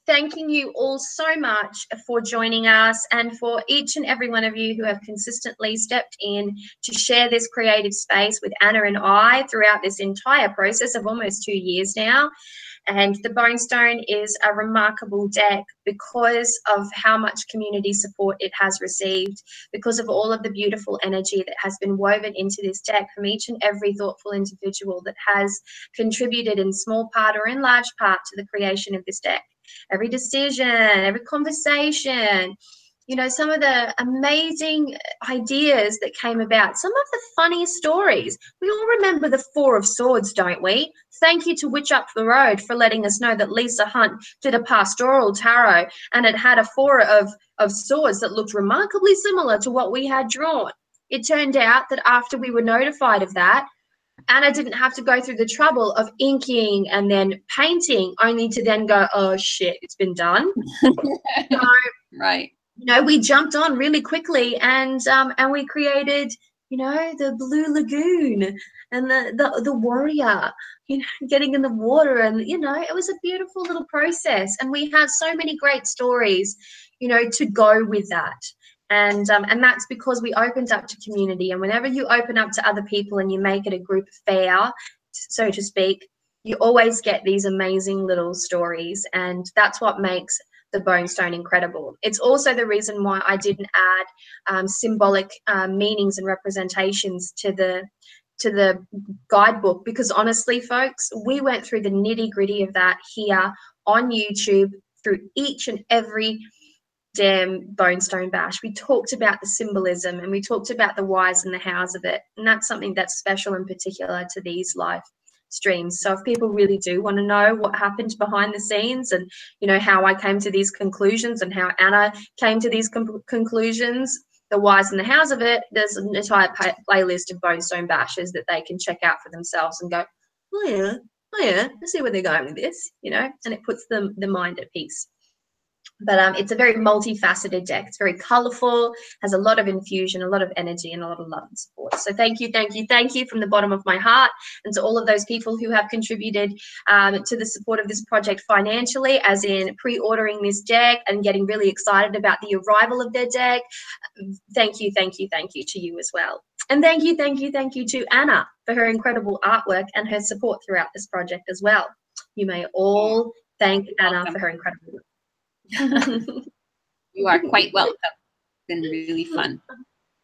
[SPEAKER 1] Thanking you all so much for joining us, and for each and every one of you who have consistently stepped in to share this creative space with Anna and I throughout this entire process of almost 2 years now. And the Bonestone is a remarkable deck because of how much community support it has received, because of all of the beautiful energy that has been woven into this deck from each and every thoughtful individual that has contributed in small part or in large part to the creation of this deck. Every decision, every conversation, you know, some of the amazing ideas that came about, some of the funny stories. We all remember the Four of Swords, don't we? Thank you to Witch Up the Road for letting us know that Lisa Hunt did a pastoral tarot and it had a Four of Swords that looked remarkably similar to what we had drawn. It turned out that after we were notified of that, Anna didn't have to go through the trouble of inking and then painting, only to then go, oh shit, it's been done. So,
[SPEAKER 2] right.
[SPEAKER 1] You know, we jumped on really quickly, and we created, you know, the Blue Lagoon and the warrior, you know, getting in the water, and you know, it was a beautiful little process, and we have so many great stories, you know, to go with that. And that's because we opened up to community. And whenever you open up to other people and you make it a group affair, so to speak, you always get these amazing little stories. And that's what makes the Bonestone incredible. It's also the reason why I didn't add symbolic meanings and representations to the guidebook, because honestly, folks, we went through the nitty-gritty of that here on YouTube through each and every damn Bonestone Bash. We talked about the symbolism and we talked about the whys and the hows of it, and that's something that's special and particular to these live streams. So if people really do want to know what happened behind the scenes, and you know, how I came to these conclusions and how Anna came to these conclusions, the whys and the hows of it, there's an entire playlist of Bonestone Bashes that they can check out for themselves and go, oh yeah, I see where they're going with this, you know, and it puts the mind at peace. But it's a very multifaceted deck. It's very colorful, has a lot of infusion, a lot of energy, and a lot of love and support. So thank you from the bottom of my heart, and to all of those people who have contributed to the support of this project financially, as in pre-ordering this deck and getting really excited about the arrival of their deck. Thank you to you as well. And thank you to Anna for her incredible artwork and her support throughout this project as well. You may all thank Anna for her incredible work.
[SPEAKER 2] You are quite welcome. It's been really fun.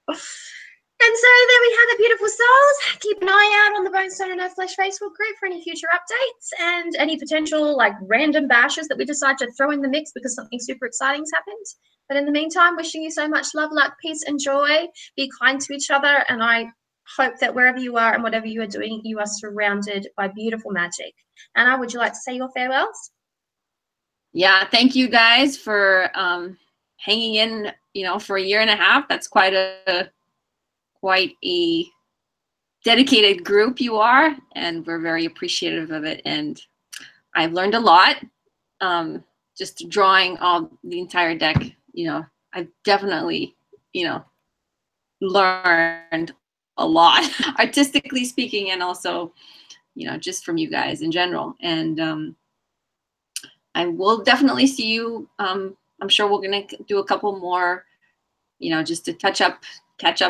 [SPEAKER 1] And so there we have it, beautiful souls. Keep an eye out on the Bonestone and Earthflesh Facebook group for any future updates and any potential like random bashes that we decide to throw in the mix because something super exciting's happened. But in the meantime, wishing you so much love, luck, peace, and joy. Be kind to each other, and I hope that wherever you are and whatever you are doing, you are surrounded by beautiful magic. Anna, would you like to say your farewells?
[SPEAKER 2] Yeah, thank you guys for hanging in, you know, for 1.5 years. That's quite a dedicated group you are, and we're very appreciative of it. And I've learned a lot. Just drawing the entire deck, you know, I've definitely, you know, learned a lot, artistically speaking, and also, you know, just from you guys in general. And I will definitely see you. I'm sure we're going to do a couple more, you know, just to catch up.
[SPEAKER 1] That's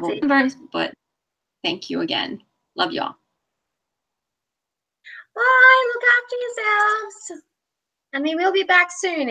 [SPEAKER 1] it.
[SPEAKER 2] Numbers, but thank you again. Love y'all.
[SPEAKER 1] Bye. Look after yourselves. And we will be back soon.